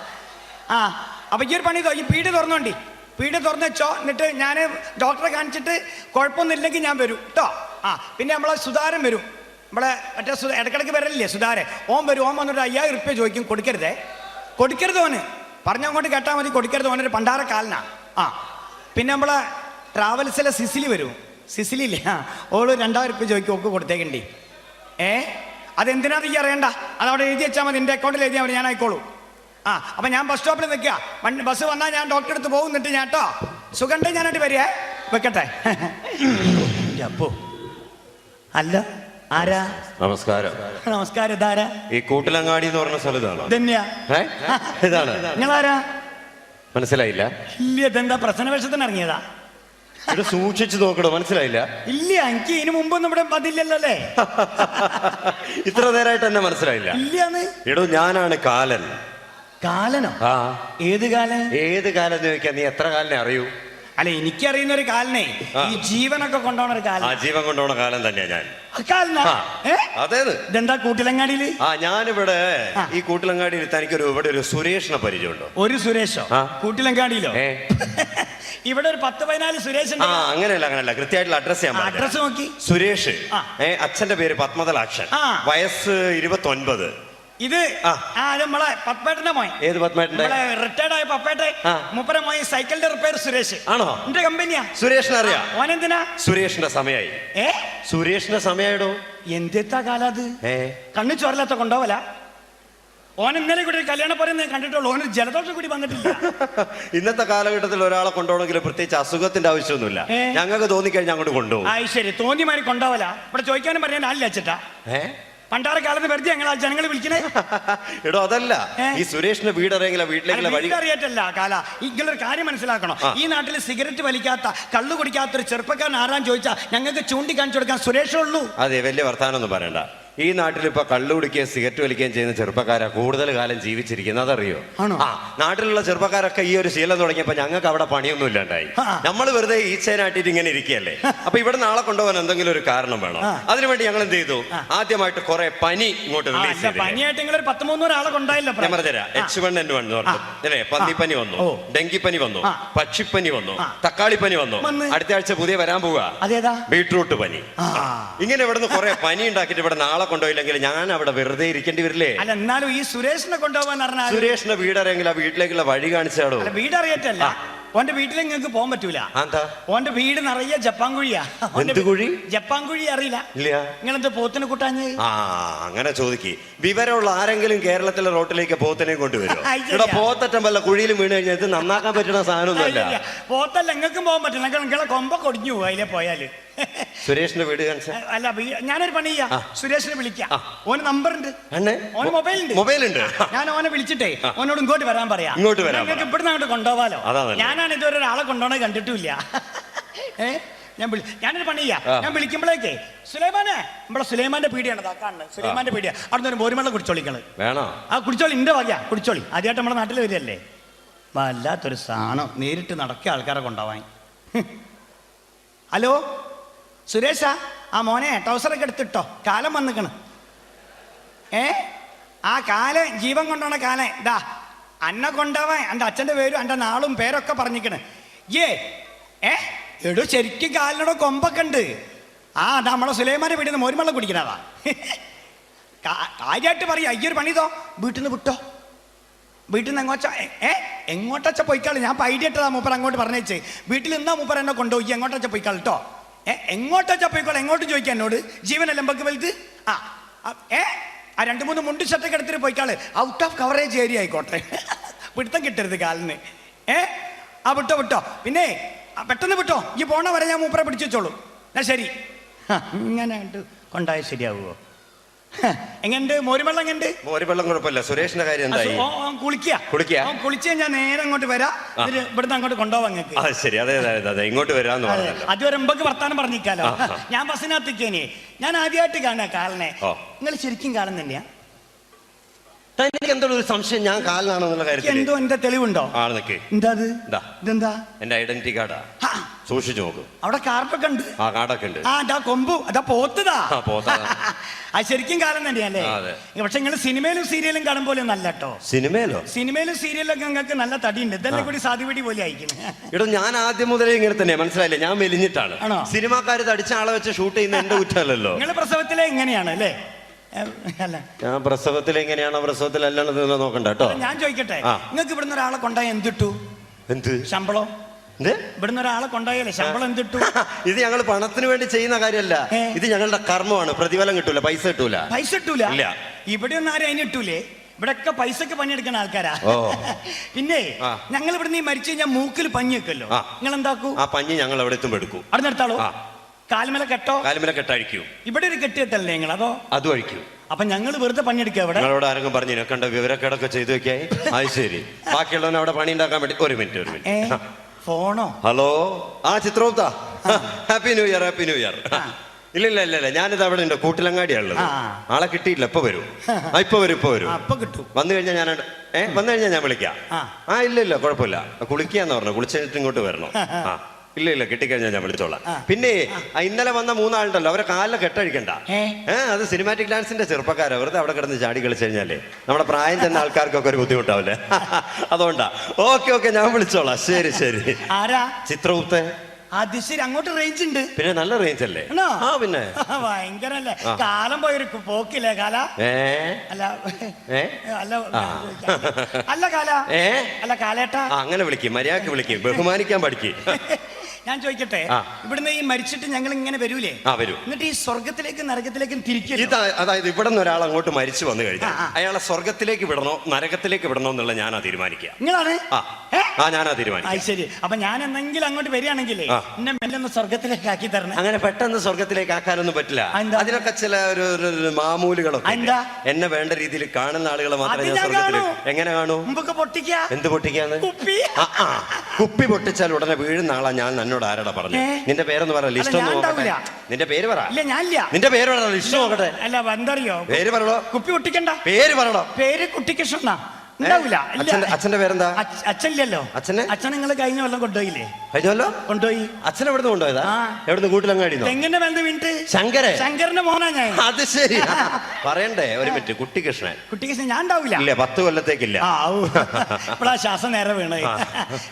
അപ്പൊ ഈ ഒരു പണി ഈ പീട് തുറന്നോണ്ടി, പീട് തുറന്ന് വെച്ചോ. എന്നിട്ട് ഞാൻ ഡോക്ടറെ കാണിച്ചിട്ട് കുഴപ്പമൊന്നുമില്ലെങ്കിൽ ഞാൻ വരും കേട്ടോ. പിന്നെ നമ്മളെ സുധാരൻ വരും, നമ്മളെ മറ്റേ ഇടക്കിടക്ക് വരലില്ലേ സുധാരൻ. ഓൻ വരും. ഓൻ വന്നിട്ട് 5000 റുപ്യ ചോദിക്കും. കൊടുക്കരുത് ഓന്. പറഞ്ഞങ്ങോട്ട് കേട്ടാൽ മതി. കൊടുക്കരുത്. ഓനൊരു പണ്ടാരക്കാലനാ. പിന്നെ നമ്മളെ ട്രാവൽസിലെ സിസിലി വരും. സിസിലി ഇല്ലേ, ഓള് 2000 റുപ്യ ചോദിക്കും. ഓക്ക് കൊടുത്തേക്കണ്ടി. അതെന്തിനാ ഈ അറിയണ്ട, അതവിടെ എഴുതി വെച്ചാൽ മതി. എൻ്റെ അക്കൗണ്ടിൽ എഴുതിയാൽ മതി, ഞാൻ ആയിക്കോളൂ. അപ്പം ഞാൻ ബസ് സ്റ്റോപ്പിൽ നിൽക്കുക. ബസ് വന്നാൽ ഞാൻ ഡോക്ടറെ അടുത്ത് പോകുന്നിട്ട് ഞാൻ കേട്ടോ സുഖണ്ട് ഞാനായിട്ട് വരിക. വെക്കട്ടെ. അപ്പോ അല്ല ആരാ? നമസ്കാരം. നമസ്കാരം. ഇതാരാ? ഈ കൂട്ടിലങ്ങാടി എന്ന് പറഞ്ഞ സ്ഥലത്താണ്. ഇതാണ്. നിങ്ങളാരാ? മനസ്സിലായില്ല? ഇല്ല. ഇതെന്താ പ്രശ്നവേഷത്തിന് ഇറങ്ങിയതാ? ഇത് സൂക്ഷിച്ചു നോക്കണോ? മനസ്സിലായില്ല? ഇല്ല, എനിക്ക് ഇതിനു മുമ്പൊന്നും ഇവിടെ പതില്ലല്ലോ അല്ലേ? ഇത്ര നേരമായിട്ട് എന്നെ മനസ്സിലായില്ല? ഇല്ലാന്ന്. എടോ, ഞാനാണ് കാലൻ. കാലനോ? ഏത് കാലൻ? ഏത് കാലം എന്ന് ചോദിക്കാൻ നീ എത്ര കാലിനെ അറിയൂ? അല്ല, എനിക്കറിയുന്ന ഒരു കാലനെ, ഈ ജീവനൊക്കെ കൊണ്ടുപോണ ഒരു കാലം. ജീവൻ കൊണ്ടുപോണ കാലം തന്നെയാ ഞാൻ. അതേത്? ഇതെന്താ കൂട്ടിലങ്ങാടിയില്? ഞാനിവിടെ ഈ കൂട്ടിലങ്ങാടിയിൽ തനിക്കൊരു ഇവിടെ ഒരു സുരേഷിനെ പരിചയമുണ്ടോ? ഒരു സുരേഷോ? കൂട്ടിലങ്ങാടിയിലോ? ഇവിടെ ഒരു 10-14 സുരേഷ്. അങ്ങനെയല്ല, കൃത്യമായിട്ടുള്ള അഡ്രസ് ഞാൻ അഡ്രസ് നോക്കി. സുരേഷ്, അച്ഛന്റെ പേര് പത്മതലാക്ഷൻ, വയസ്സ് 29. ഇത് നമ്മളെ പപ്പേട്ടന്റെ മോൻ. ഏത് പത്മേട്ടന്റെ? റിട്ടയർഡ് ആയ പപ്പേട്ടെ മൂപ്പര മോൻ. സൈക്കിളിന്റെ റിപ്പയർ സുരേഷ്. ആണോ? എന്റെ കമ്പനിയാ. സുരേഷിനെ അറിയാം? ഓനെന്തിനാ? സുരേഷിന്റെ സമയായി. സുരേഷിന്റെ സമയായിടോ. എന്തെത്താ കാലത്? കണ്ണു ചോരലാത്ത കൊണ്ടോവല. ഓൻ ഇന്നലെ കൂടി കല്യാണം പറയുന്നത് കണ്ടിട്ടുള്ളൂ. ഓന് ജലദോഷം കൂടി വന്നിട്ടില്ല. ഇന്നത്തെ കാലഘട്ടത്തിൽ ഒരാളെ കൊണ്ടുപോകണമെങ്കിൽ പ്രത്യേകിച്ച് അസുഖത്തിന്റെ ആവശ്യമൊന്നുമില്ല. ഞങ്ങൾക്ക് തോന്നിക്കഴിഞ്ഞാൽ അങ്ങോട്ട് കൊണ്ടുപോകും. ശരി, തോന്നിമാരി കൊണ്ടോവല. ഇവിടെ ചോദിക്കാനും പറയാൻ ആളില്ല വെച്ചിട്ടാ. പണ്ടാരക്കാലത്ത് വെറുതെ ഞങ്ങൾ ജനങ്ങൾ വിളിക്കണേ. എടോ, അതല്ല. ഈ സുരേഷിന്റെ വീട് അറിയെങ്കിലോ, വീട്ടിലേക്കുള്ള വഴി അറിയട്ടല്ല കാല. ഇങ്ങളൊരു കാര്യം മനസ്സിലാക്കണം. ഈ നാട്ടിൽ സിഗരറ്റ് വലിക്കാത്ത, കള്ളു കുടിക്കാത്ത ഒരു ചെറുപ്പക്കാരൻ ആരാന്ന് ചോദിച്ചാൽ ഞങ്ങൾക്ക് ചൂണ്ടിക്കാണിച്ചു കൊടുക്കാൻ സുരേഷേ ഉള്ളൂ. അതെ, വലിയ വർത്താനൊന്നും പറയണ്ട. ഈ നാട്ടിൽ ഇപ്പൊ കള്ളു കുടിക്കുകയും സിഗരറ്റ് വലിക്കുകയും ചെയ്യുന്ന ചെറുപ്പക്കാരാ കൂടുതൽ കാലം ജീവിച്ചിരിക്കുന്നത്. അതറിയോ? നാട്ടിലുള്ള ചെറുപ്പക്കാരൊക്കെ ഈ ഒരു ശീലം തുടങ്ങിയപ്പോ ഞങ്ങൾക്ക് അവിടെ പണിയൊന്നും ഇല്ലാണ്ടായി. നമ്മൾ വെറുതെ ഈച്ചേനാട്ടിട്ട് ഇങ്ങനെ ഇരിക്കുകയല്ലേ. അപ്പൊ ഇവിടെ നാളെ കൊണ്ടുപോകാൻ എന്തെങ്കിലും ഒരു കാരണം വേണം. അതിനുവേണ്ടി ഞങ്ങൾ എന്ത് ചെയ്തു? ആദ്യമായിട്ട് കുറെ പനി ഇങ്ങോട്ട് റിലീസ് ചെയ്തു. പനിയായിട്ട് നിങ്ങൾ 13 ആളെ കൊണ്ടായില്ല. ഞാൻ പറഞ്ഞുതരാം. H1N1 അല്ലേ, പന്നിപ്പനി വന്നു, ഡെങ്കിപ്പനി വന്നു, പക്ഷിപ്പനി വന്നു, തക്കാളിപ്പനി വന്നു. അടുത്ത ആഴ്ച പുതിയ വരാൻ പോവുക ബീട്രൂട്ട് പനി. ഇങ്ങനെ ഇവിടുന്ന് കുറെ പനി ഉണ്ടാക്കിയിട്ട് ഇവിടെ നാളെ കൊണ്ടുപോയില്ലെങ്കിൽ ഞാൻ അവിടെ വെറുതെ ഇരിക്കേണ്ടി വരില്ലേ? അല്ല, എന്നാലും ഈ സുരേഷിനെ കൊണ്ടുപോകാൻ പറഞ്ഞാൽ സുരേഷിന്റെ വീടറിയെങ്കിൽ ആ വീട്ടിലേക്കുള്ള വഴി കാണിച്ചാടോ. വീടറിയറ്റല്ല, ഓന്റെ വീട്ടിലേക്ക് നിങ്ങൾക്ക് പോകാൻ പറ്റൂല. ഓന്റെ വീട് നിറയെ ജപ്പാൻകുഴിയാ. ജപ്പാൻകുഴി അറിയില്ല? നിങ്ങളെന്താ പോത്തിനെ കൂട്ടാഞ്ഞ്? അങ്ങനെ ചോദിക്ക്. വിവരമുള്ള ആരെങ്കിലും കേരളത്തിലെ റോട്ടിലേക്ക് പോത്തിനെ കൊണ്ടുവരും? ഇവിടെ പോത്തറ്റം വല്ല കുഴിയിലും വീണ് കഴിഞ്ഞാൽ ഇത് നന്നാക്കാൻ പറ്റുന്ന സാധനമൊന്നുമല്ല. പോത്തല്ല, നിങ്ങൾക്കും പോകാൻ പറ്റില്ല. നിങ്ങളെ കൊമ്പ കൊടിഞ്ഞു പോകും അതിലെ പോയാല്. സുരേഷിന്റെ വീട് കാണിച്ച? അല്ല, ഞാനൊരു പണി ചെയ്യാം. സുരേഷിനെ വിളിക്കാം. ഓന് നമ്പർ ഉണ്ട്, ഓന് മൊബൈൽ ഉണ്ട്. ഞാൻ ഓനെ വിളിച്ചിട്ടേ ഓനോട് ഇങ്ങോട്ട് വരാൻ പറയാം. ഇങ്ങോട്ട് വരാം. ഇവിടുന്ന് അങ്ങോട്ട് കൊണ്ടുപോകാലോ. ഞാനാണ് ഇതുവരെ ഒരാളെ കൊണ്ടുപോകണത് കണ്ടിട്ടില്ല. ഞാനൊരു പണി ചെയ്യാം. ഞാൻ വിളിക്കുമ്പോഴേക്കേ സുലൈമാനെ, നമ്മളെ സുലൈമാന്റെ പീടിയാണ് കാണുന്നത്. സുലൈമാന്റെ പീടിയ അവിടെ നിന്ന് ബോരിമള്ളം കുടിച്ചോളിക്കള് വേണോ? ആ കുടിച്ചോളി, ഇന്റെ വകയാ കുടിച്ചോളി. ആദ്യമായിട്ട് നമ്മുടെ നാട്ടിൽ വരികയല്ലേ. വല്ലാത്തൊരു സാധനം, നേരിട്ട് നടക്കിയ ആൾക്കാരെ കൊണ്ടുപോവാൻ. ഹലോ സുരേഷാ, ആ മോനെ ടൗസറൊക്കെ എടുത്തിട്ടോ, കാലം വന്നിക്കണ്. ആ കാലം ജീവൻ കൊണ്ടാണ് കാലം. ഇതാ അന്നെ കൊണ്ടുപോവാൻ എൻ്റെ അച്ഛൻ്റെ പേരും എൻ്റെ നാളും പേരൊക്കെ പറഞ്ഞിക്കണ്. എടോ ശരിക്കും കാലിനോട് കൊമ്പൊക്കെ ഉണ്ട്. അതാ നമ്മളെ സുലൈമാന്റെ വീട്ടിൽ നിന്ന് മോരുമള്ളം കുടിക്കണതാ. കാര്യമായിട്ട് പറയാ, ഈ ഒരു പണിതോ വീട്ടിൽ നിന്ന് വിട്ടോ. വീട്ടിൽ നിന്ന് എങ്ങോട്ടച്ച പോയിക്കാളി. ഞാൻ ഐഡിയ ഇട്ടതാ മൂപ്പർ അങ്ങോട്ട് പറഞ്ഞേച്ചേ. വീട്ടിൽ നിന്നാ മൂപ്പർ എന്നെ കൊണ്ടുപോയി എങ്ങോട്ടച്ച പോയിക്കാൾ കേട്ടോ. എങ്ങോട്ടച്ച പോയിക്കോളെ, എങ്ങോട്ടും ചോദിക്കാം എന്നോട്. ജീവനല്ലേ എമ്പക്ക് വലുത്. ആ 2-3 മുണ്ട് ഷർട്ടൊക്കെ എടുത്തിട്ട് പോയിക്കാള്. ഔട്ട് ഓഫ് കവറേജ് ഏരിയ ആയിക്കോട്ടെ, പിടുത്തം കിട്ടരുത് കാലിന്. വിട്ടോ വിട്ടോ. പിന്നെ പെട്ടെന്ന് വിട്ടോ, ഈ പോണ വരെ ഞാൻ മൂപ്പറെ പിടിച്ചു വെച്ചോളൂ. എന്നാ ശരി. ഇങ്ങനെ കൊണ്ടായ ശരിയാവുമോ? എങ്ങനെയുണ്ട് മോരുവെള്ളം? എങ്ങനെയുണ്ട് മോരുവെള്ളം? കുഴപ്പമില്ല. സുരേഷിന്റെ കാര്യം എന്തായി? കുളിക്കുക. ഞാൻ നേരെ അങ്ങോട്ട് വരാം. ഇവിടുന്ന് അങ്ങോട്ട് കൊണ്ടുപോവാൻ നിങ്ങൾക്ക്. ശരി, അതെ ഇങ്ങോട്ട് വരാന്ന് പറഞ്ഞല്ലോ. അതുവരെ മുമ്പൊക്കെ വർത്താനം പറഞ്ഞിരിക്കാലോ. ഞാൻ ബസ്സിനകത്തേക്കേനെ. ഞാൻ ആദ്യമായിട്ട് കാണാ കാലിനെ. നിങ്ങൾ ശരിക്കും കാലം തന്നെയാ? എന്തോ ഒരു സംശയം, ഞാൻ കാലിനാണെന്നുള്ള കാര്യത്തിൽ എന്തോ എന്റെ തെളിവുണ്ടോ? ഇതെന്താ? എന്റെ ഐഡന്റിറ്റി കാർഡാ. സൂക്ഷിച്ചു നോക്കും. അവിടെ കാർഡൊക്കെ ഉണ്ട്. ആ കാർഡൊക്കെ ഉണ്ട്. അതാ കൊമ്പു, അതാ പോത്തതാ. അത് ശരിക്കും കാലം തന്നെയല്ലേ? പക്ഷെ നിങ്ങൾ സിനിമയിലും സീരിയലും കാണും പോലെ ഒന്നല്ല കേട്ടോ. സിനിമയിലും സീരിയലും ഒക്കെ നിങ്ങൾക്ക് നല്ല തടിയുണ്ട്. ഇതെല്ലാം കൂടി സാധുപിടി പോലെ ആയിരിക്കും. ഇവിടെ ഞാൻ ആദ്യം മുതലേ ഇങ്ങനെ തന്നെ, മനസ്സിലായില്ലേ? ഞാൻ മെലിഞ്ഞിട്ടാണ്. സിനിമാക്കാര് തടിച്ച ആളെ വെച്ച് ഷൂട്ട് ചെയ്യുന്ന എന്റെ കുറ്റമല്ലല്ലോ. നിങ്ങൾ പ്രസവത്തിലെ എങ്ങനെയാണ് അല്ലേ? ഞാൻ പ്രസവത്തിൽ എങ്ങനെയാണോ പ്രസവത്തിലല്ലാണെന്ന് നോക്കണ്ട കേട്ടോ. ഞാൻ ചോദിക്കട്ടെ, നിങ്ങൾക്ക് ഇവിടുന്ന് ഒരാളെ കൊണ്ടായ എന്തിട്ടു? ശമ്പളം? ഇവിടുന്ന് ഒരാളെ കൊണ്ടായാലേ ശമ്പളം എന്തിട്ടു? ഇത് ഞങ്ങൾ പണത്തിന് വേണ്ടി ചെയ്യുന്ന കാര്യമല്ല. ഇത് ഞങ്ങളുടെ കർമ്മമാണ്. പ്രതിഫലം കിട്ടൂല, പൈസ കിട്ടൂല. പൈസ കിട്ടൂല? ഇവിടെ ഒന്നും ആരും അതിന് കിട്ടൂലേ. ഇവിടെയൊക്കെ പൈസക്ക് പണിയെടുക്കുന്ന ആൾക്കാരാ. പിന്നെ ഞങ്ങൾ ഇവിടുന്ന് ഈ മരിച്ചു കഴിഞ്ഞാൽ മൂക്കിൽ പഞ്ഞി വെക്കല്ലോ. നിങ്ങൾ എന്താക്കൂ? ആ പഞ്ഞി ഞങ്ങൾ എവിടെ എത്തുമ്പോ എടുക്കും. അവിടെ നിർത്താളൂ. കാലുമല കെട്ടോ? കാലുമല കെട്ടഴിക്കും. ഇവിടെ ഒരു കെട്ടിയിട്ടല്ലേ നിങ്ങൾ? അതോ അതും അഴിക്കും. അപ്പൊ ഞങ്ങൾ വെറുതെ പണിയെടുക്കുക. ഇവിടെ ഞങ്ങളോട് ആരെങ്കിലും പറഞ്ഞു കണ്ട വിവരക്കേടൊക്കെ ചെയ്തു വെക്കായി. അത് ശരി. ബാക്കിയുള്ളവനെ അവിടെ പണി ഉണ്ടാക്കാൻ വേണ്ടി ഒരു മിനിറ്റ്. ഫോണോ? Hello, Chitragupta, happy new year. Happy new year. ഇല്ല, ഞാനിത് അവിടെ ഉണ്ട്, കൂട്ടിലങ്ങാടിയാണുള്ളത്. ആളെ കിട്ടിയില്ല. ഇപ്പൊ വരും. ഇപ്പൊ വരും. വന്നു കഴിഞ്ഞാൽ ഞാൻ വിളിക്കാം. ഇല്ല കുഴപ്പമില്ല. കുളിക്കാന്ന് പറഞ്ഞു. കുളിച്ചിട്ട് ഇങ്ങോട്ട് വരണം. ഇല്ല കിട്ടിക്കഴിഞ്ഞാൽ ഞാൻ വിളിച്ചോളാം. പിന്നെ ഇന്നലെ വന്ന 3 ആളുണ്ടല്ലോ, അവരെ കാലിലെ കെട്ടഴിക്കണ്ട. അത് സിനിമാറ്റിക് ഡാൻസിന്റെ ചെറുപ്പക്കാരാ. വെറുതെ അവിടെ കിടന്ന് ചാടി കളിച്ചു കഴിഞ്ഞാലേ നമ്മുടെ പ്രായം ചെന്ന ആൾക്കാർക്കൊക്കെ ഒരു ബുദ്ധിമുട്ടാവില്ലേ? അതുകൊണ്ടാ. ഓക്കെ ഞാൻ വിളിച്ചോളാം. ശരി. ആരാ? ചിത്രഗുപ്ത. അത് ശരി. അങ്ങോട്ട് റേഞ്ച് ഉണ്ട്? പിന്നെ നല്ല റേഞ്ച് അല്ലേ? പിന്നെ ഭയങ്കരല്ലേ. കാലം പോയൊരു പോക്കില്ലേ കാല? അല്ല കാലേട്ടാ. അങ്ങനെ വിളിക്കും, മര്യാദക്ക് വിളിക്കും, ബഹുമാനിക്കാൻ പഠിക്കും. ഞാൻ ചോദിക്കട്ടെ, ഇവിടുന്ന് ഈ മരിച്ചിട്ട് ഞങ്ങൾ ഇങ്ങനെ വരൂലേ? വരും. എന്നിട്ട് ഈ സ്വർഗത്തിലേക്കും നരകത്തിലേക്കും തിരിക്കും. അതായത് ഇവിടെ നിന്ന് ഒരാൾ അങ്ങോട്ട് മരിച്ചു വന്നു കഴിഞ്ഞാൽ അയാളെ സ്വർഗത്തിലേക്ക് വിടണോ നരകത്തിലേക്ക് വിടണോ എന്നുള്ള ഞാനാ തീരുമാനിക്കുക. നിങ്ങളാണ്? ഞാനാ തീരുമാനിക്കുക. ശരി. അപ്പൊ ഞാൻ എന്തെങ്കിലും അങ്ങോട്ട് വരികയാണെങ്കിലേ എന്നെ മെല്ലൊന്ന് സ്വർഗത്തിലേക്ക് ആക്കി തരണം. അങ്ങനെ പെട്ടെന്ന് സ്വർഗത്തിലേക്ക് ആക്കാനൊന്നും പറ്റില്ല. അതിനൊക്കെ ചില ഒരു മാമൂലുകളൊക്കെ. എന്നെ വേണ്ട രീതിയിൽ കാണുന്ന ആളുകളെ മാത്രമേ ഞാൻ സ്വർഗത്തിലേക്ക്. എങ്ങനെ കാണൂ? എന്ത് പൊട്ടിക്കാന്ന്? കുപ്പി പൊട്ടിച്ചാൽ ഉടനെ വീഴുന്ന ആളാ ഞാൻ. എന്നോട് ആരാടാ പറഞ്ഞു? നിന്റെ പേരൊന്ന് പറ, ലിസ്റ്റ് ഒന്ന് നോക്കട്ടെ. നിന്റെ പേര് പറ. നിന്റെ പേര് പറ, ലിസ്റ്റ് നോക്കട്ടെ. അല്ല എന്തറിയോ? പേര് പറയണോ? കുപ്പി പൊട്ടിക്കണ്ട. പേര് പറയണോ? പേര് കുട്ടിക്കൃഷ്ണ. ഉണ്ടാവില്ല. അച്ഛന്റെ പേരെന്താ? അച്ഛനില്ലല്ലോ. അച്ഛൻ നിങ്ങൾ കഴിഞ്ഞ കൊല്ലം കൊണ്ടുപോയില്ലേ? കൊണ്ടുപോയി. അച്ഛൻ എവിടുന്ന് കൊണ്ടുപോയതാ? എവിടുന്ന്? കൂട്ടിലങ്ങാടി. എങ്ങനെ ബന്ധം വീണിട്ട്? ശങ്കരന്റെ മോനാ ഞാൻ. അത് ശരി. പറയണ്ടേ ഒരു മിനിറ്റ്. കുട്ടിക്കൃഷ്ണൻ. ഞാൻ ഉണ്ടാവില്ല. ഇല്ല, 10 കൊല്ലത്തേക്കില്ല. ഇപ്പഴാ ശ്വാസം നേരെ വീണേ.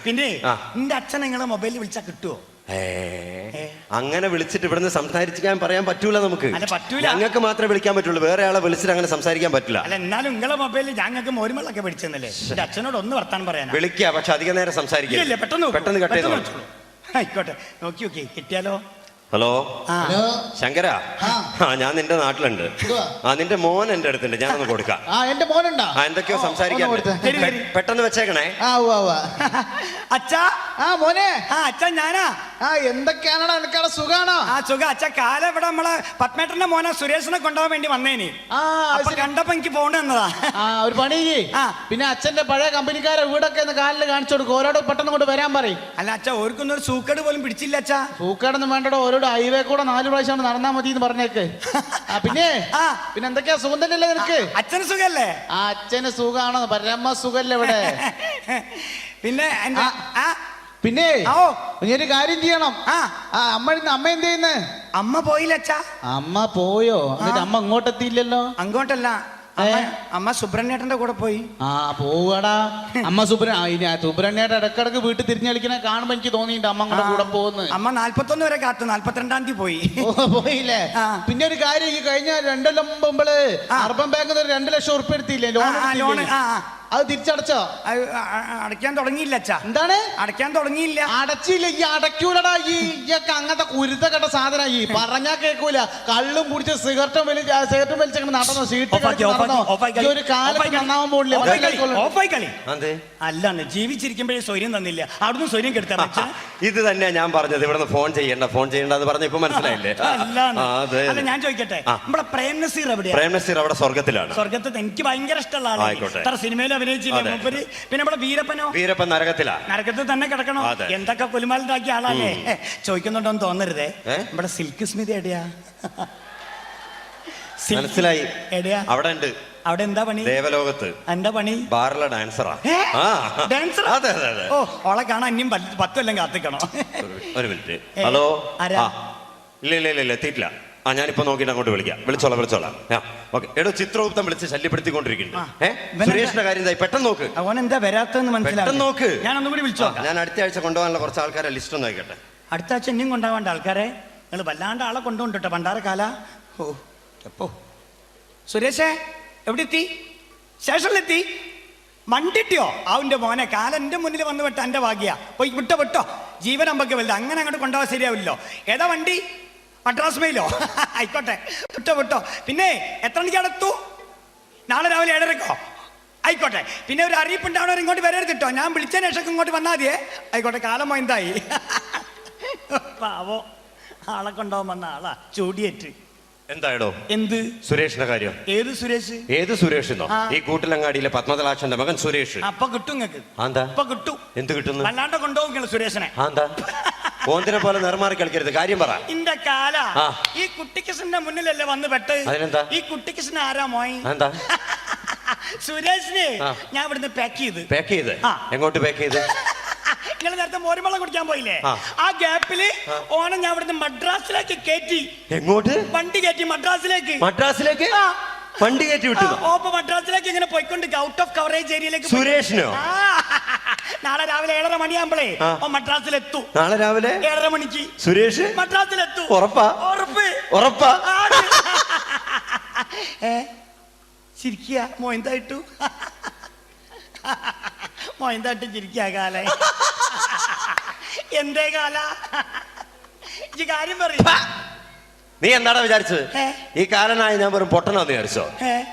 പിന്നെ നിന്റെ അച്ഛൻ നിങ്ങളെ മൊബൈലിൽ വിളിച്ചാ കിട്ടുവോ? അങ്ങനെ വിളിച്ചിട്ട് ഇവിടുന്ന് സംസാരിക്കാൻ പറയാൻ പറ്റൂല നമുക്ക്. ഞങ്ങൾക്ക് മാത്രമേ വിളിക്കാൻ പറ്റുള്ളൂ. വേറെ ആളെ വിളിച്ചിട്ട് അങ്ങനെ സംസാരിക്കാൻ പറ്റില്ല. അല്ല എന്നാലും നിങ്ങളെ മൊബൈലിൽ ഞങ്ങൾക്ക് മോരുമള്ളൊക്കെ പിടിച്ചെന്നല്ലേ? എന്റെ അച്ഛനോട് ഒന്ന് വർത്താനം പറയാൻ. വിളിക്കുക, പക്ഷെ അധികം നേരം സംസാരിക്കില്ല. പെട്ടെന്ന് കട്ട് ചെയ്തോ. ആയിക്കോട്ടെ. നോക്കി കിട്ടിയാലോ? ഹലോ ശങ്കരാ, ഞാൻ നിന്റെ നാട്ടിലുണ്ട്. നിന്റെ മോൻ എന്റെ അടുത്തുണ്ട്. ഞാനൊന്ന് കൊടുക്കാം. എന്റെ മോനുണ്ടോ? എന്തൊക്കെയോ സംസാരിക്കാൻ. പെട്ടെന്ന് വെച്ചേക്കണേ. അച്ഛാ മോനെ. അച്ഛൻ ഞാനാ. എന്തൊക്കെയാണോ എനിക്കവിടെ സുഖാണോ? സുഖം അച്ഛ. കാലം ഇവിടെ നമ്മളെ പത്മേട്ടന്റെ മോനെ സുരേഷിനെ കൊണ്ടുപോകാൻ വേണ്ടി വന്നേനി. അപ്പൊ കണ്ടപ്പോ എനിക്ക് പോകണ്ട എന്നതാ. ഒരു പണി. പിന്നെ അച്ഛന്റെ പഴയ കമ്പനിക്കാരെ വീടൊക്കെ ഒന്ന് കാലിൽ കാണിച്ചു കൊടുക്കും. ഓരോട് പെട്ടെന്ന് കൊണ്ട് വരാൻ പറയും. അല്ല അച്ഛ, ഓർക്കൊന്നും ഒരു സൂക്കേട് പോലും പിടിച്ചില്ല അച്ഛാ. സൂക്കേടൊന്നും വേണ്ടോ, ഓരോട് ഹൈവേ കൂടെ 4 പ്രാവശ്യം നടന്നാ മതി എന്ന് പറഞ്ഞേക്ക്. പിന്നെ എന്തൊക്കെയാ, സുഖം തന്നെയല്ലേ നിനക്ക്? അച്ഛന് സുഖല്ലേ? അച്ഛന് സുഖാണോ? പരമ സുഖല്ലേ ഇവിടെ. പിന്നെ നീ ഒരു കാര്യം ചെയ്യണം. അമ്മ എന്ത് ചെയ്യുന്നു? അമ്മ പോയില്ല അച്ഛാ. അമ്മ പോയോ? എന്നിട്ട് അമ്മ അങ്ങോട്ടെത്തിയില്ലല്ലോ. അങ്ങോട്ടല്ല, അമ്മ സുബ്രഹ്മണ്യേട്ടന്റെ കൂടെ പോയി. പോവാടാ അമ്മ. സുബ്രഹ്മണ്യേട്ടൻ ഇടക്കിടക്ക് വീട്ടിൽ തിരിഞ്ഞു കളിക്കണ കാണുമ്പോ എനിക്ക് തോന്നിയിട്ട് അമ്മ അങ്ങോട്ട് കൂടെ പോകുന്നു. അമ്മ 41 വരെ കാത്തു, 42-ാം തീയതി പോയി. പോയില്ലേ? പിന്നെ ഒരു കാര്യം, ഈ കഴിഞ്ഞ 2 കൊല്ലം മുമ്പ് അർബൻ ബാങ്കിൽ നിന്ന് 2 ലക്ഷം ഉറുപ്പിക എടുത്തില്ലേ ലോൺ? അത് തിരിച്ചടച്ചോ? അടയ്ക്കാൻ തുടങ്ങിയില്ല അച്ഛാ. എന്താണ് അടയ്ക്കാൻ തുടങ്ങിയില്ല? അടച്ചില്ല. ഈ അടയ്ക്കൂലടാ. ഈ അങ്ങനത്തെ കുരുത്ത കെട്ട സാധന. ഈ പറഞ്ഞാ കേൾക്കൂല. കള്ളും കുടിച്ച് സിഗരറ്റും വലിച്ചങ്ങനെ നടന്നോ? സീറ്റ് ഒരു കാലത്ത് നന്നാവാൻ പോകില്ല. അല്ലാന്ന് ജീവിച്ചിരിക്കുമ്പോഴേ സ്വര്യം തന്നില്ല, അവിടുന്ന് സ്വര്യം കെടുത്താ. ഇത് തന്നെയാ ഞാൻ പറഞ്ഞത്. ഇവിടെ ഫോൺ ചെയ്യണ്ടെന്ന് പറഞ്ഞ ഇപ്പൊ മനസ്സിലായില്ലേ? അല്ല ഞാൻ ചോദിക്കട്ടെ, നമ്മുടെ പ്രേം നസീർ എവിടെയാ? പ്രേം നസീർ അവിടെ സ്വർഗത്തിലാണ്. സ്വർഗത്തിൽ എനിക്ക് ഭയങ്കര ഇഷ്ടമുള്ള ആളാണ്. സിനിമയിൽ അഭിനയിച്ചില്ലേ മൂപ്പര്? പിന്നെ നമ്മുടെ വീരപ്പൻ നരകത്തിൽ തന്നെ കിടക്കണോ? എന്തൊക്കെ കുലുമാലിതാക്കിയ ആളല്ലേ. ചോദിക്കുന്നുണ്ടോന്ന് തോന്നരുതേ, നമ്മുടെ സിൽക്ക് സ്മിതി എവിടെയാ? മനസ്സിലായി. എവിടെയാ? അവിടെ ഉണ്ട്. അവിടെ എന്താ പണി? ദേവലോകത്ത്. എന്താ പണി? ബാറിലെ ഡാൻസറാ. അതെ. ഓ, ഓളെ കാണാൻ ഇനിയും 10 കൊല്ലം കാത്തിക്കണോ? ഒരു മിനിറ്റ്. ഹലോ. ഇല്ല എത്തിയിട്ടില്ല. ഞാനിപ്പോ നോക്കിയിട്ട് അങ്ങോട്ട് വിളിച്ചോളാം. ഓക്കെ. എടോ, ചിത്രഗുപ്തം വിളിച്ച് ശല്യപ്പെടുത്തിക്കൊണ്ടിരിക്കുന്നു. സുരേഷിന്റെ കാര്യം പെട്ടെന്ന് നോക്ക്. അവൻ എന്താ വരാത്തെന്ന് മനസ്സിലാവും. നോക്ക്. ഞാൻ ഒന്നുകൂടി വിളിച്ചോ. ഞാൻ അടുത്ത ആഴ്ച കൊണ്ടുപോകാനുള്ള കുറച്ച് ആൾക്കാരെ ലിസ്റ്റ് ഒന്ന് ആയിക്കട്ടെ. അടുത്ത ആഴ്ച ഇനിയും കൊണ്ടുപോകേണ്ട ആൾക്കാരെ നിങ്ങൾ വല്ലാണ്ട് ആളെ കൊണ്ടുകൊണ്ടിട്ടോ പണ്ടാരക്കാല. ഓ എപ്പോ സുരേഷേ എവിടെ എത്തി? സ്റ്റേഷനിലെത്തി? മണ്ടിട്ടിയോ? അവന്റെ മോനെ കാലം എന്റെ മുന്നിൽ വന്ന് വിട്ട എന്റെ ഭാഗ്യ. പോയി വിട്ടോ. ജീവൻ അമ്പക്ക് വലുത്. അങ്ങനെ അങ്ങോട്ട് കൊണ്ടുപോകാൻ ശരിയാവില്ലോ. ഏതാ വണ്ടി? മദ്രാസ് മെയിലോ? ആയിക്കോട്ടെ, വിട്ടോ. പിന്നെ എത്ര മണിക്ക് അടുത്തു? നാളെ രാവിലെ 7:30. ആയിക്കോട്ടെ. പിന്നെ ഒരു അറിയിപ്പുണ്ടാവണവർ ഇങ്ങോട്ട് വരരുത് കേട്ടോ. ഞാൻ വിളിച്ചതിന് ശേഷം ഇങ്ങോട്ട് വന്നാൽ മതിയേ. ആയിക്കോട്ടെ. കാലം എന്തായി? പാവോ, ആളെ കൊണ്ടുപോകാൻ വന്ന ആളാ ചൂടിയേറ്റ്. എന്തായടോ? എന്ത് സുരേഷിന്റെ കാര്യം? ഏത് സുരേഷ്? ഈ കൂട്ടിലങ്ങാടിയിലെ പത്മതലാക്ഷന്റെ മകൻ സുരേഷ്. അപ്പൊ കിട്ടും നിങ്ങൾക്ക്? അപ്പൊ കിട്ടും. എന്ത് കിട്ടുന്നു? വല്ലാണ്ട് കൊണ്ടുപോകും സുരേഷിനെ. ഓന്തിനെ പോലെ നേർമാറി കളിക്കരുത്. കാര്യം പറ. ഇന്റെ കാല ഈ കുട്ടിക്കൃഷ്ണന്റെ മുന്നിലല്ലേ വന്ന് പെട്ട്. ഈ കുട്ടിക്കൃഷ്ണൻ ആരാ മോയി? സുരേഷിനെ ഞാൻ ഇവിടുന്ന് പാക്ക് ചെയ്ത്. എങ്ങോട്ട് പാക്ക് ചെയ്ത്? നിങ്ങൾ നേരത്തെ മോരുവെള്ളം കുടിക്കാൻ പോയില്ലേ? ആ ഗ്യാപ്പില് ഓണം ഞാൻ ഇവിടുന്ന് മദ്രാസിലേക്ക് കയറ്റി. എങ്ങോട്ട്? വണ്ടി കയറ്റി മദ്രാസിലേക്ക്. വണ്ടി കയറ്റി വിട്ടു. ഓപ്പോ മദ്രാസിലേക്ക് ഇങ്ങനെ പോയിക്കൊണ്ട് ഔട്ട് ഓഫ് കവറേജ് ഏരിയയിലേക്ക്. സുരേഷിനോ? നാളെ രാവിലെ 7:30 മണിയാകുമ്പോഴേ മദ്രാസിലെത്തു. നാളെ രാവിലെ 7:30 മണിക്ക് സുരേഷ് മദ്രാസിലെത്തു. ഉറപ്പാ? ചിരിക്കുക മോയന്തായിട്ടു. ചിരിക്കുക കാല. എന്തേ കാല? ഈ കാര്യം പറയും. നീ എന്താടാ വിചാരിച്ചത്? ഈ കാലനായി ഞാൻ വെറും പൊട്ടനാന്ന് വിചാരിച്ചോ?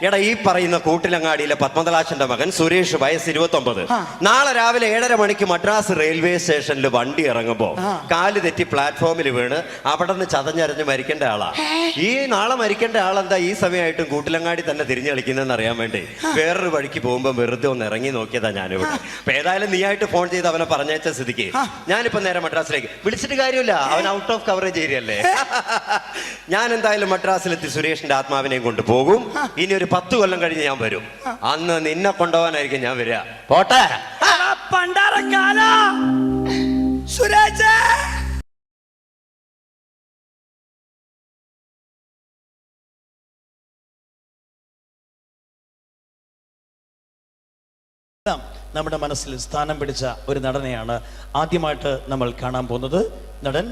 എടാ, ഈ പറയുന്ന കൂട്ടിലങ്ങാടിയിലെ പത്മതലാക്ഷന്റെ മകൻ സുരേഷ്, വയസ്സ് 29. നാളെ രാവിലെ 7:30 മണിക്ക് മദ്രാസ് റെയിൽവേ സ്റ്റേഷനിൽ വണ്ടി ഇറങ്ങുമ്പോ കാല് തെറ്റി പ്ലാറ്റ്ഫോമിൽ വീണ് അവിടെ നിന്ന് ചതഞ്ഞരഞ്ഞ് മരിക്കേണ്ട ആളാ. ഈ നാളെ മരിക്കേണ്ട ആളെന്താ ഈ സമയമായിട്ടും കൂട്ടിലങ്ങാടി തന്നെ തിരിഞ്ഞു കളിക്കുന്നതെന്ന് അറിയാൻ വേണ്ടി വേറൊരു വഴിക്ക് പോകുമ്പോ വെറുതെ ഒന്ന് ഇറങ്ങി നോക്കിയതാ ഞാനിവിടെ. അപ്പൊ ഏതായാലും നീ ആയിട്ട് ഫോൺ ചെയ്ത് അവനെ പറഞ്ഞയച്ച സ്ഥിതിക്ക് ഞാനിപ്പോ നേരെ മദ്രാസിലേക്ക് വിളിച്ചിട്ട് കാര്യമില്ല. അവൻ ഔട്ട് ഓഫ് കവറേജ് ഏരിയ അല്ലേ. ഞാൻ എന്തായാലും മദ്രാസിലെത്തി സുരേഷിന്റെ ആത്മാവിനെയും കൊണ്ട് പോകും. ഇനി ഒരു 10 കൊല്ലം കഴിഞ്ഞ് ഞാൻ വരും. അന്ന് നിന്നെ കൊണ്ടുപോകാനായിരിക്കും ഞാൻ വരിക. പോട്ടെ. സുരേഷ് നമ്മുടെ മനസ്സിൽ സ്ഥാനം പിടിച്ച ഒരു നടനെയാണ് ആദ്യമായിട്ട് നമ്മൾ കാണാൻ പോകുന്നത്. നടൻ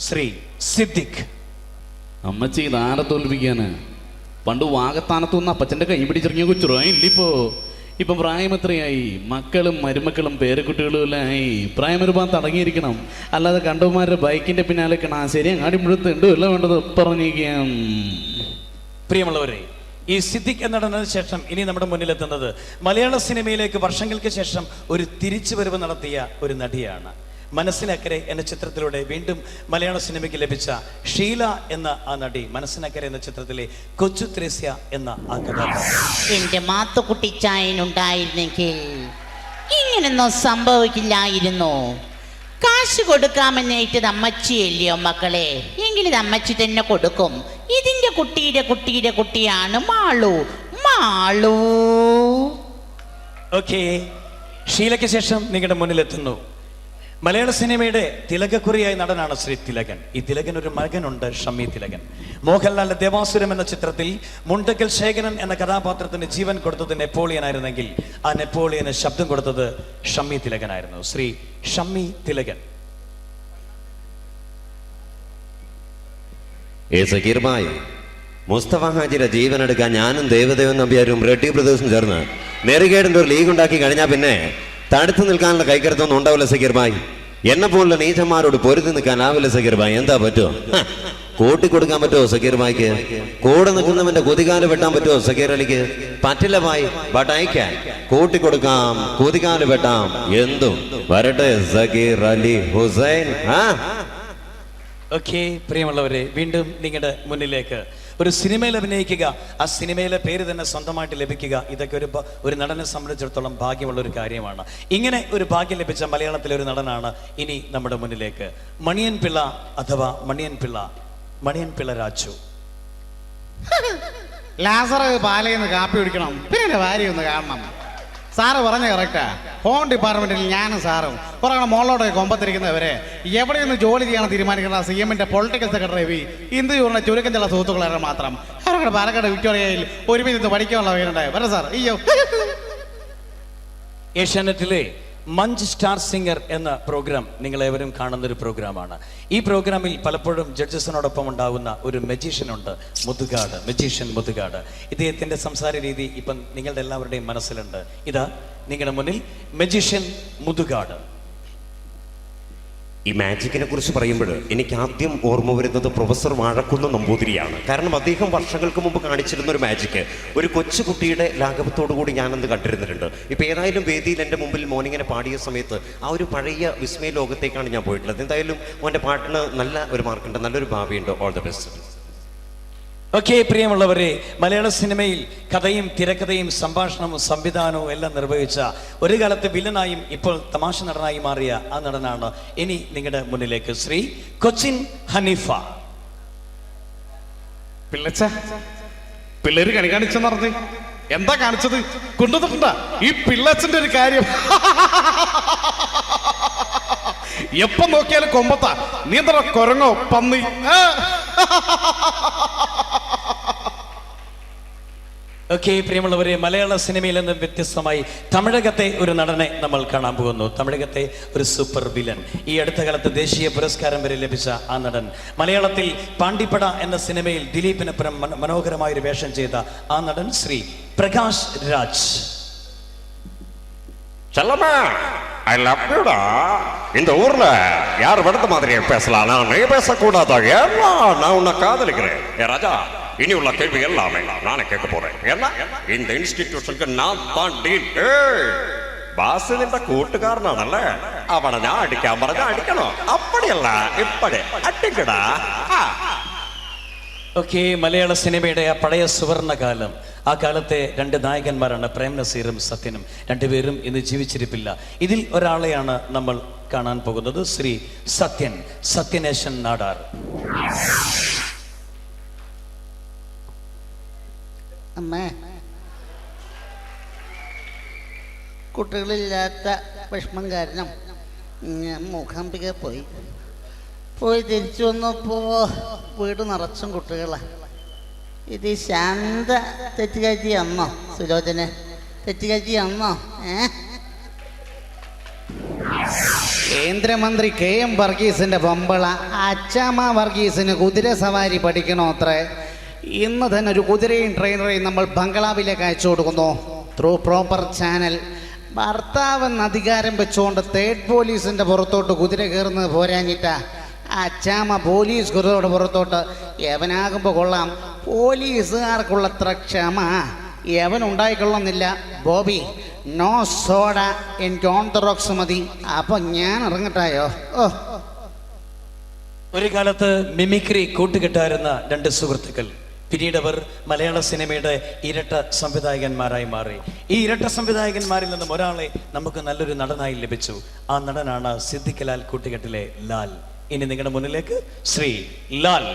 ശ്രീ സിദ്ദിഖ്. അമ്മച്ചി ഇതാരെ തോൽപ്പിക്കാന്? പണ്ട് വാഗത്താനത്തുനിന്ന് അപ്പച്ചൻ്റെ കൈ പിടിച്ചിറങ്ങിയ കൊച്ചുറോ ഇല്ലിപ്പോ. ഇപ്പം പ്രായം എത്രയായി? മക്കളും മരുമക്കളും പേരക്കുട്ടികളും എല്ലാം ആയി. പ്രായം ഒരുപാട് തടങ്ങിയിരിക്കണം. അല്ലാതെ കണ്ടവന്മാരുടെ ബൈക്കിന്റെ പിന്നാലെ ശരി അങ്ങാടി മുഴുത്തുണ്ട് എല്ലാം വേണ്ടത് പറഞ്ഞിരിക്കാം. പ്രിയമുള്ളവരെ, ഈ സിദ്ദിഖ് എന്നതിന് ശേഷം ഇനി നമ്മുടെ മുന്നിലെത്തുന്നത് മലയാള സിനിമയിലേക്ക് വർഷങ്ങൾക്ക് ശേഷം ഒരു തിരിച്ചുവരവ് നടത്തിയ ഒരു നടിയാണ്. മനസ്സിനക്കരെ എന്ന ചിത്രത്തിലൂടെ വീണ്ടും മലയാള സിനിമയ്ക്ക് ലഭിച്ച ഷീല എന്ന ആ നടി, മനസ്സിനക്കരെ എന്ന ചിത്രത്തിലെ കൊച്ചു ത്രേസ്യ എന്ന ആ കഥാപാത്രം. എന്റെ മാത്തുക്കുട്ടിച്ചായനുണ്ടായിരുന്നെങ്കിൽ ഇങ്ങനൊന്നും സംഭവിക്കില്ലായിരുന്നു. കാശ് കൊടുക്കാമെന്നേറ്റത് അമ്മച്ചിയല്ലയോ മക്കളെ, എങ്കിലും അമ്മച്ചി തന്നെ കൊടുക്കും. ഇതിന്റെ കുട്ടിയുടെ കുട്ടിയാണ് മാളു. ഓക്കെ, ഷീലയ്ക്ക് ശേഷം നിങ്ങളുടെ മുന്നിലെത്തുന്നു മലയാള സിനിമയുടെ തിലകക്കുറിയായ നടനാണ് ശ്രീ തിലകൻ. ഈ തിലകൻ ഒരു മകനുണ്ട്, ഷമ്മി തിലകൻ. മോഹൻലാലിന്റെ ദേവാസുരം എന്ന ചിത്രത്തിൽ മുണ്ടക്കൽ ശേഖരൻ എന്ന കഥാപാത്രത്തിന് ജീവൻ കൊടുത്തത് നെപ്പോളിയൻ ആയിരുന്നെങ്കിൽ ആ നെപ്പോളിയന് ശബ്ദം കൊടുത്തത് ഷമ്മി തിലകനായിരുന്നു. ശ്രീ ഷമ്മി തിലകൻ. സക്കീർ ഭായ്, മുസ്തഫ ഹാജിയുടെ ജീവൻ എടുക്കാൻ ഞാനും ദേവദേവൻ നമ്പ്യാരും റെഡ്ഡി ബ്രദേഴ്സും ചേർന്ന് നെറുകേടിന്റെ ഒരു ലീഗ് ഉണ്ടാക്കി കഴിഞ്ഞാൽ പിന്നെ തടുത്തു നിൽക്കാനുള്ള കൈക്കരുത്തൊന്നും ഉണ്ടാവില്ല സക്കീർ ഭായ്. എന്നെ പോലുള്ള നീചന്മാരോട് പൊരുതി നിൽക്കാനാവില്ല സക്കീർ ഭായ്. എന്താ പറ്റുമോ? കൂട്ടിക്കൊടുക്കാൻ പറ്റുമോ സക്കീർ ഭായിക്ക്? കൂടെ നിൽക്കുന്നവന്റെ കുതികാല് വെട്ടാൻ പറ്റുമോ സക്കീർ അലിക്ക്? പറ്റില്ല ഭായ്. But I can. കൂട്ടിക്കൊടുക്കാം, കുതികാല് വെട്ടാം, എന്തും വരട്ടെ സക്കീർ അലി ഹുസൈൻ. ഓക്കെ, പ്രിയമുള്ളവരെ, വീണ്ടും നിങ്ങളുടെ മുന്നിലേക്ക് ഒരു സിനിമയിൽ അഭിനയിക്കുക, ആ സിനിമയിലെ പേര് തന്നെ സ്വന്തമായിട്ട് ലഭിക്കുക, ഇതൊക്കെ ഒരു നടനെ സംബന്ധിച്ചിടത്തോളം ഭാഗ്യമുള്ള ഒരു കാര്യമാണ്. ഇങ്ങനെ ഒരു ഭാഗ്യം ലഭിച്ച മലയാളത്തിലെ ഒരു നടനാണ് ഇനി നമ്മുടെ മുന്നിലേക്ക് മണിയൻ പിള്ള അഥവാ മണിയൻ പിള്ള രാജു. ലാസർ പാലയിൽ കാപ്പി കുടിക്കണം, പിന്നെ ഭാര്യ ഒന്ന് കാണണം. സാറ് പറഞ്ഞ കറക്റ്റാ. ഹോം ഡിപ്പാർട്ട്മെന്റിൽ ഞാനും സാറും കുറെ മോളോടെ കൊമ്പത്തിരിക്കുന്നവരെ എവിടെയൊന്ന് ജോലി ചെയ്യാൻ തീരുമാനിക്കുന്ന CM-ന്റെ പൊളിറ്റിക്കൽ സെക്രട്ടറി ഇന്ത്യ യൂണിയൻ ചുരുക്കം ചില സുഹൃത്തുക്കളെ മാത്രം അവരുടെ പാലക്കാട് വിക്ടോറിയയിൽ ഒരുമിച്ച് പഠിക്കാനുള്ള പേരുണ്ടായി വരെ സാർ. അയ്യോ, ഏഷ്യാനെറ്റിലെ മഞ്ച് സ്റ്റാർ സിംഗർ എന്ന പ്രോഗ്രാം നിങ്ങളേവരും കാണുന്നൊരു പ്രോഗ്രാമാണ്. ഈ പ്രോഗ്രാമിൽ പലപ്പോഴും ജഡ്ജസിനോടൊപ്പം ഉണ്ടാകുന്ന ഒരു മജീഷ്യൻ ഉണ്ട്, മജീഷ്യൻ മുതുകാട്. ഇദ്ദേഹത്തിൻ്റെ സംസാര രീതി ഇപ്പം നിങ്ങളുടെ എല്ലാവരുടെയും മനസ്സിലുണ്ട്. ഇതാ നിങ്ങളുടെ മുന്നിൽ മജീഷ്യൻ മുതുകാട്. ഈ മാജിക്കിനെ കുറിച്ച് പറയുമ്പോൾ എനിക്ക് ആദ്യം ഓർമ്മ വരുന്നത് പ്രൊഫസർ വാഴക്കുന്ന് നമ്പൂതിരിയാണ്. കാരണം അദ്ദേഹം വർഷങ്ങൾക്ക് മുമ്പ് കാണിച്ചിരുന്ന ഒരു മാജിക്ക് ഒരു കൊച്ചുകുട്ടിയുടെ ലാഘവത്തോടു കൂടി ഞാനന്ന് കണ്ടിരുന്നിട്ടുണ്ട്. ഇപ്പം ഏതായാലും വേദിയിൽ എൻ്റെ മുമ്പിൽ മോനിങ്ങനെ പാടിയ സമയത്ത് ആ ഒരു പഴയ വിസ്മയ ലോകത്തേക്കാണ് ഞാൻ പോയിട്ടുള്ളത്. എന്തായാലും മോൻ്റെ പാട്ടിന് നല്ല ഒരു മാർക്കുണ്ട്, നല്ലൊരു ഭാവിയുണ്ട്. All the best. ഓക്കെ, പ്രിയമുള്ളവരെ, മലയാള സിനിമയിൽ കഥയും തിരക്കഥയും സംഭാഷണവും സംവിധാനവും എല്ലാം നിർവഹിച്ച ഒരു കാലത്ത് വില്ലനായും ഇപ്പോൾ തമാശ നടനായി മാറിയ ആ നടനാണ് ഇനി നിങ്ങളുടെ മുന്നിലേക്ക് ശ്രീ കൊച്ചിൻ ഹനീഫ. പിള്ളേര് കണി കാണിച്ചെന്ന് പറഞ്ഞ് എന്താ കാണിച്ചത്? കൊണ്ടുവന്നിട്ടുണ്ടാ ഈ പിള്ളച്ചന്റെ ഒരു കാര്യം. എപ്പം നോക്കിയാലും കൊമ്പത്താ. നീ എന്താ കൊരങ്ങോ പന്നി? ഓക്കെ, പ്രിയമുള്ളവരെ, മലയാള സിനിമയിൽ നിന്നും വ്യത്യസ്തമായി തമിഴകത്തെ ഒരു നടനെ നമ്മൾ കാണാൻ പോകുന്നു. തമിഴകത്തെ ഒരു സൂപ്പർ വില്ലൻ, ഈ അടുത്ത കാലത്ത് ദേശീയ പുരസ്കാരം വരെ ലഭിച്ച ആ നടൻ, മലയാളത്തിൽ പാണ്ടിപ്പട എന്ന സിനിമയിൽ ദിലീപിനൊപ്പം മനോഹരമായൊരു വേഷം ചെയ്ത ആ നടൻ ശ്രീ പ്രകാശ് രാജ്. செல்லம்மா, ஐ லவ் யூடா. இந்த ஊர்ல யார் வெடுத்த மாதிரியே பேசலாம், நீ பேசக்கூடாதா? ஏன்னா நான் உன்னை காதலிக்கிறேன். ஏ ராஜா, இனி உள்ள கேள்வி எல்லாமே நானே கேட்க போறேன். ஏன்னா இந்த இன்ஸ்டிடியூஷனுக்கு நான் தான் டீன். ബാസ് നിന്റെ കൂട്ടുകാരനാണല്ലേ, അവനെ ഞാൻ അടിക്കാൻ പറഞ്ഞാൽ അടിക്കണോ? അപ്പടിയല്ല, ഇപ്പടി അടിക്കടാ. ഓക്കെ, മലയാള സിനിമയുടെ ആ പഴയ സുവർണകാലം, ആ കാലത്തെ രണ്ട് നായകന്മാരാണ് പ്രേം നസീറും സത്യനും. രണ്ടുപേരും ഇന്ന് ജീവിച്ചിരിപ്പില്ല. ഇതിൽ ഒരാളെയാണ് നമ്മൾ കാണാൻ പോകുന്നത്, ശ്രീ സത്യനേശൻ നാടാർ. അമ്മേ, കുട്ടികളില്ലാത്ത വിഷമം കാരണം ഞാൻ മൂകാംബിക പോയി തിരിച്ചു വന്നപ്പോ വീട് നിറച്ചും കുട്ടികളാണ്. ഇത് ശാന്ത തെറ്റുകാഴ്ച അന്നോ? സുലോചന തെറ്റുകാഴ്ച അന്നോ? കേന്ദ്രമന്ത്രി KM വർഗീസിന്റെ ബൊമ്പള അച്ചാമ്മ വർഗീസിന് കുതിര സവാരി പഠിക്കണോ അത്രേ. ഇന്ന് തന്നെ ഒരു കുതിരയും ട്രെയിനറെയും നമ്മൾ ബംഗ്ലാവിലേക്ക് അയച്ചു കൊടുക്കുന്നു ത്രൂ പ്രോപ്പർ ചാനൽ. ഭർത്താവെന്ന് അധികാരം വെച്ചുകൊണ്ട് തേർഡ് പോലീസിന്റെ പുറത്തോട്ട് കുതിര കയറുന്നത് പോരാഞ്ഞിട്ടാ അച്ചാമ്മ പോലീസ് കുതിരയുടെ പുറത്തോട്ട്. എവനാകുമ്പോൾ കൊള്ളാം, പോലീസുകാർക്കുള്ളത്ര ക്ഷമ യവൻ ഉണ്ടായിക്കൊള്ളുന്നില്ല. ബോബി, നോ സോഡ, എനിക്ക് ഓൺതറോക്സ് മതി. അപ്പൊ ഞാൻ ഇറങ്ങട്ടായോ? ഓ, ഒരു കാലത്ത് മിമിക്രി കൂട്ടുകെട്ടായിരുന്ന രണ്ട് സുഹൃത്തുക്കൾ പിന്നീട് അവർ മലയാള സിനിമയുടെ ഇരട്ട സംവിധായകന്മാരായി മാറി. ഈ ഇരട്ട സംവിധായകന്മാരിൽ നിന്നും ഒരാളെ നമുക്ക് നല്ലൊരു നടനായി ലഭിച്ചു. ആ നടനാണ് സിദ്ദിഖ് ലാൽ കൂട്ടുകെട്ടിലെ ലാൽ. ഇനി നിങ്ങളുടെ മുന്നിലേക്ക് ശ്രീ ലാൽ.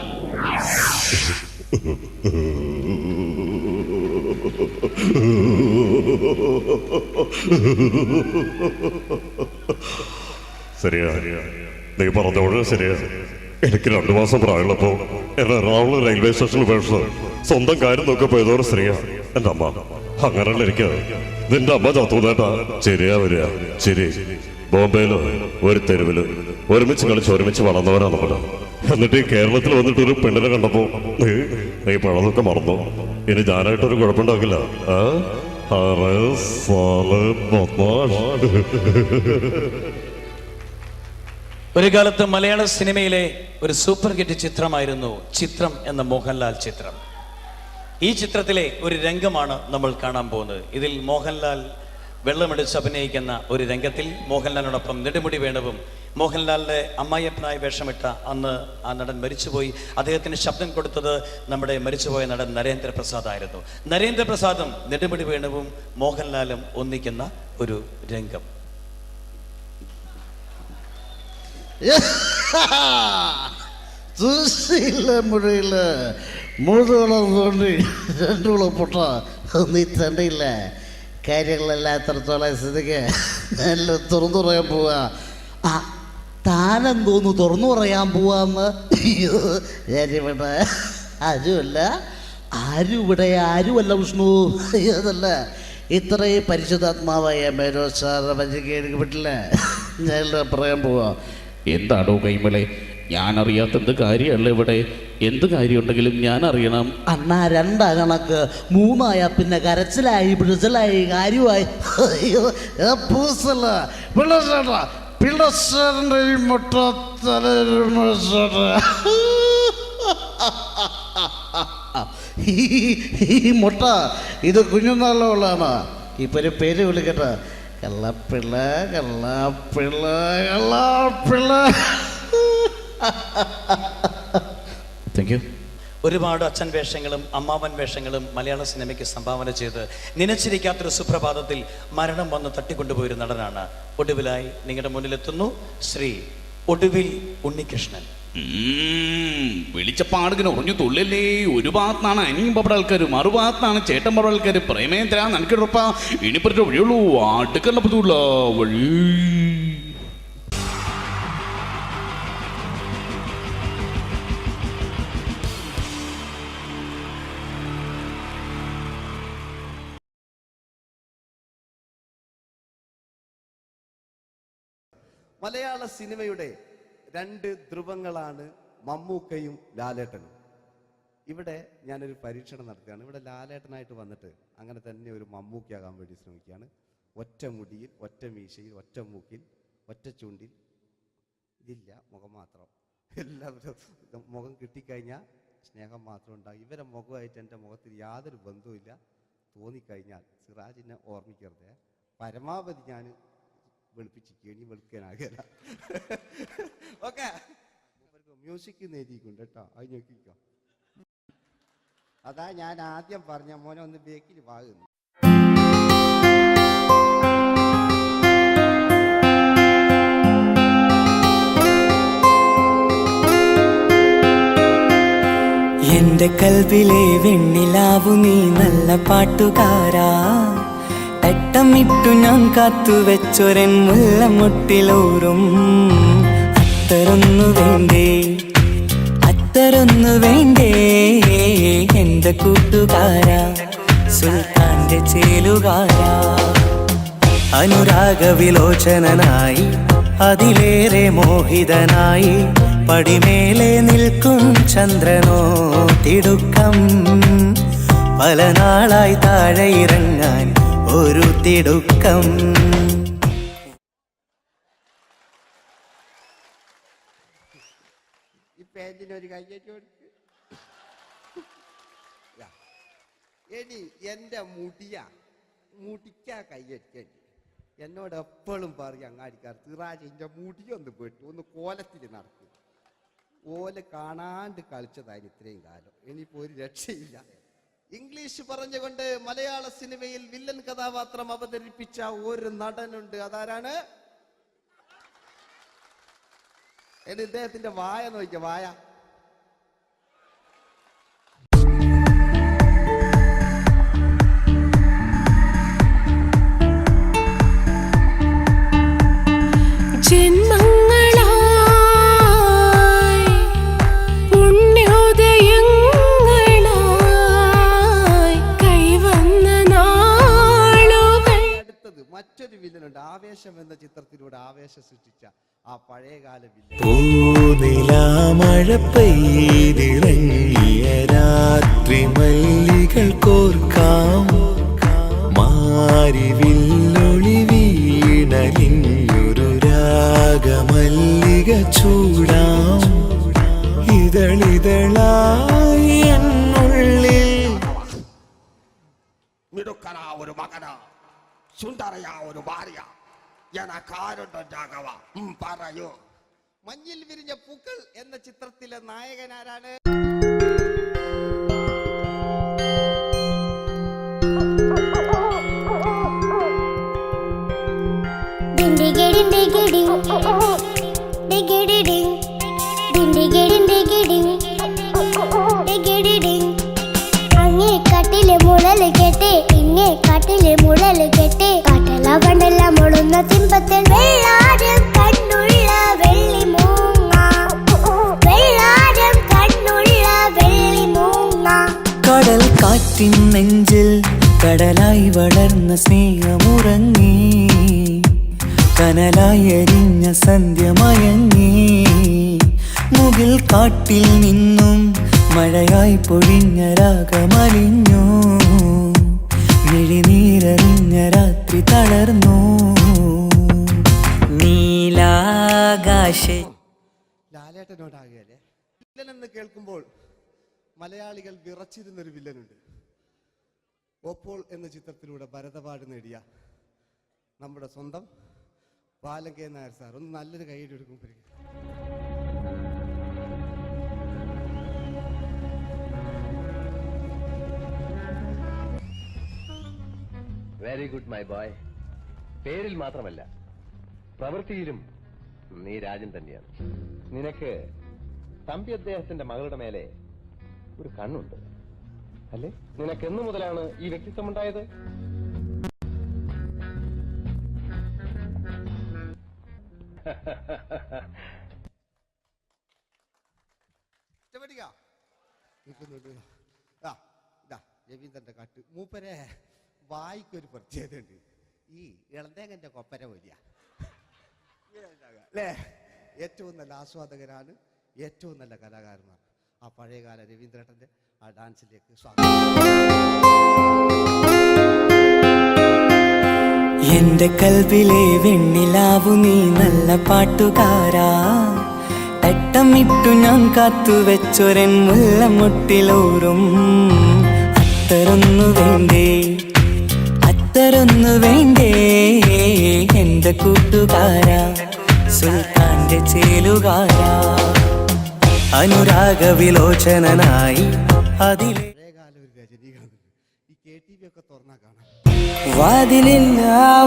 ശരിയാ, നീ പറഞ്ഞോളൂ. ശരിയാ, എനിക്ക് 2 മാസം പ്രായമുള്ളപ്പോ എന്നെ എറണാകുളം റെയിൽവേ സ്റ്റേഷനിൽ പേടിച്ചത് സ്വന്തം കാര്യം നോക്കിയപ്പോ ഏതോ ഒരു സ്ത്രീയാ എന്റെ അമ്മ. അങ്ങനെയല്ല എനിക്ക് നിന്റെ അമ്മ ചത്തുന്നേട്ടാ. ശരിയാ വരിക. ശരി, ബോംബെയിലോ ഒരു തെരുവില് ഒരുമിച്ച് കളിച്ച് ഒരുമിച്ച് വളർന്നവരാ നമ്മള്. എന്നിട്ട് ഈ കേരളത്തിൽ വന്നിട്ട് ഒരു പെണ്ണിനെ കണ്ടപ്പോ നീ പഴമൊക്കെ മറന്നു. ഇനി ഞാനായിട്ടൊരു കുഴപ്പമുണ്ടാക്കില്ല. ഒരു കാലത്ത് മലയാള സിനിമയിലെ ഒരു സൂപ്പർ ഹിറ്റ് ചിത്രമായിരുന്നു ചിത്രം എന്ന മോഹൻലാൽ ചിത്രം. ഈ ചിത്രത്തിലെ ഒരു രംഗമാണ് നമ്മൾ കാണാൻ പോകുന്നത്. ഇതിൽ മോഹൻലാൽ വെള്ളമെടുത്ത് അഭിനയിക്കുന്ന ഒരു രംഗത്തിൽ മോഹൻലാലിനോടൊപ്പം നെടുമുടി വേണുവും മോഹൻലാലിന്റെ അമ്മായിയപ്പനായി വേഷമിട്ട അന്ന് ആ നടൻ മരിച്ചുപോയി. അദ്ദേഹത്തിന് ശബ്ദം കൊടുത്തത് നമ്മുടെ മരിച്ചുപോയ നടൻ നരേന്ദ്രപ്രസാദ് ആയിരുന്നു. നരേന്ദ്രപ്രസാദും നെടുമുടി വേണുവും മോഹൻലാലും ഒന്നിക്കുന്ന ഒരു രംഗം. മുഴയില്ല മുഴുവളം തോണ്ടി രണ്ടുളം പൊട്ട നീ തണ്ടയില്ല. കാര്യങ്ങളെല്ലാം എത്രത്തോളം സ്ഥിതിക്ക് എല്ലാം തുറന്നു പറയാൻ പോവാ. ആ, താനെന്ന് തോന്നുന്നു തുറന്നു പറയാൻ പോവാന്ന്. ഞാനിവിടെ ആരുമല്ല, ആരുമല്ല വിഷ്ണു. അതല്ല, ഇത്രയും പരിശുദ്ധാത്മാവായ മേരോ സാറ് എനിക്ക് പറ്റില്ല. ഞാൻ പറയാൻ പോവാ. എന്താണോ കൈമളെ, ഞാൻ അറിയാത്ത എന്ത് കാര്യമല്ല ഇവിടെ. എന്ത് കാര്യമുണ്ടെങ്കിലും ഞാൻ അറിയണം. അണ്ണാ, 2 കണക്ക് 3 പിന്നെ കരച്ചിലായി പിടിച്ചിലായി കാര്യമായി. പൂസല്ല പിള്ളേരുടെ ഈ മുട്ട ഈ മുട്ട ഇത് കുഞ്ഞുനാളുള്ളതാണ്. ഇപ്പൊ ഒരു പേര് വിളിക്കട്ടെ, കള്ളപ്പിള്ള കള്ളപ്പിള്ള കള്ളപ്പിള്ള. ഒരുപാട് അച്ഛൻ വേഷങ്ങളും അമ്മാവൻ വേഷങ്ങളും മലയാള സിനിമയ്ക്ക് സംഭാവന ചെയ്ത് നനച്ചിരിക്കാത്തൊരു സുപ്രഭാതത്തിൽ മരണം വന്ന് തട്ടിക്കൊണ്ടുപോയൊരു നടനാണ്. ഒടുവിലായി നിങ്ങളുടെ മുന്നിലെത്തുന്നു ശ്രീ ഒടുവിൽ ഉണ്ണികൃഷ്ണൻ. വെളിച്ചപ്പാടിങ്ങനെ ഉറഞ്ഞു തുള്ളല്ലേ. ഒരു ഭാഗത്താണ് അനിയും പപ്പട ആൾക്കാർ, മറുഭാഗത്താണ് ചേട്ടൻ പപ്പട ആൾക്കാർ. പ്രേമേന്ദ്ര നനക്കിടപ്പാ ഇനിപ്പറ്റ വഴിയുള്ളൂ, അടുക്കല്ല പറ്റൂല വഴി. മലയാള സിനിമയുടെ 2 ധ്രുവങ്ങളാണ് മമ്മൂക്കയും ലാലേട്ടനും. ഇവിടെ ഞാനൊരു പരീക്ഷണം നടത്തുകയാണ്. ഇവിടെ ലാലേട്ടനായിട്ട് വന്നിട്ട് അങ്ങനെ തന്നെ ഒരു മമ്മൂക്കയാകാൻ വേണ്ടി ശ്രമിക്കുകയാണ്. ഒറ്റ മുടിയിൽ, ഒറ്റ മീശയിൽ, ഒറ്റ മൂക്കിൽ, ഒറ്റ ചൂണ്ടിൽ. ഇതില്ല, മുഖം മാത്രം. എല്ലാവരും മുഖം കിട്ടിക്കഴിഞ്ഞാൽ സ്നേഹം മാത്രം ഉണ്ടാകും. ഇവരെ മുഖമായിട്ട് എൻ്റെ മുഖത്തിൽ യാതൊരു ബന്ധവുമില്ല. തോന്നിക്കഴിഞ്ഞാൽ സിറാജിനെ ഓർമ്മിക്കരുത്. പരമാവധി ഞാൻ വെളുപ്പിച്ചിരിക്കുകയാണ്, വെളുക്കാനാകില്ല. ഓക്കെ, മ്യൂസിക് നേടിയിട്ടുണ്ട് കേട്ടോ, അത് നോക്കിക്കോ. അതാ ഞാൻ ആദ്യം പറഞ്ഞ മോനെ ഒന്ന് ബേക്കിൽ വാങ്ങുന്നു. എന്റെ കൽവിലെ വെണ്ണിലാവു നീ നല്ല പാട്ടുകാരാ. തട്ടമിട്ടു ഞാൻ കാത്തുവെച്ചൊരൻ മുല്ലമുട്ടിലൂറും. അത്തരൊന്നു വേണ്ടേ, അത്തരൊന്നു വേണ്ടേ എന്റെ കൂട്ടുകാരാ, സുൽത്താന്റെ ചേലുകാരാ. അനുരാഗവിലോചനായി അതിലേറെ മോഹിതനായി പടിമേലെ നിൽക്കും ചന്ദ്രനോ തിടുക്കം. പല നാളായി താഴെ ഇറങ്ങാൻ ഒരു തിടുക്കം. ഈ പാന്റിനൊരു കയ്യേറ്റ് കൊടുക്ക്. എടി എൻ്റെ മുടിക്കാ കൈയടിക്കണ്ടി എന്നോട് എപ്പോഴും പറയും അങ്ങാടിക്കാർ സിറാജ് എൻ്റെ മുടിയൊന്ന് പോയിട്ട് ഒന്ന് കോലത്തിൽ നടക്കും. ഓല് കാണാണ്ട് കളിച്ചതായിരുന്നു ഇത്രയും കാലം. ഇനിയിപ്പോൾ ഒരു രക്ഷയില്ല. ഇംഗ്ലീഷ് പറഞ്ഞുകൊണ്ട് മലയാള സിനിമയിൽ വില്ലൻ കഥാപാത്രം അവതരിപ്പിച്ച ഒരു നടനുണ്ട്. അതാരാണ്? ഇദ്ദേഹത്തിന്റെ വായ നോക്കിയ വായ. മറ്റൊരു വില്ലനുണ്ട്. ആവേശം എന്ന ചിത്രത്തിലൂടെ ആവേശം സൃഷ്ടിച്ച ആ പഴയകാല വില്ലൻ. മഴ പെയ്തിറങ്ങിയ രാത്രി മല്ലികൾ കോർക്കാം മാരിവില്ലൊളി വീണലിഞ്ഞൊരു രാഗമല്ലിക ചൂടാം ഇതളിതളായി എന്നുള്ളിൽ മിടുക്കനാ ഒരു മകനാ, സുന്ദരയാ ഒരു ഭാര്യ, എനക്കാരുണ്ടോ രാഘവ പറയൂ. മഞ്ഞിൽ വിരിഞ്ഞ പൂക്കൾ എന്ന ചിത്രത്തിലെ നായകനാരാണ്? അങ്ങേ കട്ടിലെ മുളല് കെട്ടി ഇങ്ങേ കട്ടിലെ മുളല് കെട്ടി കട്ടല കണ്ടെല്ലാം മുളുന്ന സിംഹത്തിൽ വെള്ളാരം കണ്ണുള്ള വെള്ളി മൂങ്ങ, വെള്ളാരം കണ്ണുള്ള വെള്ളി മൂങ്ങ. കടൽ കാറ്റിൻ നെഞ്ചിൽ കടലായി വളർന്ന സ്നേഹമുറങ്ങി കനലായി എരിഞ്ഞ സന്ധ്യ മയങ്ങി മുകിൽ കാട്ടിൽ നിന്നും മഴയായി പൊഴിഞ്ഞ രാഗമലിഞ്ഞു മിഴിനീരറിഞ്ഞ രാത്രി തളർന്നു നീലാകാശ. ലാലേട്ടനോടാകല്ലേ വില്ലൻ എന്ന് കേൾക്കുമ്പോൾ മലയാളികൾ വിറച്ചിരുന്നൊരു വില്ലനുണ്ട്. ഓപ്പോൾ എന്ന ചിത്രത്തിലൂടെ ഭരതപാട് നേടിയ നമ്മുടെ സ്വന്തം ബാലൻ കെ നായർ സാർ. ഒന്ന് നല്ലൊരു കൈയ്യടി എടുക്കുമ്പോൾ വെരി ഗുഡ് മൈ ബോയ്. പേരിൽ മാത്രമല്ല പ്രവൃത്തിയിലും നീ രാജൻ തന്നെയാണ്. നിനക്ക് തമ്പി അദ്ദേഹത്തിന്റെ മകളുടെ മേലെ ഒരു കണ്ണുണ്ട് അല്ലേ? നിനക്ക് എന്നു മുതലാണ് ഈ വ്യക്തിത്വമുണ്ടായത്? രവീന്ദ്രന്റെ കാട്ട് മൂപ്പരെ വായിക്കൊരു പ്രത്യേകതയുണ്ട്. ഈ ഇളന്തേങ്ങന്റെ കൊപ്പര വലിയ അല്ലേ? ഏറ്റവും നല്ല ആസ്വാദകരാണ്, ഏറ്റവും നല്ല കലാകാരന്മാർ. ആ പഴയകാല രവീന്ദ്രേട്ടന്റെ ആ ഡാൻസിലേക്ക് സ്വാഗതം. എന്റെ കൽവിലെ വെണ്ണിലാവു നീ നല്ല പാട്ടുകാരാ തട്ടമിട്ടു ഞാൻ കാത്തുവെച്ചൊരൻ മുല്ലമുട്ടിലോറും അത്തരൊന്നു വേണ്ടേ അത്തരൊന്നു വേണ്ടേ എന്റെ കൂട്ടുകാരാ സുൽത്താന്റെ ചേലുകാരാ അനുരാഗവിലോചനായി അതിലെ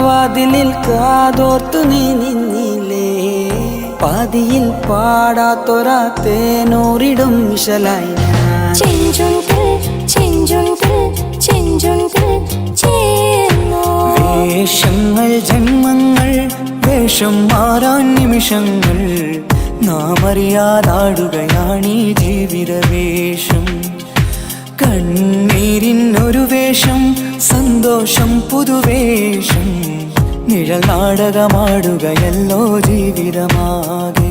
വാതിലിൽ കാതോർത്തു നീ നിന്നില്ലേ പാതിയിൽ പാടാത്തൊരാ തേനൂറിടും മിശലായി വേഷങ്ങൾ ജന്മങ്ങൾ വേഷം മാറാൻ നിമിഷങ്ങൾ നാം അറിയാതാടുകയാണീ ജീവിത വേഷം കണ്ണീരിനൊരു വേഷം സന്തോഷം പുതുവേഷം നിഴൽ നാടകമാടുകയല്ലോ ജീവിതമാകെ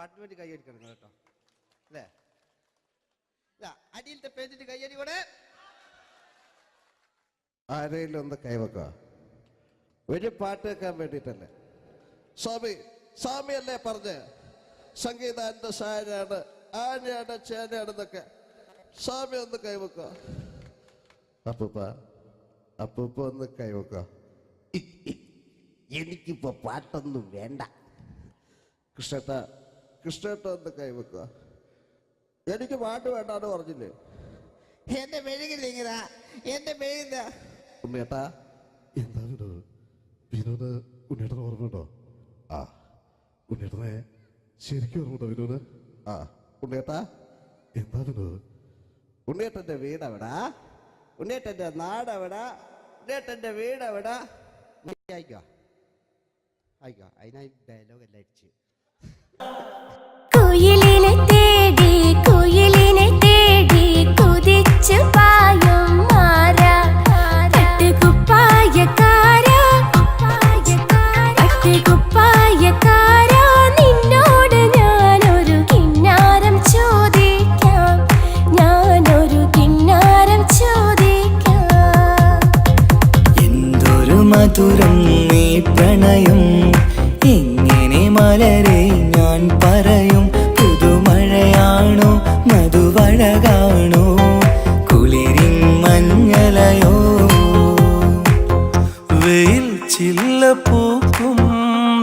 പാട്ടിന് വേണ്ടി കൈയടിക്കണം കേട്ടോ, അല്ലേ? അടിയിലത്തെ പേജിട്ട് കൈയടി കൂടെ ആരെങ്കിലും ഒന്ന് കൈവക്ക. ഒരു പാട്ട് വെക്കാൻ വേണ്ടിട്ടല്ലേ സ്വാമിയല്ലേ പറഞ്ഞ് സംഗീതം എന്റെ സാരാണ്, ആനയാണ്, ചേനയാണെന്നൊക്കെ. സ്വാമി ഒന്ന് കൈവക്ക. അപ്പൂപ്പ ഒന്ന് കൈവക്ക. എനിക്കിപ്പോ പാട്ടൊന്നും വേണ്ട. കൃഷ്ണേട്ട ഒന്ന് കൈവക്ക. എനിക്ക് പാട്ട് വേണ്ടാന്ന് പറഞ്ഞില്ലേ? എന്റെ മെഴുകില്ല, എന്റെ മെഴുകുന്ന ഉണ്ണേട്ടാ. എന്താണ് വിനോദ്? ഉണ്ണേട്ടനെ ഓർമ്മയുണ്ടോ? ആ, ഉണ്ണേട്ടനെ ശരിക്കും ഓർമ്മയുണ്ടോ വിനോദ്? ആ, ഉണ്ണേട്ടാ എന്താ വിനോദ്? ഉണ്ണേട്ടന്റെ വീടെവിടാ? ഉണ്ണേട്ടന്റെ നാടെവിടാ? ഉണ്ണേട്ടന്റെ വീടെവിടാ? അയക്കോ അതിനായി ഡയലോഗ് എല്ലാം അടിച്ച്. കുയിലിനെ തേടി കുതിച്ചു പായും മാറാ, പട്ടുകുപ്പായക്കാരാ നിന്നോട് ഞാനൊരു കിന്നാരം ചോദിക്കാം, എന്തൊരു മധുരം നീ പ്രണയം, എങ്ങനെ മലരെ ഞാൻ പറയും. പുതുമഴയാണോ മധുവഴകാണോ കുളിരിൻ മഞ്ഞലയോ? വെയിൽ ചില്ല പൂക്കും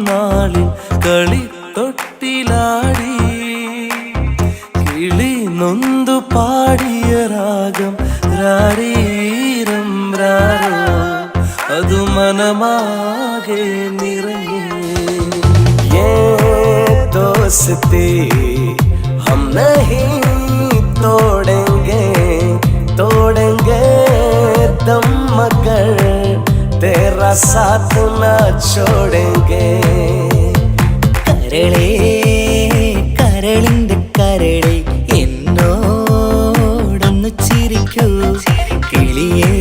നാളിൽ കളിത്തൊട്ടിലാടി കിളി നൊന്തു പാടിയ രാഗം രാരീരം രാരോ, അത് മനമാകെ നിറഞ്ഞേ. दोस्ती हम नहीं तोड़ेंगे दम मगर तेरा साथ न छोड़ेंगे. കരളേ കരളിന്റെ കരളെ എന്നോടൊന്ന് ചിരിക്കൂ, കിളിയേ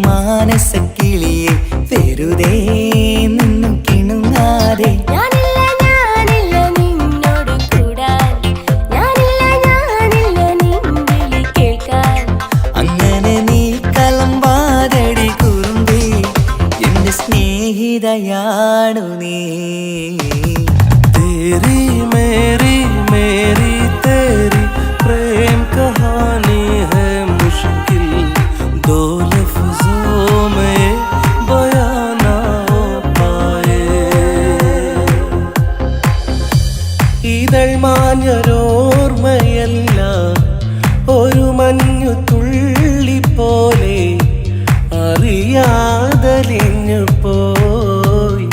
മാനസ കിളിയെ വെറുതെ നിന്നും കിണുങ്ങാതെ. അങ്ങനെ നീ കലമ്പാതടി കുറുമ്പി, എന്റെ സ്നേഹിതയാണു നീ. तेरी मेरी मेरी तेरी प्रेम कहानी है मुश्किल, दो लफ्जों में बयां ना हो पाए. ഇതൾ മാഞ്ഞൊരോർമ്മയല്ല, ഒരു മഞ്ഞു തുള്ളി പോലെ അറിയാതലിഞ്ഞു പോയി.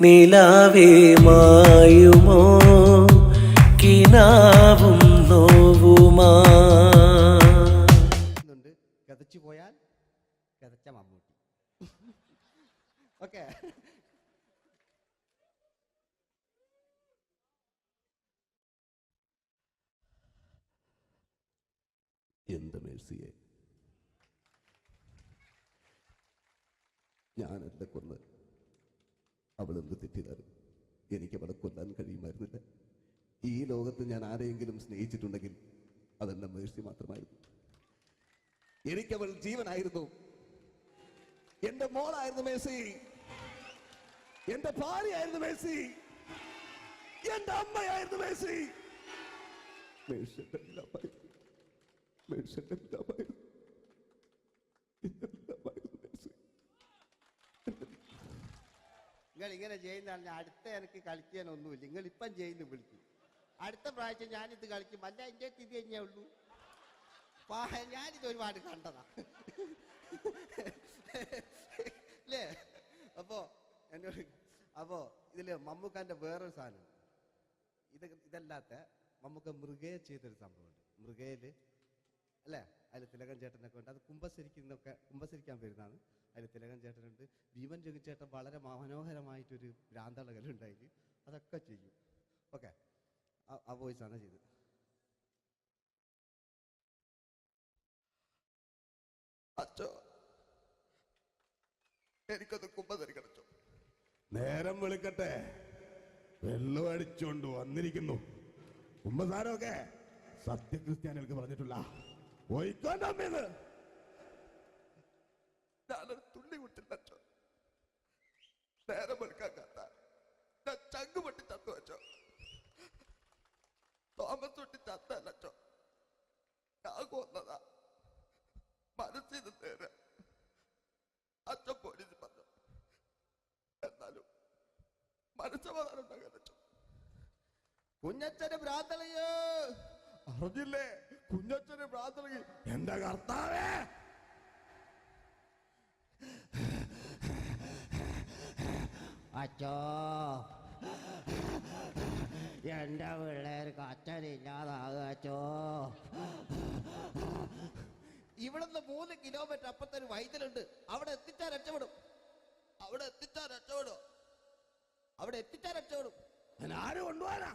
നിലാവേ മായുമോ കിനാവും നോവുമാ. കഥച്ചു പോയാൽ കഥച്ച മമ്മൂട്ടി. ഓക്കെ, എന്റെ മേഴ്സിയെ ഞാനല്ല കൊന്ന്, അവളെന്ത് തെറ്റിയതാണ്. എനിക്ക് അവളെ കൊല്ലാൻ കഴിയുമായിരുന്നില്ല. ഈ ലോകത്ത് ഞാൻ ആരെയെങ്കിലും സ്നേഹിച്ചിട്ടുണ്ടെങ്കിൽ അതെന്റെ മേഴ്സി മാത്രമായിരുന്നു. എനിക്കവൾ ജീവനായിരുന്നു, എന്റെ മോളായിരുന്നു മേഴ്സി, എന്റെ ഭാര്യയായിരുന്നു മേഴ്സി, എന്റെ അമ്മയായിരുന്നു മേഴ്സി. നിങ്ങൾ ഇങ്ങനെ ചെയ്യുന്നതാണ്. അടുത്ത എനിക്ക് കളിക്കാനൊന്നുമില്ല. നിങ്ങൾ ഇപ്പം ചെയ്യുന്നു വിളിക്കും. അടുത്ത പ്രാവശ്യം ഞാനിത് കളിക്കും. അല്ല, എൻ്റെ ഇത് തന്നെയേ ഉള്ളൂ. ഞാനിത് ഒരുപാട് കണ്ടതാ അല്ലേ? അപ്പോ ഇതില് മമ്മൂക്കാന്റെ വേറൊരു സാധനം, ഇതല്ലാത്ത മമ്മൂക്ക മൃഗയെ ചെയ്തൊരു സംഭവമുണ്ട്. മൃഗയില് അല്ലേ, അതിൽ തിലകൻ ചേട്ടനൊക്കെ ഉണ്ട്. അത് കുമ്പസരിക്കാൻ വരുന്നതാണ്. അതിൽ തിലകൻ ചേട്ടനുണ്ട്, ഭീമൻ ജഗിച്ചേട്ടൻ വളരെ മനോഹരമായിട്ടൊരു ഭ്രാന്തളകലുണ്ടായി. അതൊക്കെ ചെയ്യും. ഓക്കെ, ആ വോയിസാണ് ചെയ്തത്. അച്ചോ, എനിക്കത് കുമ്പസരിക്കണച്ചോ. നേരം വിളിക്കട്ടെ, വെള്ളം അടിച്ചോണ്ട് വന്നിരിക്കുന്നു. കുമ്പസാരമൊക്കെ സത്യക്രിസ്ത്യാനികൾക്ക് പറഞ്ഞിട്ടുള്ള ഒയ്ക്കോണ്ടമ്മേന്ന് ഞാനൊരു തുള്ളി കുട്ടില്ലച്ചോ. നേരം വെളുക്കാത്ത ഞാൻ ചങ്ക് പൊട്ടി ചത്തു വെച്ചോ. തോമസ് തൊട്ടി ചത്തല്ലച്ചോ. ഞാൻ കൊന്നതാ. മനസ്സിൽ നേരെ അച്ഛൻ പോലീസ് പറഞ്ഞു. എന്നാലും മനസ്സമാധാനം ഉണ്ടാകാനോ. കുഞ്ഞച്ഛന് ഭ്രാന്തളയോ അറിഞ്ഞില്ലേ? കുഞ്ഞച്ഛന് ഭ്രാന്തളകി. എന്റെ കർത്താവേ, അച്ഛോ, എന്റെ പിള്ളേർക്ക് അച്ഛനില്ലാതാകുക അച്ഛോ. ഇവിടുന്ന് 3 കിലോമീറ്റർ അപ്പുറത്തൊരു വൈദ്യുണ്ട്. അവിടെ എത്തിച്ചാൽ രക്ഷപ്പെടും. അവിടെ എത്തിച്ചാൽ രക്ഷപ്പെടും. ആര് കൊണ്ടുപോകാനാ?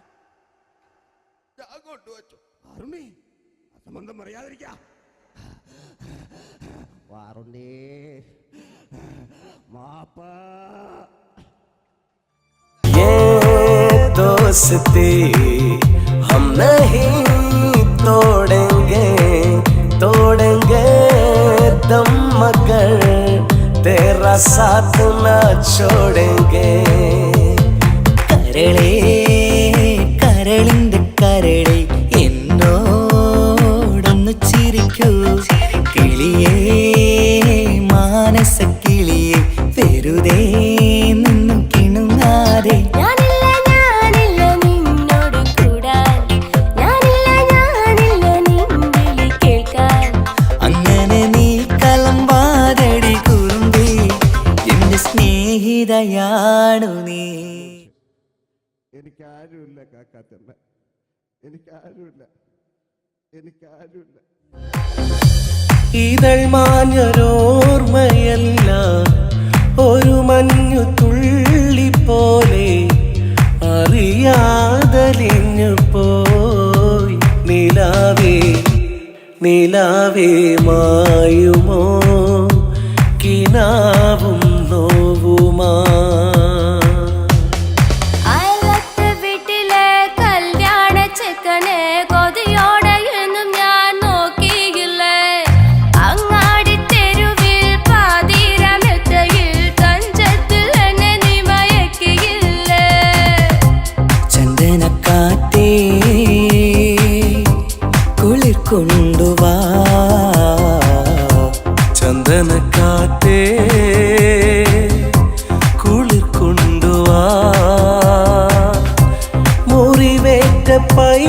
ഞാൻ കൊണ്ടുവച്ചു. അരുണി, അസംബന്ധം അറിയാതിരിക്ക. വാറുണ്ടേ മാപ്പ. दोस्ती हम नहीं तोड़ेंगे दम मगर तेरा साथ न छोड़ेंगे. കരളേ കരളിന്റെ കരളെ എന്നോടൊന്നു ചിരിക്കൂ. കിളിയേ മാനസ കിളിയെ വെറുതെ നിന്നു കിണുങ്ങാതെ. അങ്ങനെ നീ കലമ്പാതടി കുറുമ്പി എന്റെ സ്നേഹിതയാണു നീ. എനിക്കാരുമില്ല കാക്കാത്തമ്മ, എനിക്കാരുമില്ല. ഇതൾ മാഞ്ഞൊരോർമ്മയല്ല ഒരു മഞ്ഞു തുള്ളി പോലെ അറിയാതലിഞ്ഞു പോയി. നിലാവേ മായുമോ കിനാവും നോവുമാ. വീട്ടിലെ കല്യാണ ചെക്കനെ കൊതിയോടെ എന്നും ഞാൻ നോക്കിയില്ലേ. അങ്ങാടി തെരുവിൽ പാതിരാമെത്തയിൽ തഞ്ചത്തിൽ എന്നെ നീ മയക്കിയില്ലേ. ചന്ദനക്കാറ്റേ കുളിർ കൊണ്ടുവാ. ചന്ദനക്കാറ്റേ കുളിർ കൊണ്ടുവാ. മുറിവേറ്റ പൈ